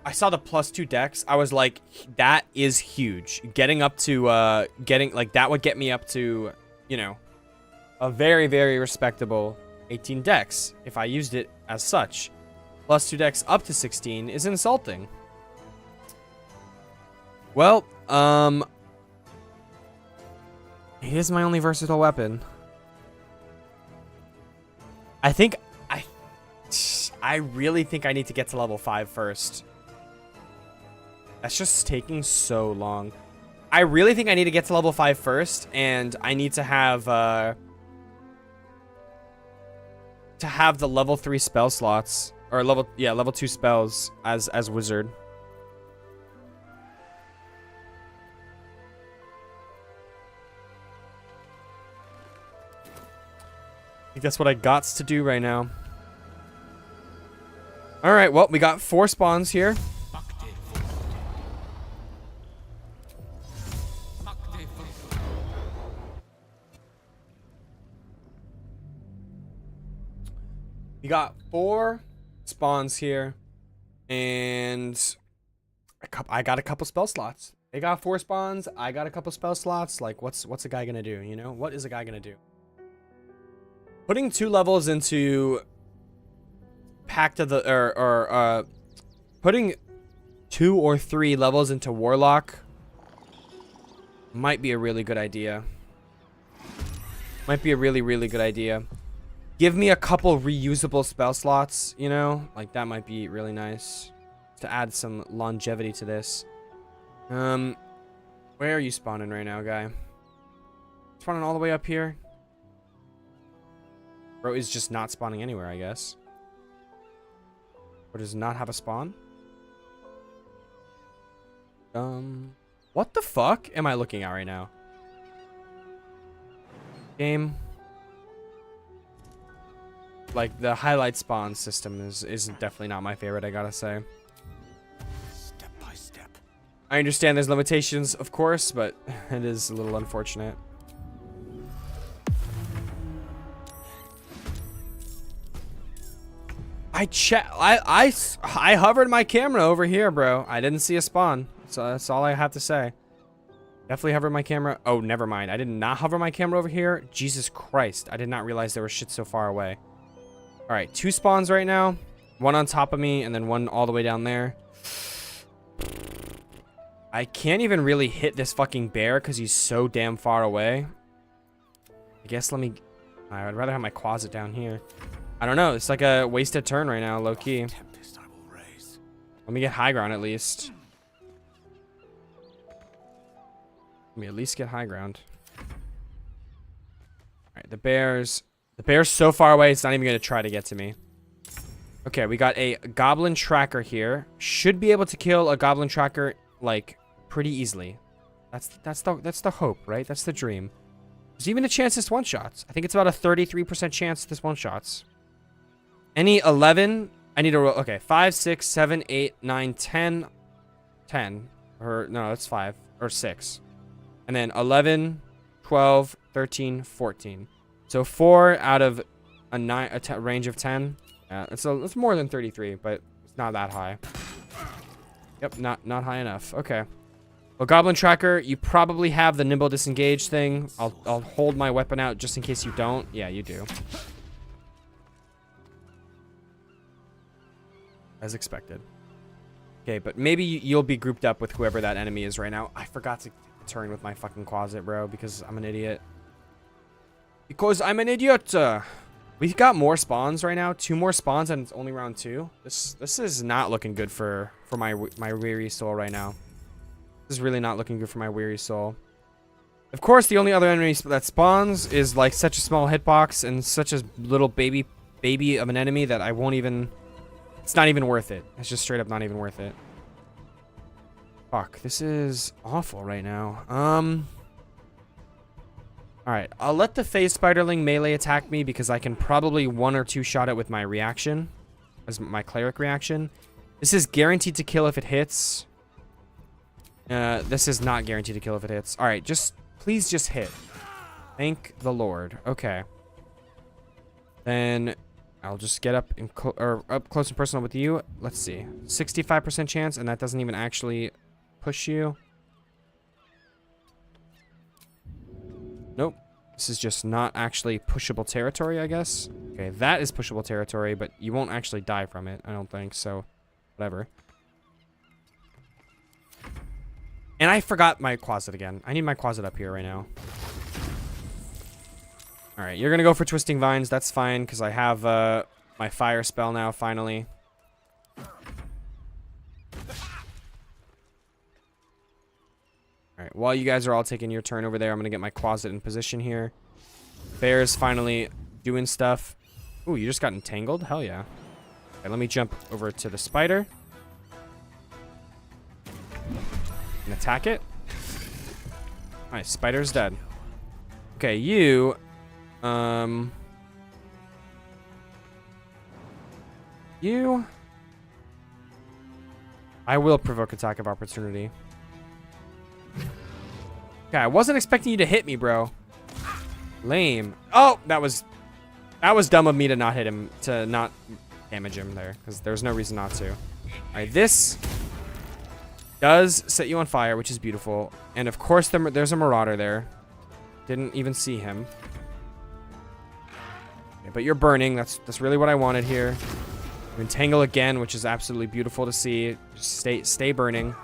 S1: I saw the +2 dex. I was like, that is huge. Getting up to, that would get me up to, you know, a very, very respectable 18 dex if I used it as such. +2 dex up to 16 is insulting. Well, it is my only versatile weapon. I really think I need to get to level 5 first. That's just taking so long. I really think I need to get to level 5 first, and I need to have the level 3 spell slots, or level 2 spells as wizard. I think that's what I got to do right now. All right, well, we got 4 spawns here. We got 4 spawns here, and I got a couple spell slots. They got 4 spawns. I got a couple spell slots. Like, what's a guy gonna do? You know, what is a guy gonna do? Putting 2 levels into Pact of the putting 2 or 3 levels into Warlock might be a really good idea. Might be a really, really good idea. Give me a couple reusable spell slots, you know? Like, that might be really nice to add some longevity to this. Where are you spawning right now, guy? Spawning all the way up here? Bro is just not spawning anywhere, I guess. Or does not have a spawn? What the fuck am I looking at right now? Game. Like, the highlight spawn system is definitely not my favorite, I gotta say.
S2: Step by step.
S1: I understand there's limitations, of course, but it is a little unfortunate. I hovered my camera over here, bro. I didn't see a spawn. So that's all I have to say. Definitely hovered my camera. Oh, never mind. I did not hover my camera over here. Jesus Christ. I did not realize there was shit so far away. All right, 2 spawns right now. 1 on top of me and then 1 all the way down there. I can't even really hit this fucking bear because he's so damn far away. I guess let me... I'd rather have my closet down here. I don't know. It's like a wasted turn right now, low-key. Let me get high ground at least. Let me at least get high ground. Alright, the bear's so far away, it's not even going to try to get to me. Okay, we got a goblin tracker here. Should be able to kill a goblin tracker, like, pretty easily. That's the hope, right? That's the dream. There's even a chance this one-shots. I think it's about a 33% chance this one-shots. Any 11, I need to roll. Okay, 5, 6, 7, 8, 9, 10. 10. Or, no, that's 5. Or 6. And then 11, 12, 13, 14. So 4 out of a range of 10. It's more than 33, but it's not that high. Yep, not high enough. Okay. Well, Goblin Tracker, you probably have the nimble disengage thing. I'll hold my weapon out just in case you don't. Yeah, you do. As expected. Okay, but maybe you'll be grouped up with whoever that enemy is right now. I forgot to turn with my fucking closet, bro, because I'm an idiot. Because I'm an idiot. We've got more spawns right now. 2 more spawns, and it's only round 2. This is not looking good for my weary soul right now. This is really not looking good for my weary soul. Of course, the only other enemy that spawns is like such a small hitbox and such a little baby of an enemy that I won't even... It's not even worth it. It's just straight up not even worth it. Fuck, this is awful right now. Alright, I'll let the phase spiderling melee attack me because I can probably 1 or 2 shot it with my reaction. As my cleric reaction. This is guaranteed to kill if it hits. This is not guaranteed to kill if it hits. All right, please just hit. Thank the Lord. Okay. Then I'll just get up up close and personal with you. Let's see. 65% chance, and that doesn't even actually push you. Nope. This is just not actually pushable territory, I guess. Okay, that is pushable territory, but you won't actually die from it, I don't think, so whatever. And I forgot my closet again. I need my closet up here right now. Alright, you're gonna go for Twisting Vines. That's fine, because I have my fire spell now, finally. Alright, while you guys are all taking your turn over there, I'm gonna get my closet in position here. Bear's finally doing stuff. Ooh, you just got entangled? Hell yeah. Okay, let me jump over to the spider. And attack it. Nice, spider's dead. Okay, you... You... I will provoke attack of opportunity. Okay, I wasn't expecting you to hit me, bro. Lame. Oh, that was dumb of me to not hit him, to not damage him there, because there's no reason not to. All right, this does set you on fire, which is beautiful. And of course, there's a marauder there. Didn't even see him. Okay, but you're burning. That's really what I wanted here. You entangle again, which is absolutely beautiful to see. Just stay burning.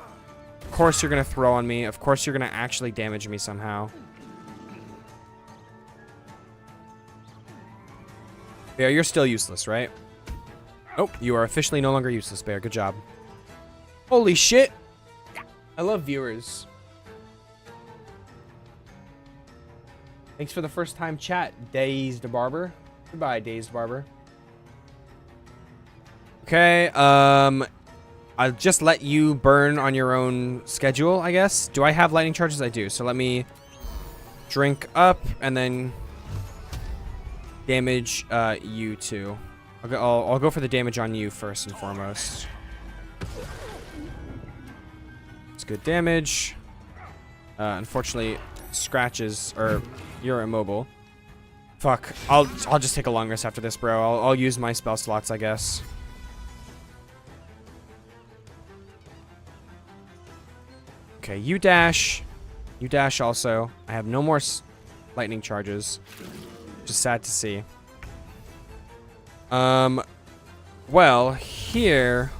S1: Of course you're gonna throw on me. Of course you're gonna actually damage me somehow. Bear, you're still useless, right? Oh, you are officially no longer useless, Bear. Good job. Holy shit! I love viewers. Thanks for the first time chat, Dazed Barber. Goodbye, Dazed Barber. Okay, I'll just let you burn on your own schedule, I guess. Do I have lightning charges? I do. So let me drink up and then damage you two. I'll go for the damage on you first and foremost. It's good damage. Unfortunately, scratches, or you're immobile. Fuck. I'll just take a long rest after this, bro. I'll use my spell slots, I guess. Okay, you dash. You dash also. I have no more lightning charges. Just sad to see. Well, here...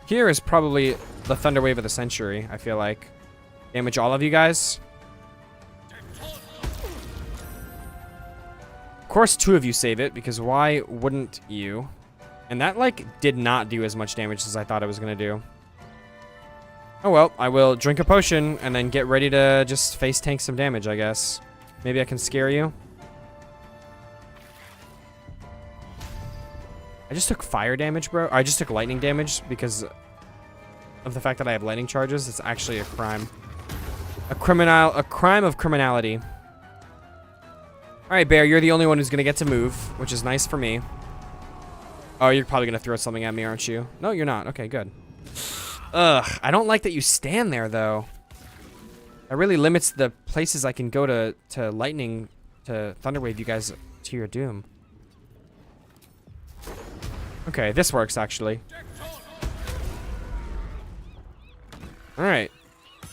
S1: Here is probably the Thunder Wave of the Century, I feel like. Damage all of you guys. Of course, two of you save it, because why wouldn't you? And that, like, did not do as much damage as I thought it was going to do. Oh well, I will drink a potion and then get ready to just face tank some damage, I guess. Maybe I can scare you. I just took fire damage, bro. I just took lightning damage because of the fact that I have lightning charges. It's actually a crime. A crime of criminality. Alright, Bear, you're the only one who's going to get to move, which is nice for me. Oh, you're probably going to throw something at me, aren't you? No, you're not. Okay, good. Ugh, I don't like that you stand there, though. That really limits the places I can go to lightning, to thunderwave you guys to your doom. Okay, this works, actually. Alright.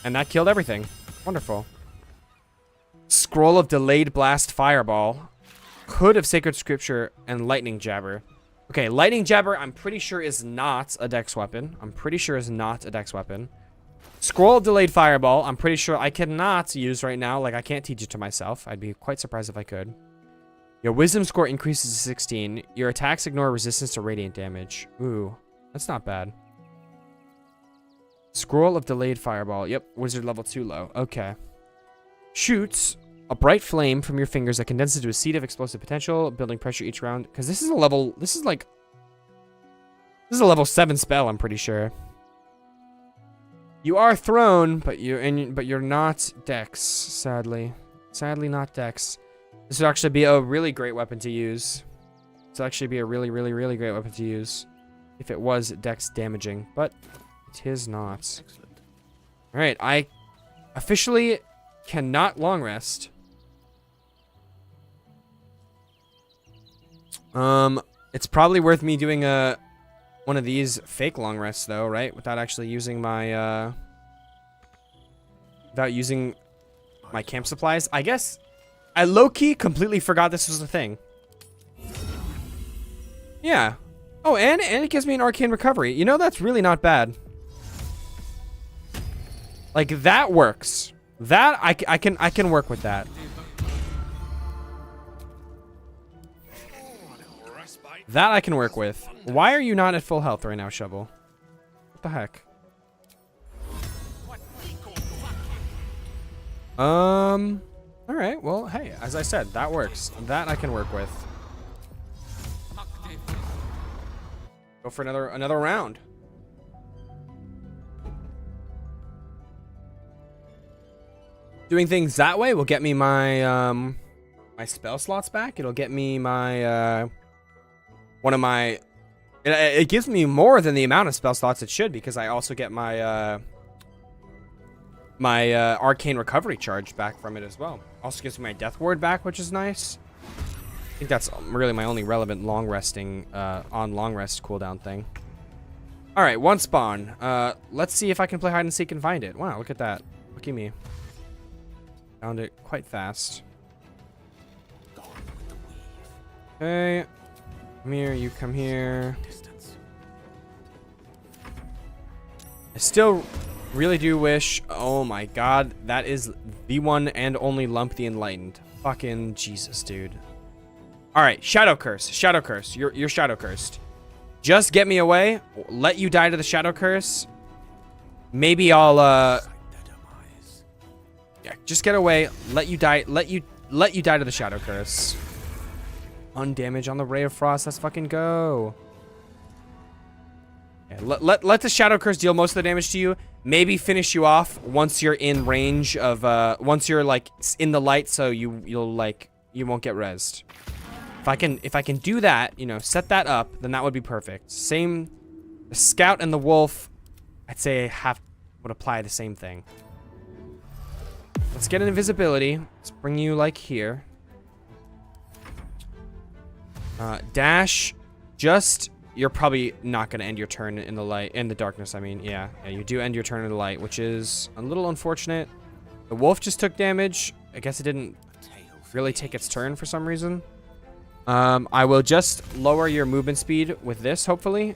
S1: And that killed everything. Wonderful. Scroll of Delayed Blast Fireball. Hood of Sacred Scripture and Lightning Jabber. Okay, Lightning Jabber, I'm pretty sure is not a dex weapon. Scroll of Delayed Fireball, I'm pretty sure I cannot use right now. Like, I can't teach it to myself. I'd be quite surprised if I could. Your Wisdom score increases to 16. Your attacks ignore resistance to radiant damage. Ooh, that's not bad. Scroll of Delayed Fireball. Yep, Wizard level 2 low. Okay. Shoots a bright flame from your fingers that condenses into a seed of explosive potential, building pressure each round. Because this is a level... This is a level 7 spell, I'm pretty sure. You are thrown, but you're not Dex, sadly. Sadly, not Dex. This would actually be a really great weapon to use. This would actually be a really, really, really great weapon to use. if it was dex damaging, but it is not.
S2: Excellent.
S1: All right, I officially cannot long rest. It's probably worth me doing one of these fake long rests though, right? Without actually using my camp supplies. I guess I low-key completely forgot this was a thing. Yeah. Oh, and it gives me an arcane recovery. You know, that's really not bad. Like, that works. That I can work with that. That I can work with. Why are you not at full health right now, Shovel? What the heck? All right. Well, hey, as I said, that works. That I can work with. Go for another round. Doing things that way will get me my my spell slots back. It'll get me my one of my. It gives me more than the amount of spell slots it should, because I also get my my arcane recovery charge back from it as well. Also gives me my death ward back, which is nice. I think that's really my only relevant long resting on long rest cooldown thing. All right, one spawn. Let's see if I can play hide and seek and find it. Wow, look at that. Look at me. Found it quite fast. Okay. Come here, you come here. I still really do wish. Oh my god, that is the one and only Lump the Enlightened. Fucking Jesus, dude. All right, Shadow Curse. Shadow Curse. You're Shadow Cursed. Just get me away. Let you die to the Shadow Curse. Maybe I'll yeah, just get away. Let you die. Let you die to the Shadow Curse. Undamage on the Ray of Frost. Let's fucking go. Yeah, let the Shadow Curse deal most of the damage to you. Maybe finish you off once you're in range of once you're like in the light, so you won't get rezzed. If I can do that, you know, set that up, then that would be perfect. Same, the Scout and the Wolf, I'd say would apply the same thing. Let's get an invisibility. Let's bring you like here. Dash, you're probably not gonna end your turn in the darkness. I mean, yeah, you do end your turn in the light, which is a little unfortunate. The wolf just took damage. I guess it didn't really take its turn for some reason. I will just lower your movement speed with this, hopefully.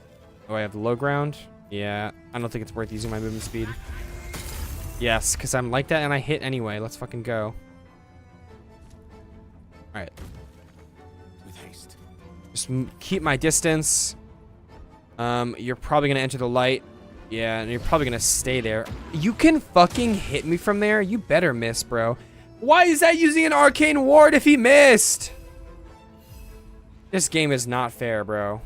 S1: Oh, I have the low ground. Yeah, I don't think it's worth using my movement speed. Yes, because I'm like that and I hit anyway. Let's fucking go. All right.
S3: With haste.
S1: Just keep my distance. You're probably going to enter the light. Yeah, and you're probably going to stay there. You can fucking hit me from there? You better miss, bro. Why is that using an arcane ward if he missed? This game is not fair, bro.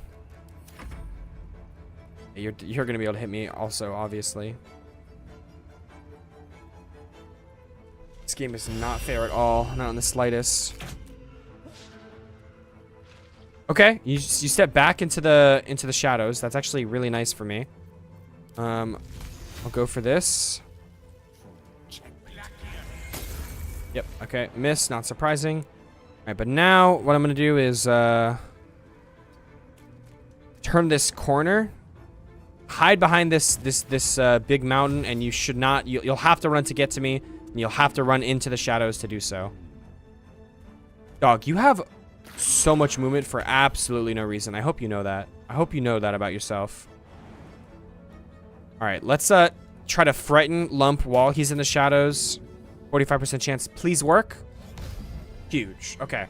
S1: You're going to be able to hit me also, obviously. This game is not fair at all. Not in the slightest. Okay, you step back into the shadows. That's actually really nice for me. I'll go for this. Yep, okay. Miss, not surprising. Alright, but now what I'm gonna do is turn this corner. Hide behind this big mountain, and you should not you'll have to run to get to me, and you'll have to run into the shadows to do so. Dog, you have so much movement for absolutely no reason. I hope you know that. I hope you know that about yourself. Alright, let's try to frighten Lump while he's in the shadows. 45% chance. Please work. Huge. Okay.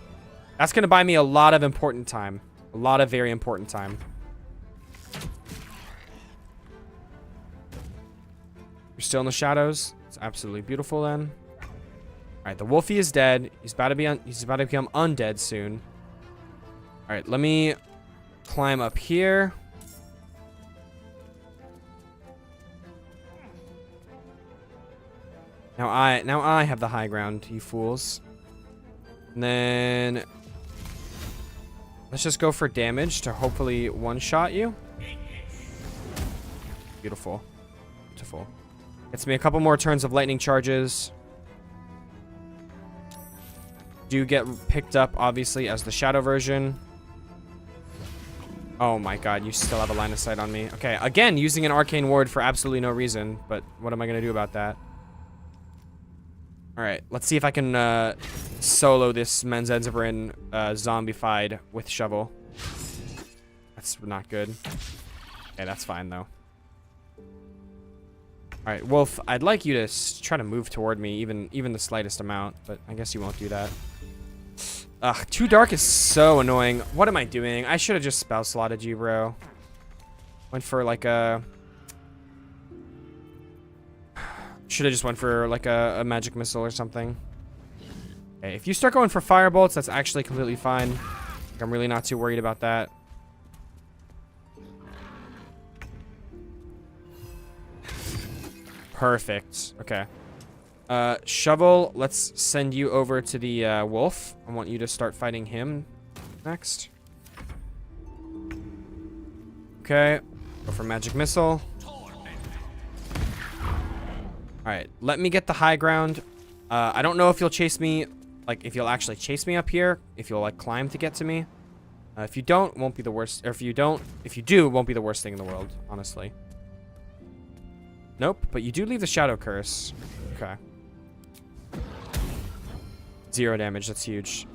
S1: That's going to buy me a lot of important time. A lot of very important time. You're still in the shadows. It's absolutely beautiful then. Alright, the Wolfie is dead. He's about to become undead soon. Alright, let me climb up here. Now I have the high ground, you fools. And then let's just go for damage to hopefully one-shot you. Beautiful. Beautiful. Gets me a couple more turns of lightning charges. Do get picked up, obviously, as the shadow version. Oh my god, you still have a line of sight on me. Okay, again, using an arcane ward for absolutely no reason, but what am I going to do about that? Alright, let's see if I can solo this Menzenzabrin zombified with shovel. That's not good. Okay, that's fine, though. Alright, Wolf, I'd like you to try to move toward me, even the slightest amount, but I guess you won't do that. Ugh, too dark is so annoying. What am I doing? I should have just spell slotted you, bro. Went for like a... Should have just went for like a magic missile or something. Okay, if you start going for fire bolts, that's actually completely fine. Like, I'm really not too worried about that. Perfect. Okay. Shovel, let's send you over to the wolf. I want you to start fighting him next. Okay. Go for magic missile. Alright, let me get the high ground. I don't know if you'll chase me, like, if you'll actually chase me up here. If you'll, like, climb to get to me. If you don't, won't be the worst. Or if you do, won't be the worst thing in the world, honestly. Nope, but you do leave the shadow curse. Okay. 0 damage, that's huge.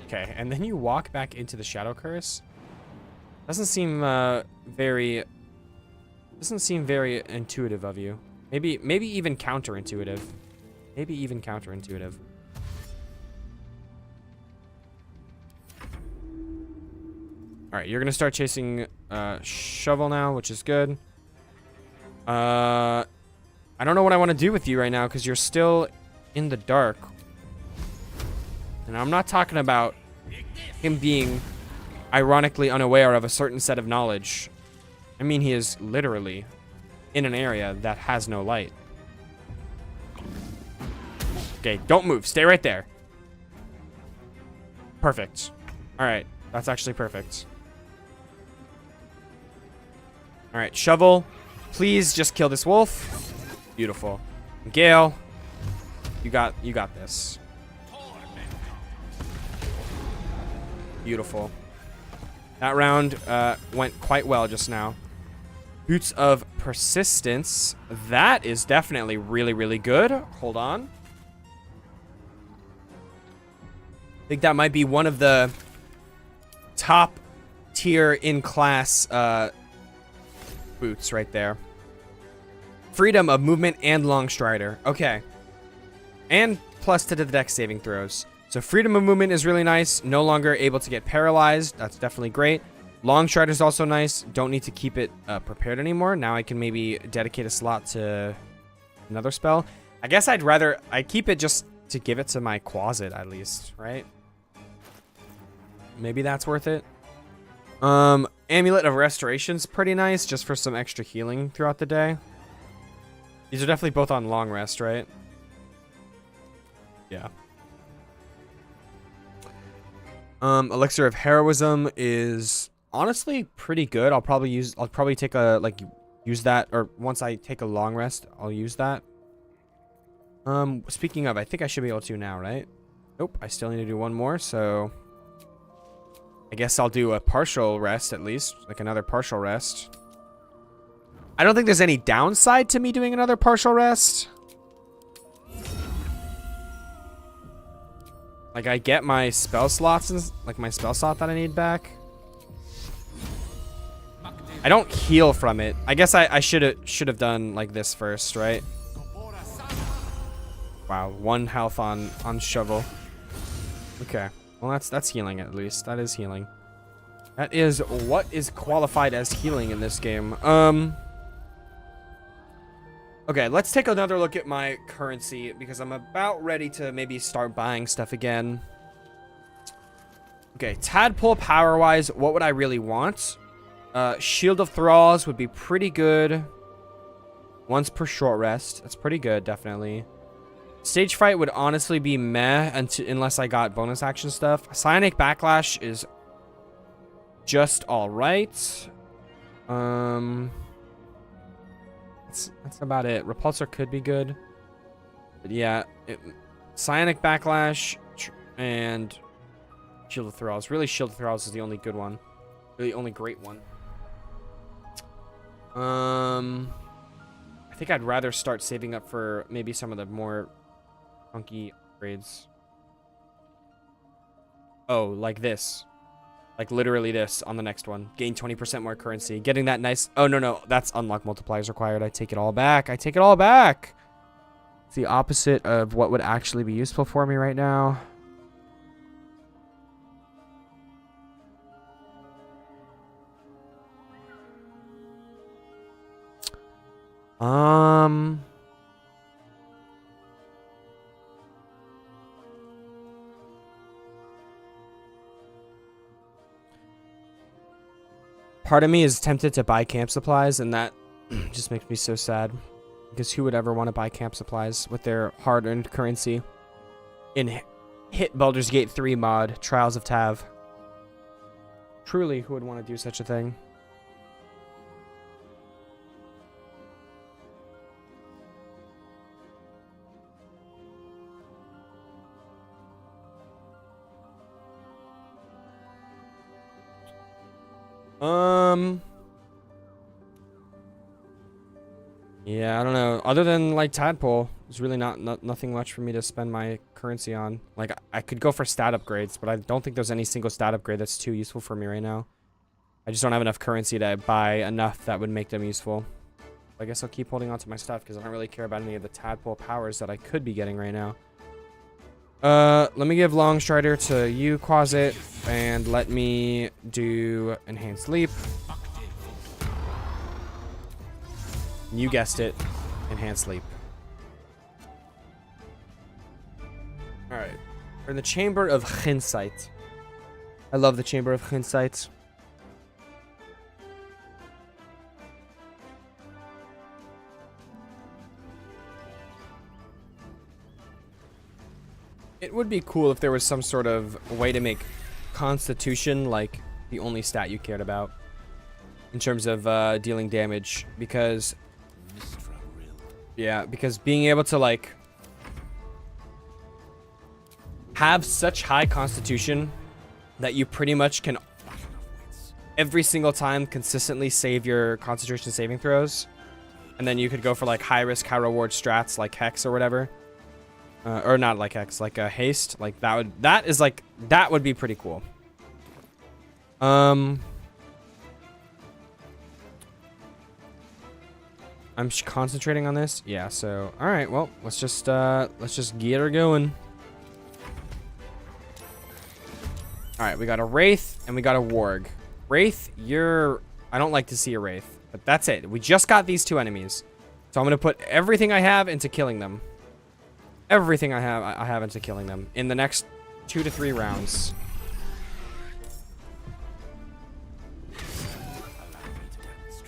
S1: Okay, and then you walk back into the shadow curse. Doesn't seem very intuitive of you. Maybe even counterintuitive. Maybe even counterintuitive. All right, you're gonna start chasing shovel now, which is good. I don't know what I want to do with you right now because you're still in the dark. And I'm not talking about him being ironically unaware of a certain set of knowledge. I mean, he is literally in an area that has no light. Okay, don't move. Stay right there. Perfect. All right, that's actually perfect. All right, shovel. Please just kill this wolf. Beautiful. Gale, you got this. Beautiful. That round went quite well just now. Boots of Persistence. That is definitely really, really good. Hold on. I think that might be one of the top tier in class boots right there. Freedom of movement and long strider. Okay. And plus to the dex saving throws. So freedom of movement is really nice. No longer able to get paralyzed. That's definitely great. Long strider is also nice. Don't need to keep it prepared anymore. Now I can maybe dedicate a slot to another spell. I guess I'd keep it just to give it to my Quasit at least, right? Maybe that's worth it. Amulet of Restoration's pretty nice just for some extra healing throughout the day. These are definitely both on long rest, right? Yeah. Elixir of Heroism is honestly pretty good. I'll probably use that, or once I take a long rest, I'll use that. Speaking of, I think I should be able to now, right? Nope, I still need to do one more, so I guess I'll do a partial rest at least, like another partial rest. I don't think there's any downside to me doing another partial rest. Like, I get my spell slots and like my spell slot that I need back. I don't heal from it. I guess I should have done like this first, right? Wow, 1 health on shovel. Okay, well that's healing at least. That is healing. That is what is qualified as healing in this game. Okay, let's take another look at my currency because I'm about ready to maybe start buying stuff again. Okay, tadpole power-wise, what would I really want? Shield of Thralls would be pretty good. Once per short rest. That's pretty good, definitely. Stage Fright would honestly be meh unless I got bonus action stuff. Psionic Backlash is just alright. That's about it. Repulsor could be good. But yeah, Psionic Backlash and Shield of Thralls. Really, Shield of Thralls is the only good one. Really, only great one. I think I'd rather start saving up for maybe some of the more funky upgrades. Oh, like this. Like literally this on the next one. Gain 20% more currency. Getting that nice... Oh, no. That's unlock multipliers required. I take it all back. It's the opposite of what would actually be useful for me right now. Part of me is tempted to buy camp supplies, and that just makes me so sad. Because who would ever want to buy camp supplies with their hard-earned currency in hit Baldur's Gate 3 mod, Trials of Tav? Truly, who would want to do such a thing? Yeah, I don't know. Other than like Tadpole, there's really nothing much for me to spend my currency on. Like I could go for stat upgrades, but I don't think there's any single stat upgrade that's too useful for me right now. I just don't have enough currency to buy enough that would make them useful. I guess I'll keep holding on to my stuff because I don't really care about any of the Tadpole powers that I could be getting right now. Let me give Longstrider to you, Quasit, and let me do Enhanced Leap. You guessed it, Enhanced Leap. Alright, we're in the Chamber of Hindsight. I love the Chamber of Hindsight. It would be cool if there was some sort of way to make Constitution like the only stat you cared about in terms of dealing damage, because yeah, because being able to like have such high Constitution that you pretty much can every single time consistently save your Constitution saving throws, and then you could go for like high risk high reward strats like Hex or whatever. Or not like Hex, like a haste, like that would be pretty cool. I'm concentrating on this. Yeah, so all right, well, let's just get her going. All right, we got a Wraith and we got a Warg. Wraith, I don't like to see a Wraith, but that's it. We just got these two enemies. So I'm going to put everything I have into killing them. Everything I have into killing them in the next 2 to 3 rounds.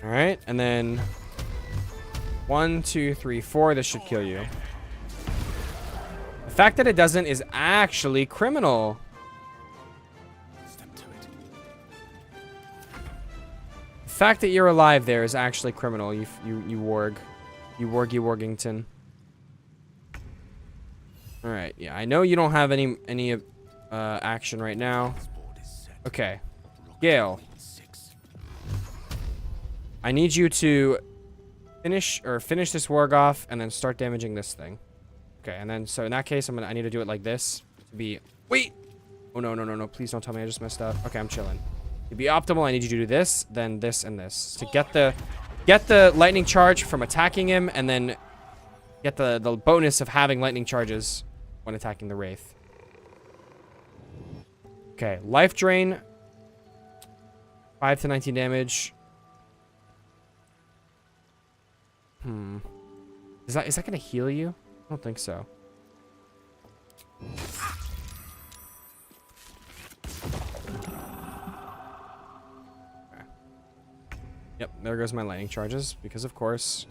S1: All right, and then 1, 2, 3, 4. This should kill you. The fact that it doesn't is actually criminal. The fact that you're alive there is actually criminal. You warg, you Wargington. All right, yeah, I know you don't have any action right now. Okay, Gale, I need you to finish this warg off and then start damaging this thing. Okay, and then so in that case, I need to do it like this to be. Wait! Oh no! Please don't tell me I just messed up. Okay, I'm chilling. To be optimal, I need you to do this, then this, and this to get the lightning charge from attacking him, and then get the bonus of having lightning charges when attacking the Wraith. Okay, life drain. 5 to 19 damage. Is that gonna heal you? I don't think so. Okay. Yep, there goes my lightning charges, because of course.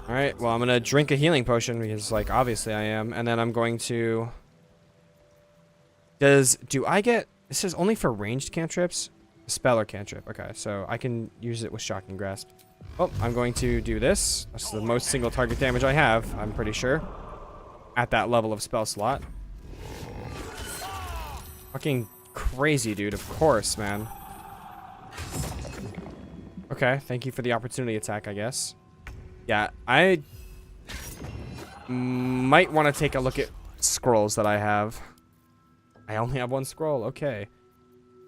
S1: Alright, well, I'm gonna drink a healing potion because, like, obviously I am. And then I'm going to... Do I get... This is only for ranged cantrips? spell or cantrip. Okay, so I can use it with Shocking Grasp. Oh, I'm going to do this. That's the most single target damage I have, I'm pretty sure. At that level of spell slot. Fucking crazy, dude. Of course, man. Okay, thank you for the opportunity attack, I guess. Yeah, I might want to take a look at scrolls that I have. I only have one scroll. Okay.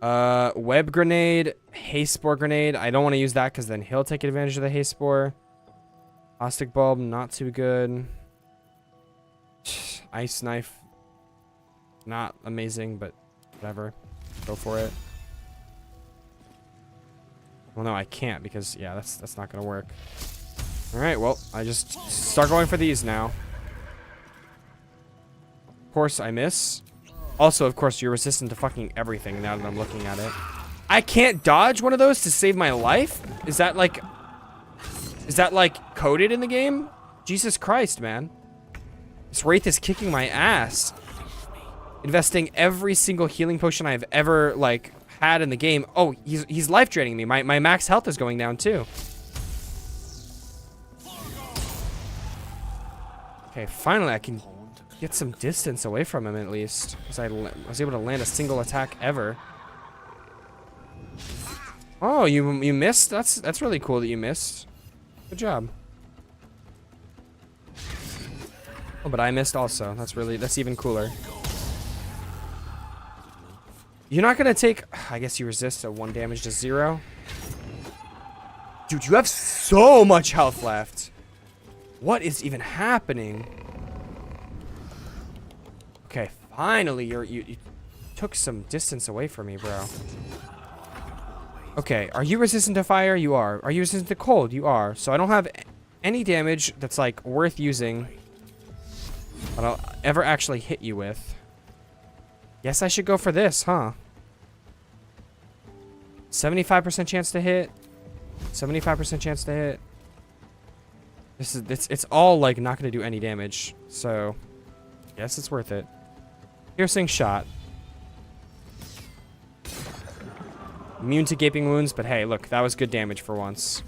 S1: Web grenade, haste spore grenade. I don't want to use that because then he'll take advantage of the haste spore. Caustic bulb, not too good. Ice knife, not amazing, but whatever. Go for it. Well, no, I can't because yeah, that's not gonna work. All right, well, I just start going for these now. Of course, I miss. Also, of course, you're resistant to fucking everything now that I'm looking at it. I can't dodge one of those to save my life? Is that like coded in the game? Jesus Christ, man. This Wraith is kicking my ass. Investing every single healing potion I've ever, like, had in the game. Oh, he's life draining me. My max health is going down, too. Okay, finally I can get some distance away from him at least. Because I was able to land a single attack ever. Oh, you missed? That's really cool that you missed. Good job. Oh, but I missed also. That's even cooler. You're not gonna take... I guess you resist a 1 damage to 0. Dude, you have so much health left. What is even happening? Okay, finally you took some distance away from me, bro. Okay, are you resistant to fire? You are. Are you resistant to cold? You are. So I don't have any damage that's like worth using that I'll ever actually hit you with. Guess I should go for this, huh? 75% chance to hit. 75% chance to hit. It's all like not gonna do any damage. So yes, it's worth it. Piercing shot. Immune to gaping wounds, but hey, look, that was good damage for once.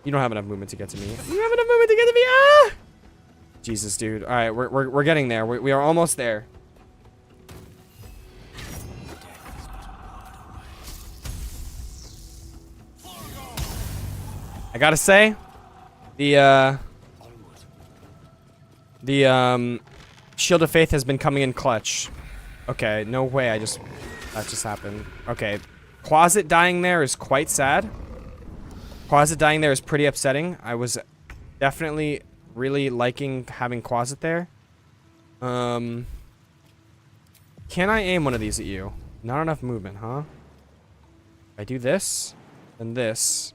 S1: You don't have enough movement to get to me. You have enough movement to get to me. Ah! Jesus, dude. All right, we're getting there. We are almost there. I gotta say, the Shield of Faith has been coming in clutch. Okay, no way. That just happened. Okay, Closet dying there is quite sad. Closet dying there is pretty upsetting. I was definitely really liking having Closet there. Can I aim one of these at you? Not enough movement, huh? I do this, and this.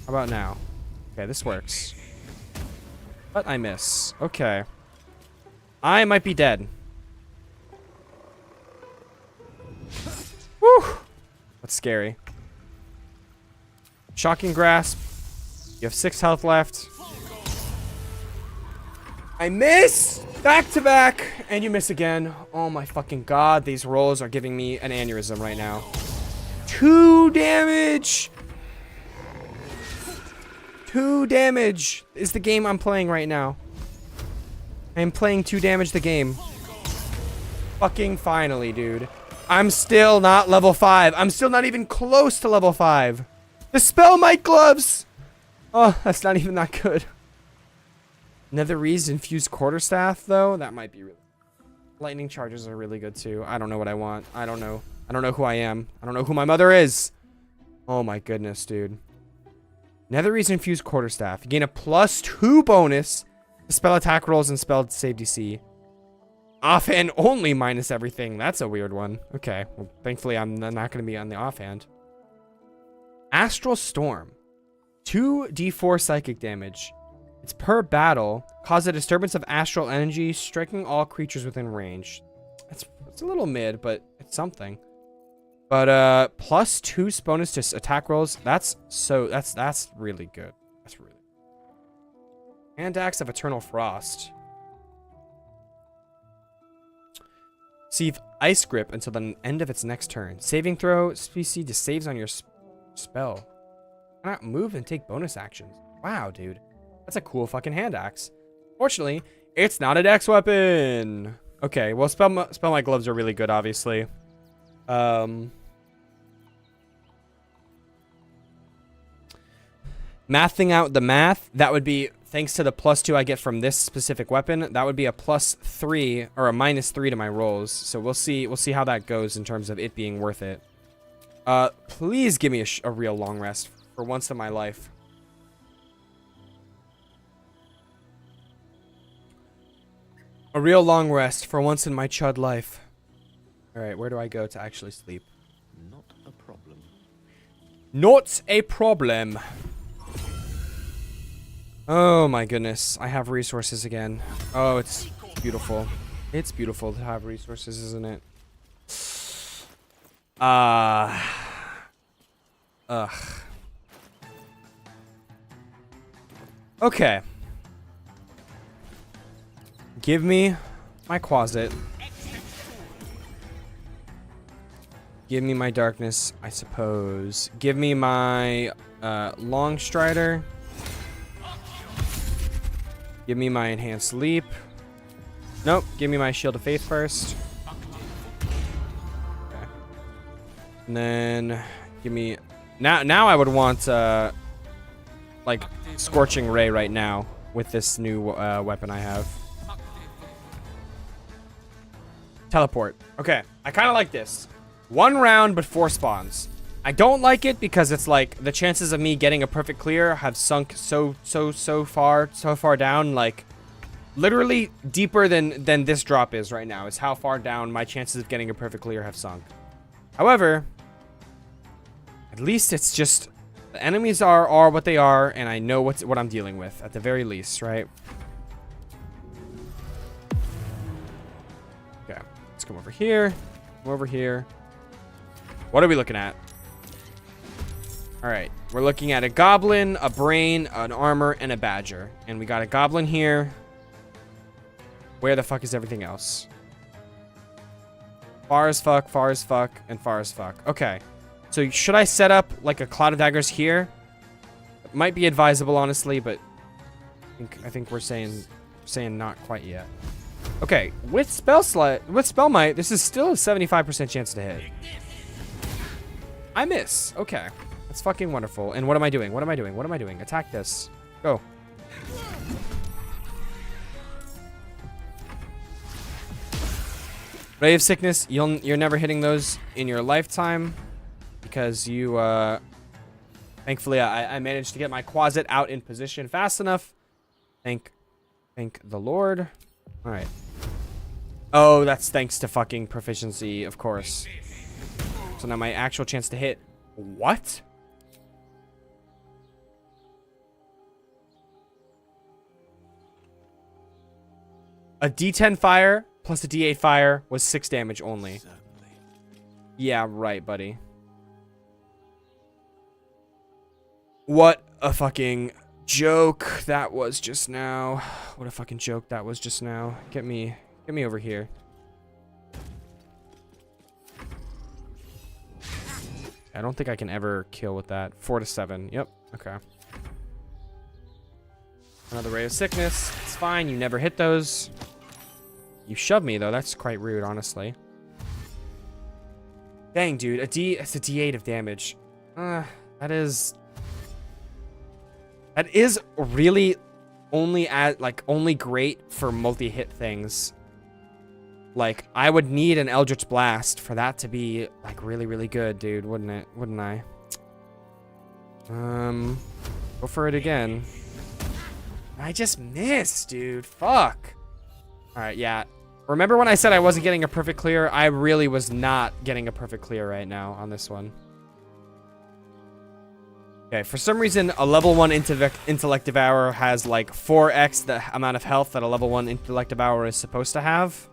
S1: How about now? Okay, this works. But I miss. Okay. I might be dead. Whew! That's scary. Shocking Grasp. You have 6 health left. I miss! Back to back! And you miss again. Oh my fucking god, these rolls are giving me an aneurysm right now. 2 damage! 2 damage is the game I'm playing right now. I am playing 2 damage the game. Fucking finally, dude. I'm still not level 5. I'm still not even close to level 5. Dispel Might Gloves! Oh, that's not even that good. Netherese Infused Quarterstaff, though? That might be really... Lightning Charges are really good, too. I don't know what I want. I don't know. I don't know who I am. I don't know who my mother is. Oh my goodness, dude. Netherese Infused Quarterstaff. You gain a +2 bonus to spell attack rolls and spell save DC. Offhand only minus everything. That's a weird one. Okay. Well, thankfully, I'm not going to be on the offhand. Astral Storm. 2d4 psychic damage. It's per battle. Cause a disturbance of astral energy, striking all creatures within range. It's a little mid, but it's something. But +2 bonus to attack rolls. That's really good. That's really. Hand Axe of Eternal Frost. Receive Ice Grip until the end of its next turn. Saving throw, species just saves on your spell. Cannot move and take bonus actions. Wow, dude. That's a cool fucking hand axe. Fortunately, it's not a dex weapon. Okay, well, spell my gloves are really good, obviously. Mathing out the math, that would be, thanks to the +2 I get from this specific weapon, that would be a +3 or a -3 to my rolls. So we'll see how that goes in terms of it being worth it. Please give me a real long rest for once in my life. A real long rest for once in my chud life. All right, where do I go to actually sleep?
S2: Not a problem.
S1: Not a problem. Oh my goodness, I have resources again. Oh, it's beautiful. It's beautiful to have resources, isn't it? Ugh. Okay. Give me my closet. Give me my darkness, I suppose. Give me my long strider. Give me my enhanced leap. Nope. Give me my shield of faith first. Okay. And then give me now I would want like scorching ray right now with this new weapon I have. Teleport. Okay. I kind of like this. 1 round but 4 spawns. I don't like it because it's like the chances of me getting a perfect clear have sunk so far down, like literally deeper than this drop is right now. Is how far down my chances of getting a perfect clear have sunk. However, at least it's just the enemies are what they are, and I know what I'm dealing with at the very least, right? Okay, let's come over here. Come over here. What are we looking at? All right, we're looking at a goblin, a brain, an armor, and a badger. And we got a goblin here. Where the fuck is everything else? Far as fuck, and far as fuck. Okay, so should I set up like a cloud of daggers here? It might be advisable, honestly, but I think we're saying not quite yet. Okay, with spell might, this is still a 75% chance to hit. I miss. Okay. That's fucking wonderful. And what am I doing? What am I doing? What am I doing? Attack this. Go. Ray of Sickness. You're never hitting those in your lifetime because you thankfully I managed to get my closet out in position fast enough. Thank the Lord. All right. Oh, that's thanks to fucking proficiency, of course. So now my actual chance to hit. What? A D10 fire plus a D8 fire was 6 damage only. Yeah, right, buddy. What a fucking joke that was just now. What a fucking joke that was just now. Get me over here. I don't think I can ever kill with that. 4 to 7. Yep. Okay. Another Ray of Sickness. It's fine. You never hit those. You shoved me, though. That's quite rude, honestly. Dang, dude. It's a D8 of damage. That is really only great for multi-hit things. Like, I would need an Eldritch Blast for that to be, like, really, really good, dude. Wouldn't it? Wouldn't I? Go for it again. I just missed, dude. Fuck. Alright, yeah. Remember when I said I wasn't getting a perfect clear? I really was not getting a perfect clear right now on this one. Okay, for some reason, a level 1 Intellect Devourer has, like, 4x the amount of health that a level 1 Intellect Devourer is supposed to have.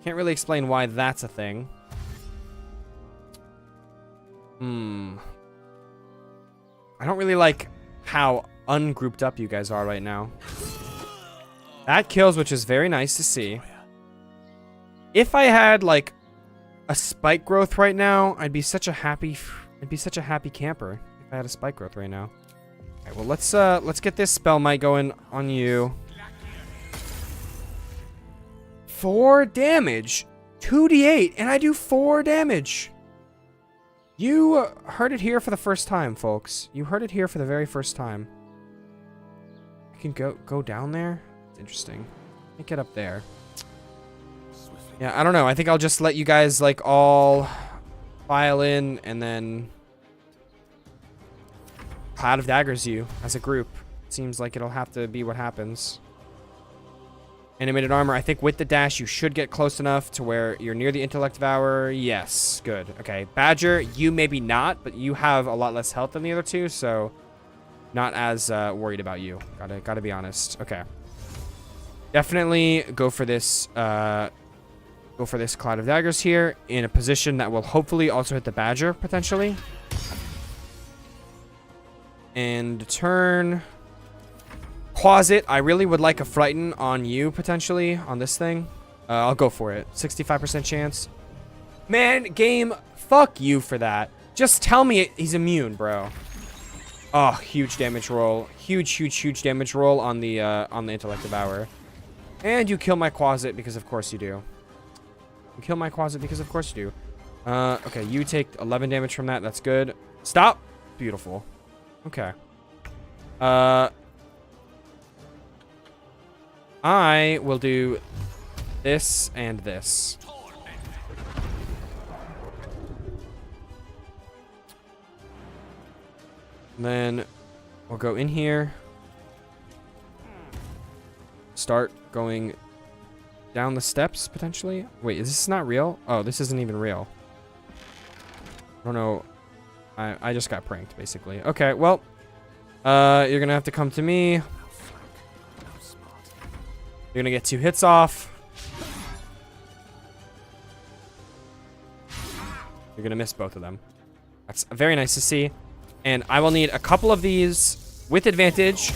S1: Can't really explain why that's a thing. I don't really like how ungrouped up you guys are right now. That kills, which is very nice to see. If I had like a spike growth right now, I'd be such a happy camper if I had a spike growth right now. Alright, well let's get this spell might going on you. 4 damage. 2d8 and I do 4 damage. You heard it here for the first time, folks. You heard it here for the very first time. I can go down there. It's interesting. Let me get up there. Yeah, I don't know. I think I'll just let you guys like all file in and then Cloud of Daggers you as a group. Seems like it'll have to be what happens. Animated armor, I think with the dash you should get close enough to where you're near the intellect devour. Yes, good. Okay, Badger, you maybe not, but you have a lot less health than the other two, so not as worried about you. Gotta be honest. Okay. Definitely go for this Cloud of Daggers here in a position that will hopefully also hit the Badger potentially. And turn Closet, I really would like a Frighten on you, potentially, on this thing. I'll go for it. 65% chance. Man, game, fuck you for that. Just tell me he's immune, bro. Oh, huge damage roll. Huge damage roll on the Intellect Devourer. And you kill my Closet, because of course you do. You kill my Closet, because of course you do. Okay, you take 11 damage from that. That's good. Stop. Beautiful. Okay. I will do this and this. And then we'll go in here. Start going down the steps, potentially. Wait, is this not real? Oh, this isn't even real. I don't know. I just got pranked, basically. Okay, well. You're gonna have to come to me. You're gonna get 2 hits off. You're gonna miss both of them. That's very nice to see. And I will need a couple of these with advantage.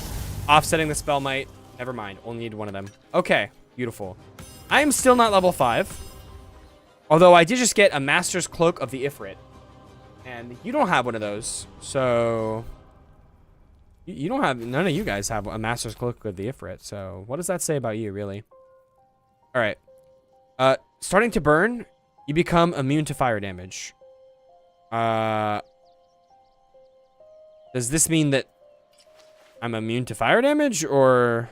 S1: Offsetting the spell might. Never mind. Only need one of them. Okay. Beautiful. I am still not level 5. Although I did just get a Master's Cloak of the Ifrit. And you don't have one of those. So you don't have, none of you guys have a Master's Cloak of the Ifrit, so what does that say about you, really? Alright. Starting to burn, you become immune to fire damage. Does this mean that I'm immune to fire damage, or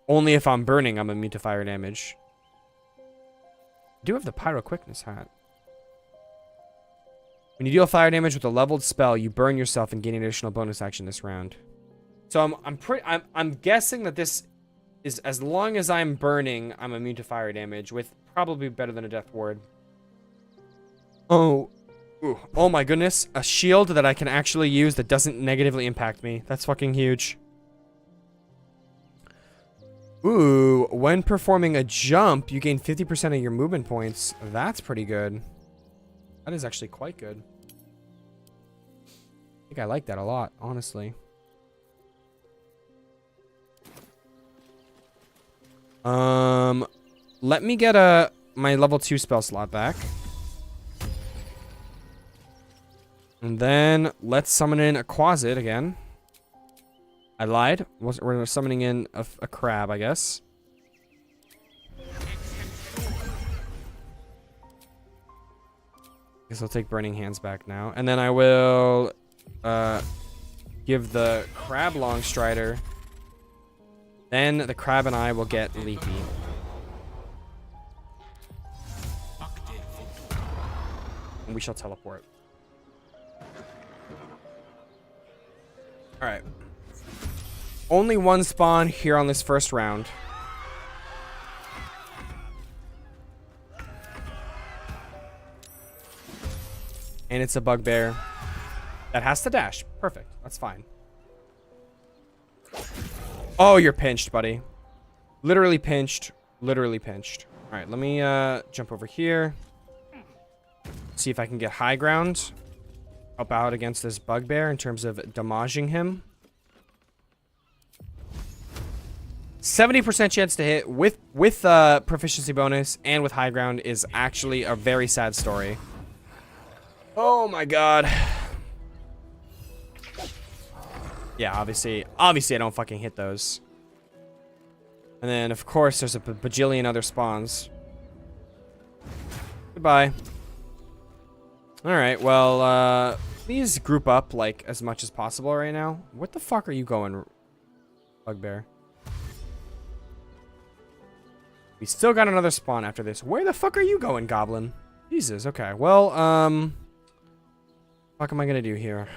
S1: only if I'm burning I'm immune to fire damage? I do have the Pyro Quickness hat. When you deal fire damage with a leveled spell, you burn yourself and gain an additional bonus action this round. So I'm guessing that this is, as long as I'm burning, I'm immune to fire damage, with probably better than a death ward. Oh, ooh, oh my goodness, a shield that I can actually use that doesn't negatively impact me. That's fucking huge. Ooh, when performing a jump, you gain 50% of your movement points. That's pretty good. That is actually quite good. I think I like that a lot, honestly. Let me get my level 2 spell slot back. And then let's summon in a Quasit again. I lied. We're summoning in a crab, I guess. Guess I'll take Burning Hands back now. And then I will give the crab Longstrider. Then the crab and I will get Leapy. And we shall teleport. Alright. Only one spawn here on this first round. And it's a bugbear that has to dash. Perfect. That's fine. Oh, you're pinched, buddy. Literally pinched. Literally pinched. All right, let me jump over here. See if I can get high ground. Help out against this bugbear in terms of damaging him. 70% chance to hit with proficiency bonus and with high ground is actually a very sad story. Oh my god. Yeah, obviously I don't fucking hit those. And then of course there's a bajillion other spawns. Goodbye. Alright, well, please group up like as much as possible right now. What the fuck are you going, Bugbear? We still got another spawn after this. Where the fuck are you going, Goblin? Jesus, okay. Well, what am I gonna do here?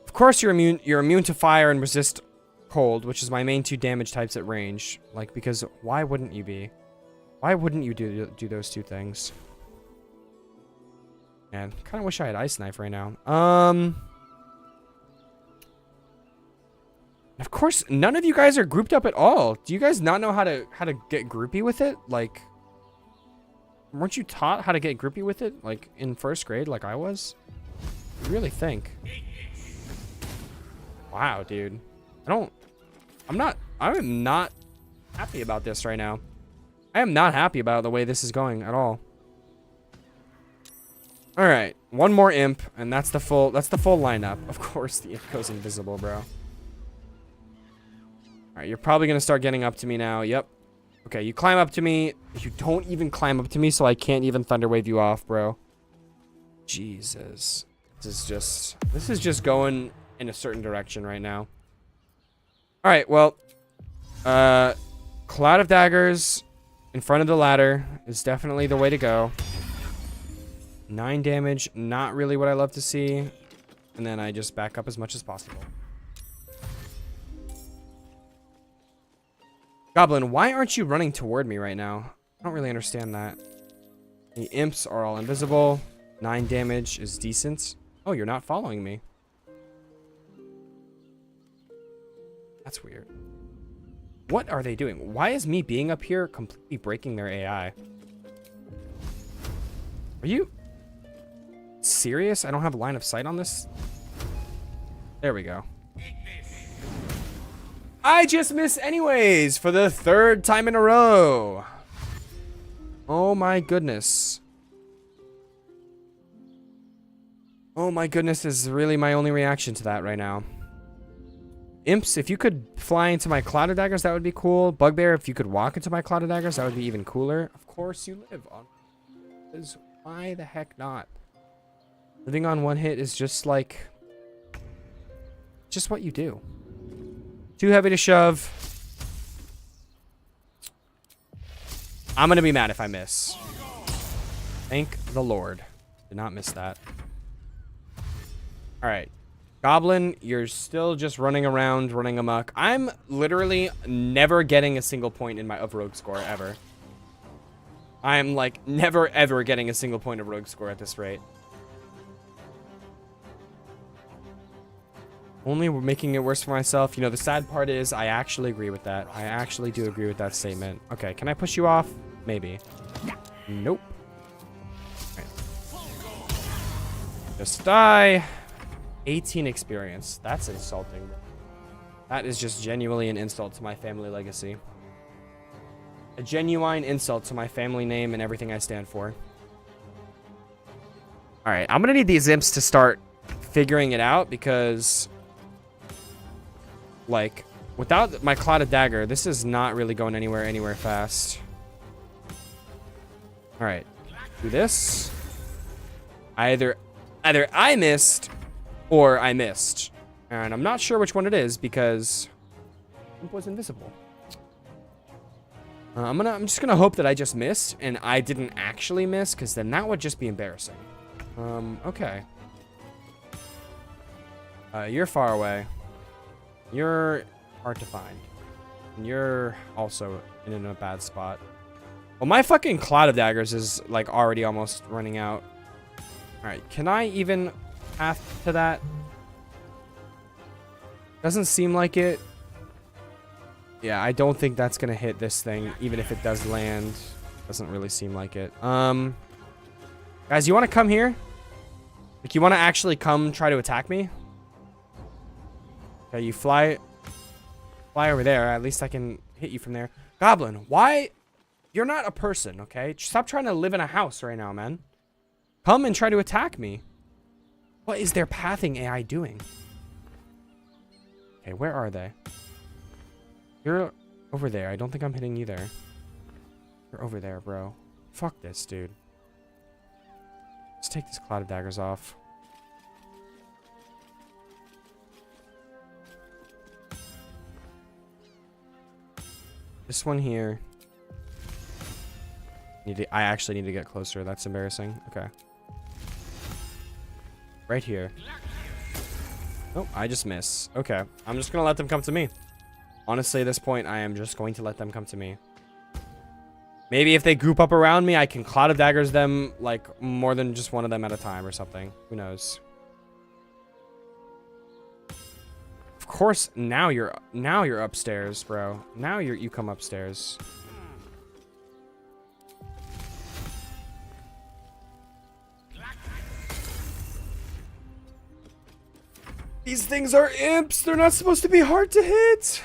S1: Of course you're immune to fire and resist cold, which is my main 2 damage types at range. Like, because why wouldn't you be? Why wouldn't you do those 2 things? Man, kind of wish I had Ice Knife right now. Of course, none of you guys are grouped up at all. Do you guys not know how to get groupy with it? Like, weren't you taught how to get groupy with it, like in 1st grade, like I was? You really think? Wow, dude. I'm not happy about this right now. I am not happy about the way this is going at all. All right, one more imp, and that's the full lineup. Of course, the imp goes invisible, bro. All right, you're probably gonna start getting up to me now. Yep. Okay, you climb up to me. You don't even climb up to me, so I can't even thunder wave you off, bro. Jesus, this is just going in a certain direction right now. All right, well, Cloud of Daggers in front of the ladder is definitely the way to go. 9 damage, not really what I love to see. And then I just back up as much as possible. Goblin, why aren't you running toward me right now? I don't really understand that. The imps are all invisible. 9 damage is decent. Oh, you're not following me. That's weird. What are they doing? Why is me being up here completely breaking their AI? Are you serious? I don't have a line of sight on this. There we go. I just missed anyways for the 3rd time in a row. Oh my goodness. Oh my goodness is really my only reaction to that right now. Imps, if you could fly into my Cloud of Daggers, that would be cool. Bugbear, if you could walk into my Cloud of Daggers, that would be even cooler. Of course you live on. Why the heck not? Living on 1 hit is just like... just what you do. Too heavy to shove. I'm gonna be mad if I miss. Thank the Lord. Did not miss that. Alright. Goblin, you're still just running around, running amok. I'm literally never getting a single point in my rogue score, ever. I'm like never ever getting a single point of rogue score at this rate. Only making it worse for myself. You know, the sad part is I actually agree with that. I actually do agree with that statement. Okay, can I push you off? Maybe. Nope. Right. Just die. 18 experience. That's insulting. That is just genuinely an insult to my family legacy. A genuine insult to my family name and everything I stand for. Alright, I'm gonna need these imps to start figuring it out because... like, without my Cloud of Dagger, this is not really going anywhere fast. Alright. Do this. Either I missed, or I missed. And I'm not sure which one it is, because it was invisible. I'm just gonna hope that I just missed, and I didn't actually miss, because then that would just be embarrassing. Okay. You're far away. You're hard to find. And you're also in a bad spot. Well, my fucking Cloud of Daggers is, like, already almost running out. Alright, can I even path to that? Doesn't seem like it. Yeah, I don't think that's gonna hit this thing, even if it does land. Doesn't really seem like it. Guys, you wanna come here? Like, you wanna actually come try to attack me? Okay, you fly. fly over there. At least I can hit you from there. Goblin, why? You're not a person, okay? Stop trying to live in a house right now, man. Come and try to attack me. What is their pathing AI doing? Okay, where are they? You're over there. I don't think I'm hitting you there. You're over there, bro. Fuck this, dude. Let's take this cloud of daggers off. This one here. I actually need to get closer. That's embarrassing. Okay. Right here. Oh, I just miss. Okay. I'm just going to let them come to me. Honestly, at this point, I am just going to let them come to me. Maybe if they group up around me, I can Cloud of Daggers them, like, more than just one of them at a time or something. Who knows? Of course, now you're upstairs, bro. Now you come upstairs. These things are imps. They're not supposed to be hard to hit.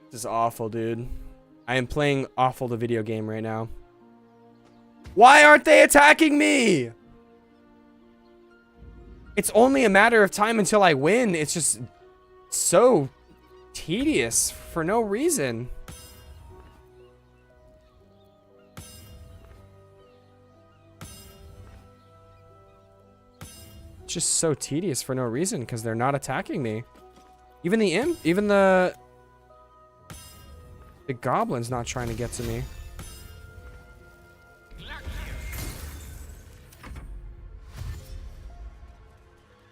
S1: This is awful, dude. I am playing awful the video game right now. Why aren't they attacking me? It's only a matter of time until I win. It's just so tedious for no reason. It's just so tedious for no reason because they're not attacking me. Even the imp, even the goblin's not trying to get to me.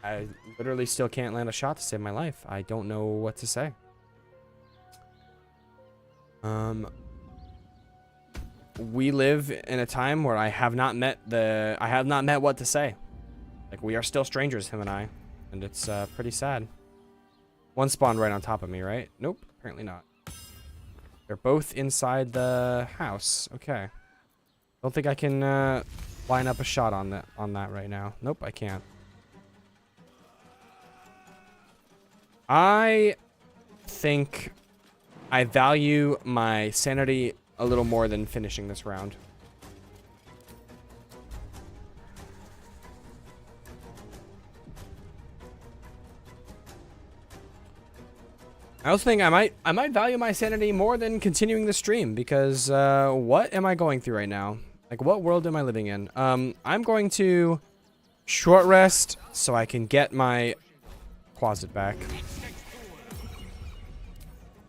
S1: I literally still can't land a shot to save my life. I don't know what to say. We live in a time where I have not met what to say. Like, we are still strangers, him and I, and it's pretty sad. One spawned right on top of me, right? Nope, apparently not. They're both inside the house. Okay. Don't think I can line up a shot on that right now. Nope, I can't. I think I value my sanity a little more than finishing this round. I also think I might value my sanity more than continuing the stream because what am I going through right now? Like, what world am I living in? I'm going to short rest so I can get my closet back.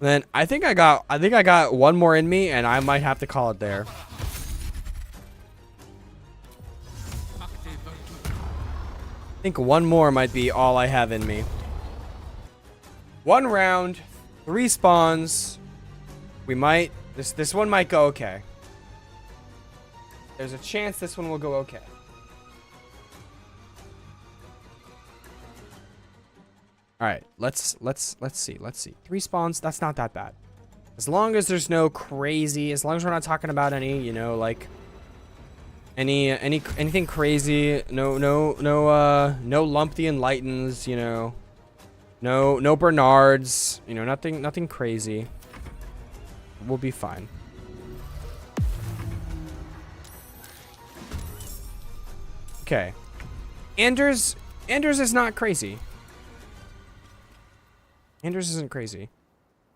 S1: And then I think I got one more in me, and I might have to call it there. I think one more might be all I have in me. One round, 3 spawns. We might this one might go okay. There's a chance this one will go okay. All right, let's see. 3 spawns, that's not that bad. As long as there's no crazy, as long as we're not talking about any, you know, like anything crazy, no Lump the Enlightens, you know. No Bernards, you know, nothing crazy. We'll be fine. Okay. Anders is not crazy. Anders isn't crazy.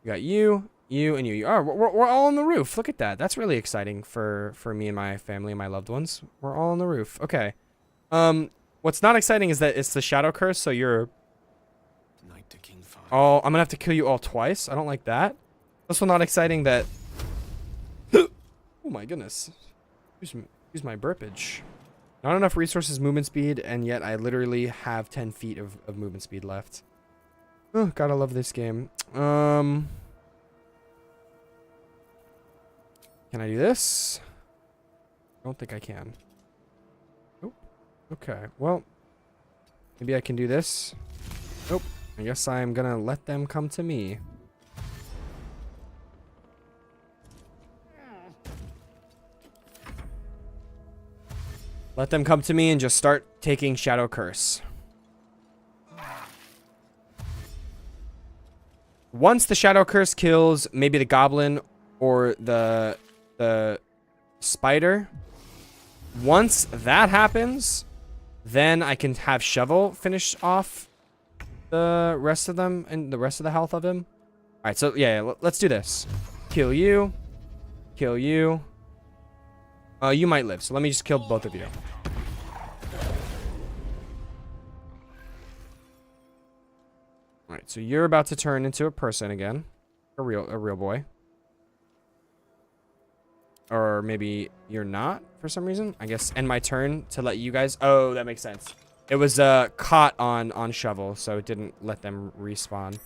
S1: We got you, and you. Oh, we're all on the roof. Look at that. That's really exciting for me and my family and my loved ones. We're all on the roof. Okay. What's not exciting is that it's the shadow curse, so you're oh, I'm gonna have to kill you all twice. I don't like that. Also not exciting that oh my goodness. Use my burpage. Not enough resources, movement speed, and yet I literally have 10 feet of movement speed left. Oh, gotta love this game. Can I do this? I don't think I can. Oh, okay. Well, maybe I can do this. Nope. I guess I'm gonna let them come to me. Let them come to me and just start taking Shadow Curse. Once the Shadow Curse kills maybe the Goblin or the Spider, once that happens, then I can have Shovel finish off the rest of them and the rest of the health of him. All right, so yeah, let's do this. Kill you. Kill you. You might live, so let me just kill both of you. All right, so you're about to turn into a person again, a real boy, or maybe you're not for some reason. I guess end my turn to let you guys. Oh, that makes sense. It was caught on Shovel, so it didn't let them respawn.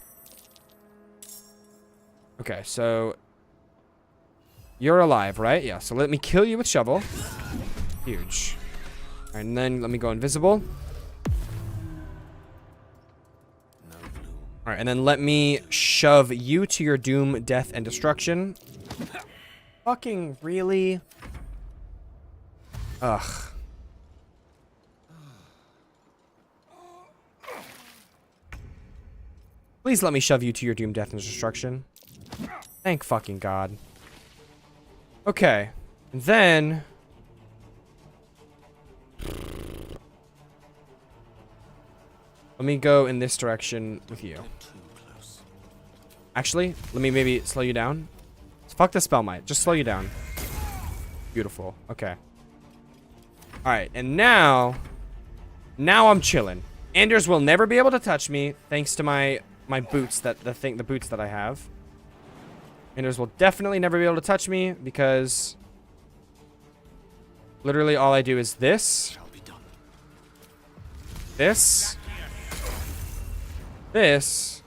S1: Okay, so you're alive, right? Yeah. So let me kill you with Shovel. Huge. All right, and then let me go invisible. All right, and then let me shove you to your doom, death, and destruction. Fucking really? Ugh. Please let me shove you to your doom, death, and destruction. Thank fucking God. Okay. And then... let me go in this direction with you. Actually, let me maybe slow you down. Fuck the spell might. Just slow you down. Beautiful. Okay. Alright, and now I'm chilling. Anders will never be able to touch me thanks to my boots the boots that I have. Anders will definitely never be able to touch me because literally all I do is this. This,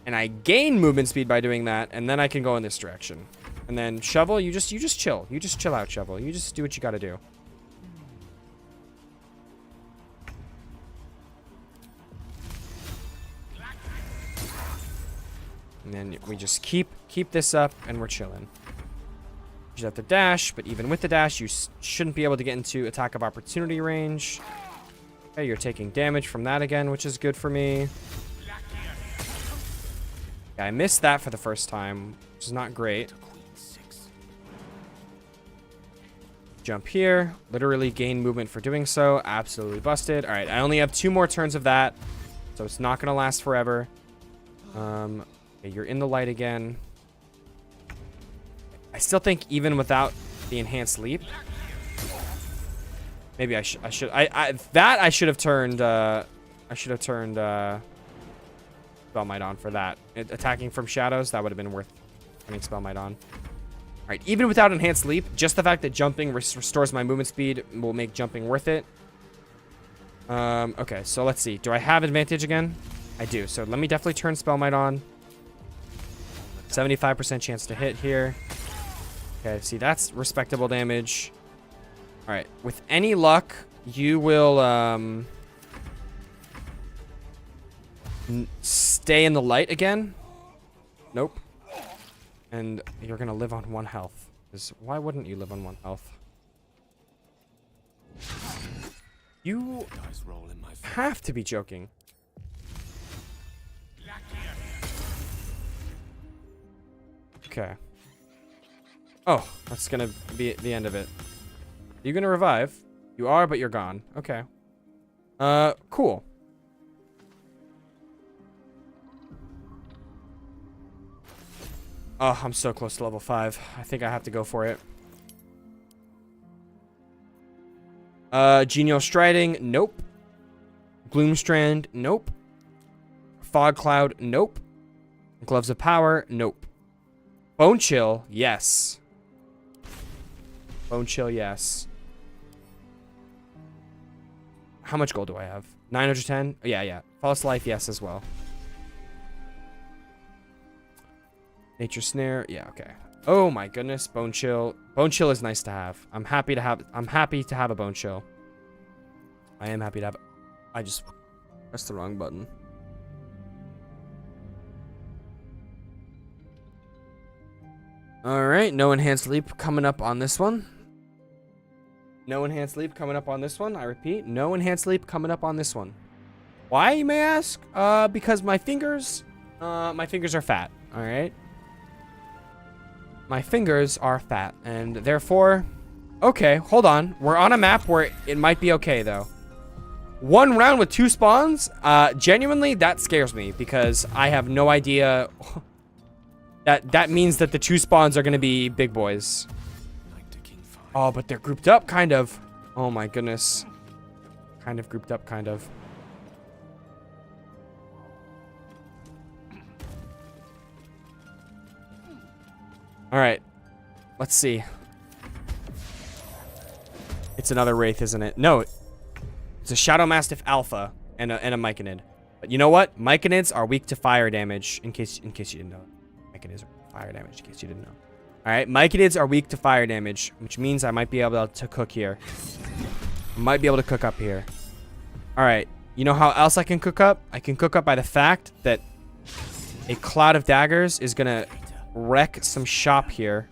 S1: and I gain movement speed by doing that, and then I can go in this direction. And then Shovel, you just chill. You just chill out, Shovel. You just do what you gotta do. And then we just keep this up, and we're chilling. You just have to dash, but even with the dash, you shouldn't be able to get into attack of opportunity range. Okay, you're taking damage from that again, which is good for me. Yeah, I missed that for the first time, which is not great. Jump here. Literally gain movement for doing so. Absolutely busted. All right, I only have 2 more turns of that, so it's not going to last forever. Okay, you're in the light again. I still think even without the enhanced leap, maybe I should have turned Spell Might on for that. Attacking from shadows, that would have been worth turning Spell Might on. All right, even without enhanced leap, just the fact that jumping restores my movement speed will make jumping worth it. Okay, so let's see. Do I have advantage again? I do. So let me definitely turn Spell Might on. 75% chance to hit here. Okay, see, that's respectable damage. All right, with any luck, you will stay in the light again. Nope. And you're gonna live on 1 health. Why wouldn't you live on 1 health? You have to be joking. Okay. Oh, that's gonna be the end of it. Are you gonna revive? You are, but you're gone. Okay. Cool. Oh, I'm so close to level 5. I think I have to go for it. Genial Striding, nope. Gloomstrand, nope. Fog Cloud, nope. Gloves of Power, nope. Bone Chill, yes. Bone Chill, yes. How much gold do I have? 910? Oh, yeah. False Life, yes, as well. Nature Snare, yeah, okay. Oh my goodness, Bone Chill. Bone Chill is nice to have. I'm happy to have a Bone Chill. I am happy to have. I just pressed the wrong button. All right, no enhanced leap coming up on this one. No enhanced leap coming up on this one. I repeat, no enhanced leap coming up on this one. Why, you may ask? Because my fingers My fingers are fat, alright? My fingers are fat, and therefore... Okay, hold on. We're on a map where it might be okay, though. 1 round with 2 spawns? Genuinely, that scares me, because I have no idea... that means that the 2 spawns are going to be big boys. Oh, but they're grouped up, kind of. Oh my goodness. Kind of grouped up, kind of. Alright. Let's see. It's another Wraith, isn't it? No. It's a Shadow Mastiff Alpha and a Myconid. But you know what? Myconids are weak to fire damage, in case you didn't know. Myconids are fire damage, in case you didn't know. Alright, Myconids are weak to fire damage, which means I might be able to cook here. I might be able to cook up here. Alright, you know how else I can cook up? I can cook up by the fact that a cloud of daggers is gonna wreck some shop here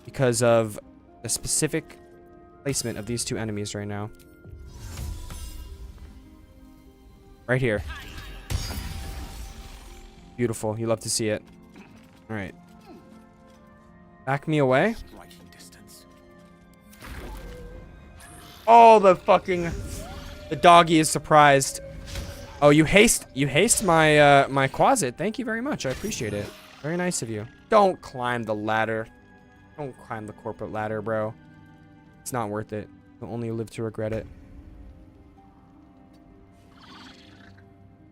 S1: because of the specific placement of these 2 enemies right now. Right here. Beautiful. You love to see it. Alright. Back me away. Oh, the doggy is surprised. Oh, you haste my my closet. Thank you very much. I appreciate it. Very nice of you. Don't climb the ladder. Don't climb the corporate ladder, bro. It's not worth it. You'll only live to regret it.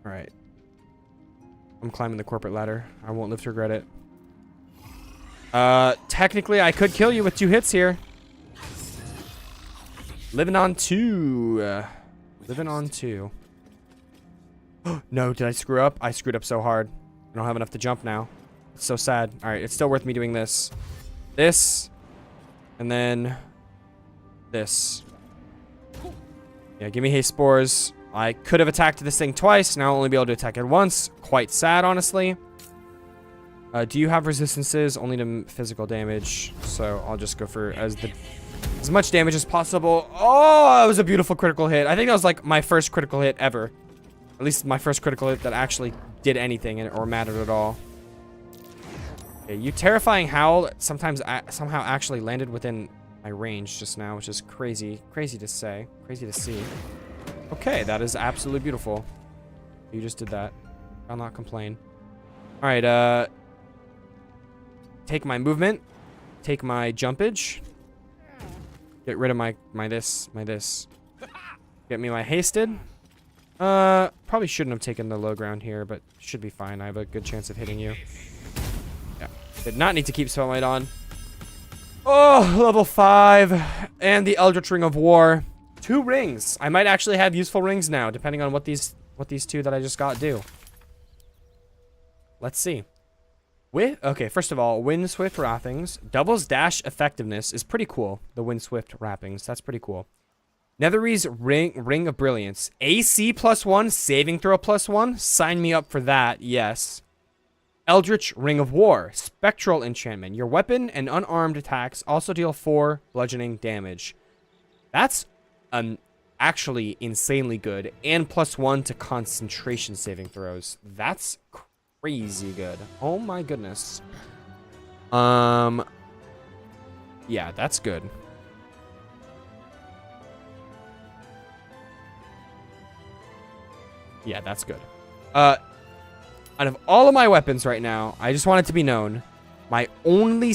S1: Alright. I'm climbing the corporate ladder. I won't live to regret it. Technically, I could kill you with 2 hits here. Living on 2. Living on 2. No, did I screw up? I screwed up so hard. I don't have enough to jump now. It's so sad. Alright, it's still worth me doing this. This. And then... this. Yeah, give me haste spores. I could have attacked this thing twice. Now I'll only be able to attack it once. Quite sad, honestly. Do you have resistances? Only to physical damage. So I'll just go for as much damage as possible. Oh, that was a beautiful critical hit. I think that was like my first critical hit ever. At least my first critical hit that actually did anything or mattered at all. Okay, you terrifying howl sometimes somehow actually landed within my range just now, which is crazy. Crazy to say. Crazy to see. Okay, that is absolutely beautiful. You just did that. I'll not complain. Alright, take my movement. Take my jumpage. Get rid of my this. Get me my hasted. Probably shouldn't have taken the low ground here, but should be fine. I have a good chance of hitting you. Yeah. Did not need to keep Spelllight on. Oh, level 5. And the Eldritch Ring of War. 2 rings. I might actually have useful rings now, depending on what these 2 that I just got do. Let's see. Okay, first of all, Wind Swift Wrappings. Doubles dash effectiveness is pretty cool. The Wind Swift Wrappings. That's pretty cool. Netherese Ring of Brilliance. AC +1, saving throw +1. Sign me up for that, yes. Eldritch Ring of War. Spectral enchantment. Your weapon and unarmed attacks also deal 4 bludgeoning damage. That's actually insanely good. And +1 to concentration saving throws. That's crazy good. Oh my goodness. Yeah, that's good. Yeah, that's good. Out of all of my weapons right now, I just want it to be known, my only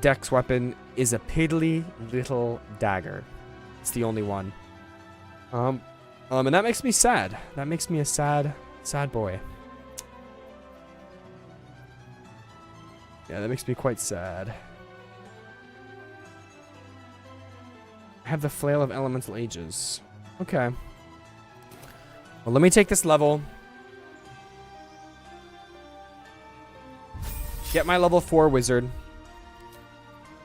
S1: dex weapon is a piddly little dagger. It's the only one. And that makes me sad. That makes me a sad boy. Yeah, that makes me quite sad. I have the Flail of Elemental Ages. Okay. Well, let me take this level. Get my level 4 wizard.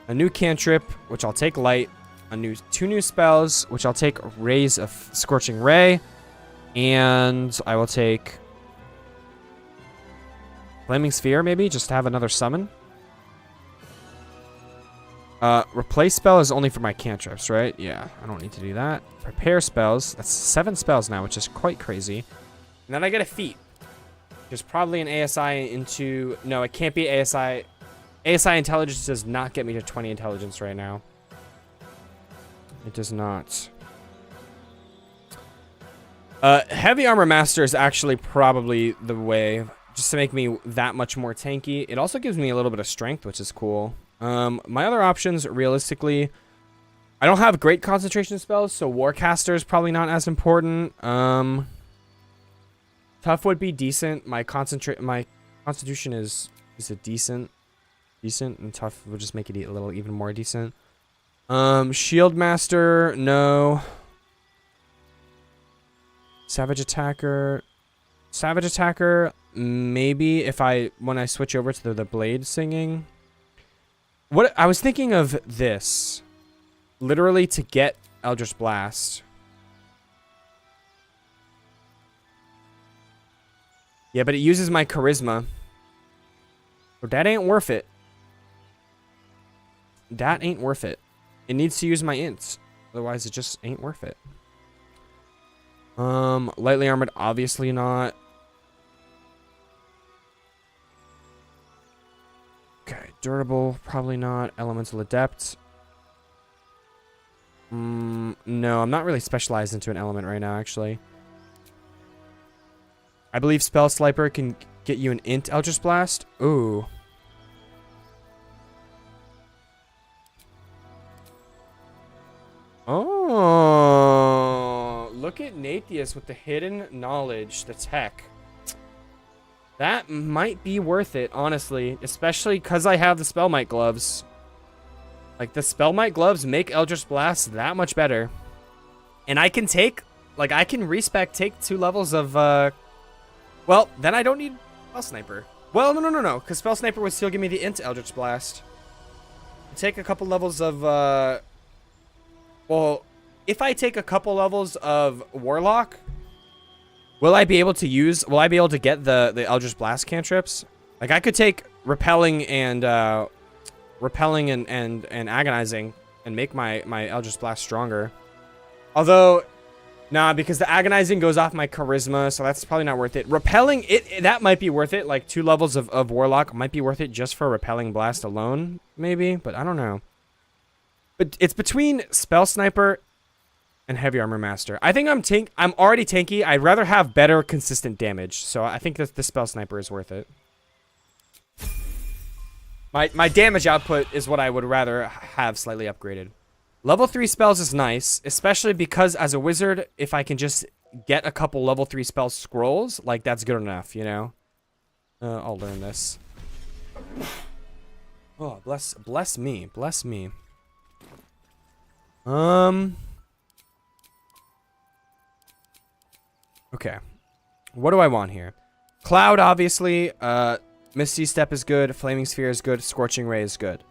S1: A new cantrip, which I'll take light. 2 new spells, which I'll take Rays of Scorching Ray. And I will take Flaming Sphere, maybe, just to have another summon. Replace spell is only for my cantrips, right? Yeah, I don't need to do that. Prepare spells. That's 7 spells now, which is quite crazy. And then I get a feat. There's probably an ASI into... No, it can't be ASI. ASI intelligence does not get me to 20 intelligence right now. It does not. Heavy Armor Master is actually probably the way, just to make me that much more tanky. It also gives me a little bit of strength, which is cool. My other options, realistically, I don't have great concentration spells, so Warcaster is probably not as important. Tough would be decent. My constitution is a decent, and tough would just make it a little even more decent. Shield Master, no. Savage Attacker, maybe when I switch over to the blade singing. What I was thinking of this, literally to get Eldritch Blast. Yeah, but it uses my charisma. So that ain't worth it. That ain't worth it. It needs to use my ints. Otherwise, it just ain't worth it. Lightly armored, obviously not. Okay, durable, probably not. Elemental adept. No, I'm not really specialized into an element right now, actually. I believe Spell Sniper can get you an int Eldritch Blast. Ooh. Oh, look at Nathius with the hidden knowledge, the tech. That might be worth it, honestly, especially because I have the Spellmite gloves. Like, the Spellmite gloves make Eldritch Blast that much better. And I can take, like, I can take 2 levels of, well, then I don't need Spell Sniper. Well, no, because Spell Sniper would still give me the int Eldritch Blast. Take a couple levels of, well, if I take a couple levels of Warlock, will I be able to get the Eldritch Blast cantrips? Like, I could take Repelling and Agonizing and make my Eldritch Blast stronger. Although, nah, because the Agonizing goes off my Charisma, so that's probably not worth it. Repelling, that might be worth it. Like, 2 levels of Warlock might be worth it just for Repelling Blast alone, maybe, but I don't know. But it's between Spell Sniper and Heavy Armor Master. I think I'm already tanky. I'd rather have better consistent damage. So I think that the Spell Sniper is worth it. My damage output is what I would rather have slightly upgraded. Level 3 spells is nice, especially because as a wizard, if I can just get a couple level 3 spell scrolls, like that's good enough, you know? I'll learn this. Oh, bless me. Okay. What do I want here? Cloud, obviously. Misty Step is good. Flaming Sphere is good. Scorching Ray is good.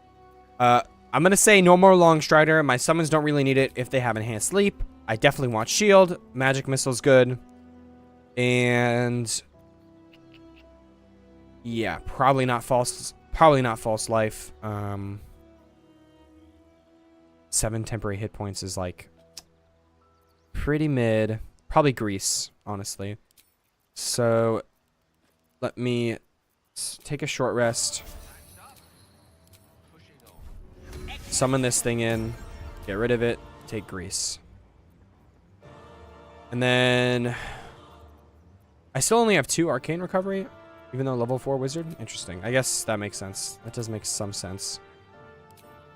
S1: I'm going to say no more Long Strider. My summons don't really need it if they have Enhanced Sleep. I definitely want Shield. Magic Missile's good. And... yeah, probably not False Life. 7 temporary hit points is like pretty mid. Probably Grease, honestly. So let me take a short rest. Summon this thing in. Get rid of it. Take Grease. And then I still only have 2 Arcane Recovery, even though level 4 Wizard. Interesting. I guess that makes sense. That does make some sense.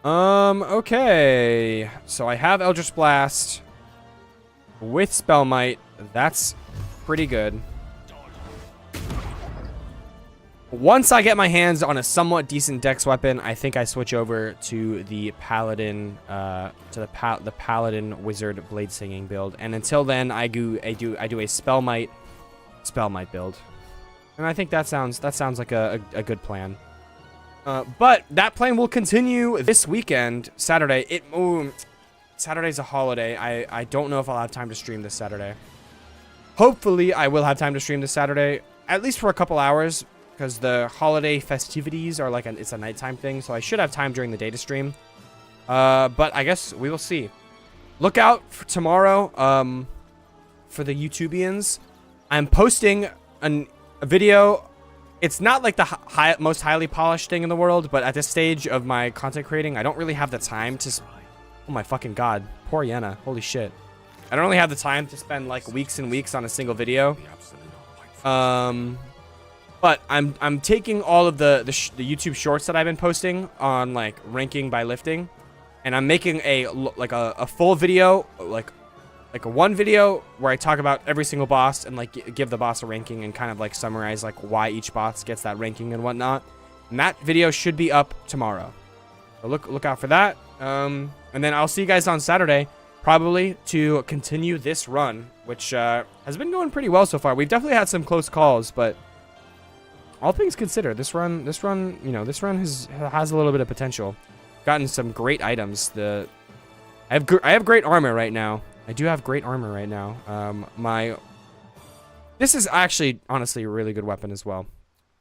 S1: Okay. So I have Eldritch Blast with Spellmite. That's pretty good. Once I get my hands on a somewhat decent dex weapon, I think I switch over to the Paladin, the Paladin Wizard Blade Singing build. And until then, I do a Spellmite build. And I think that sounds like a good plan. But that plan will continue this weekend, Saturday. Saturday's a holiday. I don't know if I'll have time to stream this Saturday. Hopefully, I will have time to stream this Saturday, at least for a couple hours, because the holiday festivities are like it's a nighttime thing, so I should have time during the day to stream. But I guess we will see. Look out for tomorrow. For the YouTubians, I'm posting a video. It's not like the most highly polished thing in the world, but at this stage of my content creating, I don't really have the time to. Oh my fucking god, poor Yenna. Holy shit. I don't really have the time to spend like weeks and weeks on a single video. But I'm taking all of the YouTube shorts that I've been posting on like ranking by lifting, and I'm making a full video, like a one video where I talk about every single boss and like give the boss a ranking and kind of like summarize like why each boss gets that ranking and whatnot. And that video should be up tomorrow. So look out for that. And then I'll see you guys on Saturday, probably to continue this run, which has been going pretty well so far. We've definitely had some close calls, but all things considered, this run, you know, this run has a little bit of potential. Gotten some great items. I have great armor right now. I do have great armor right now. This is actually honestly a really good weapon as well.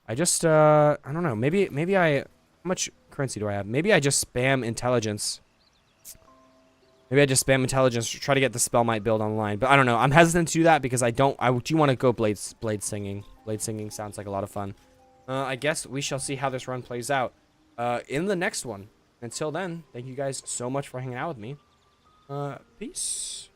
S1: I just I don't know. Maybe how much currency do I have? Maybe I just spam intelligence. Maybe I just spam intelligence to try to get the spell might build online. But I don't know. I'm hesitant to do that because I do want to go blade singing. Blade singing sounds like a lot of fun. I guess we shall see how this run plays out in the next one. Until then, thank you guys so much for hanging out with me. Peace.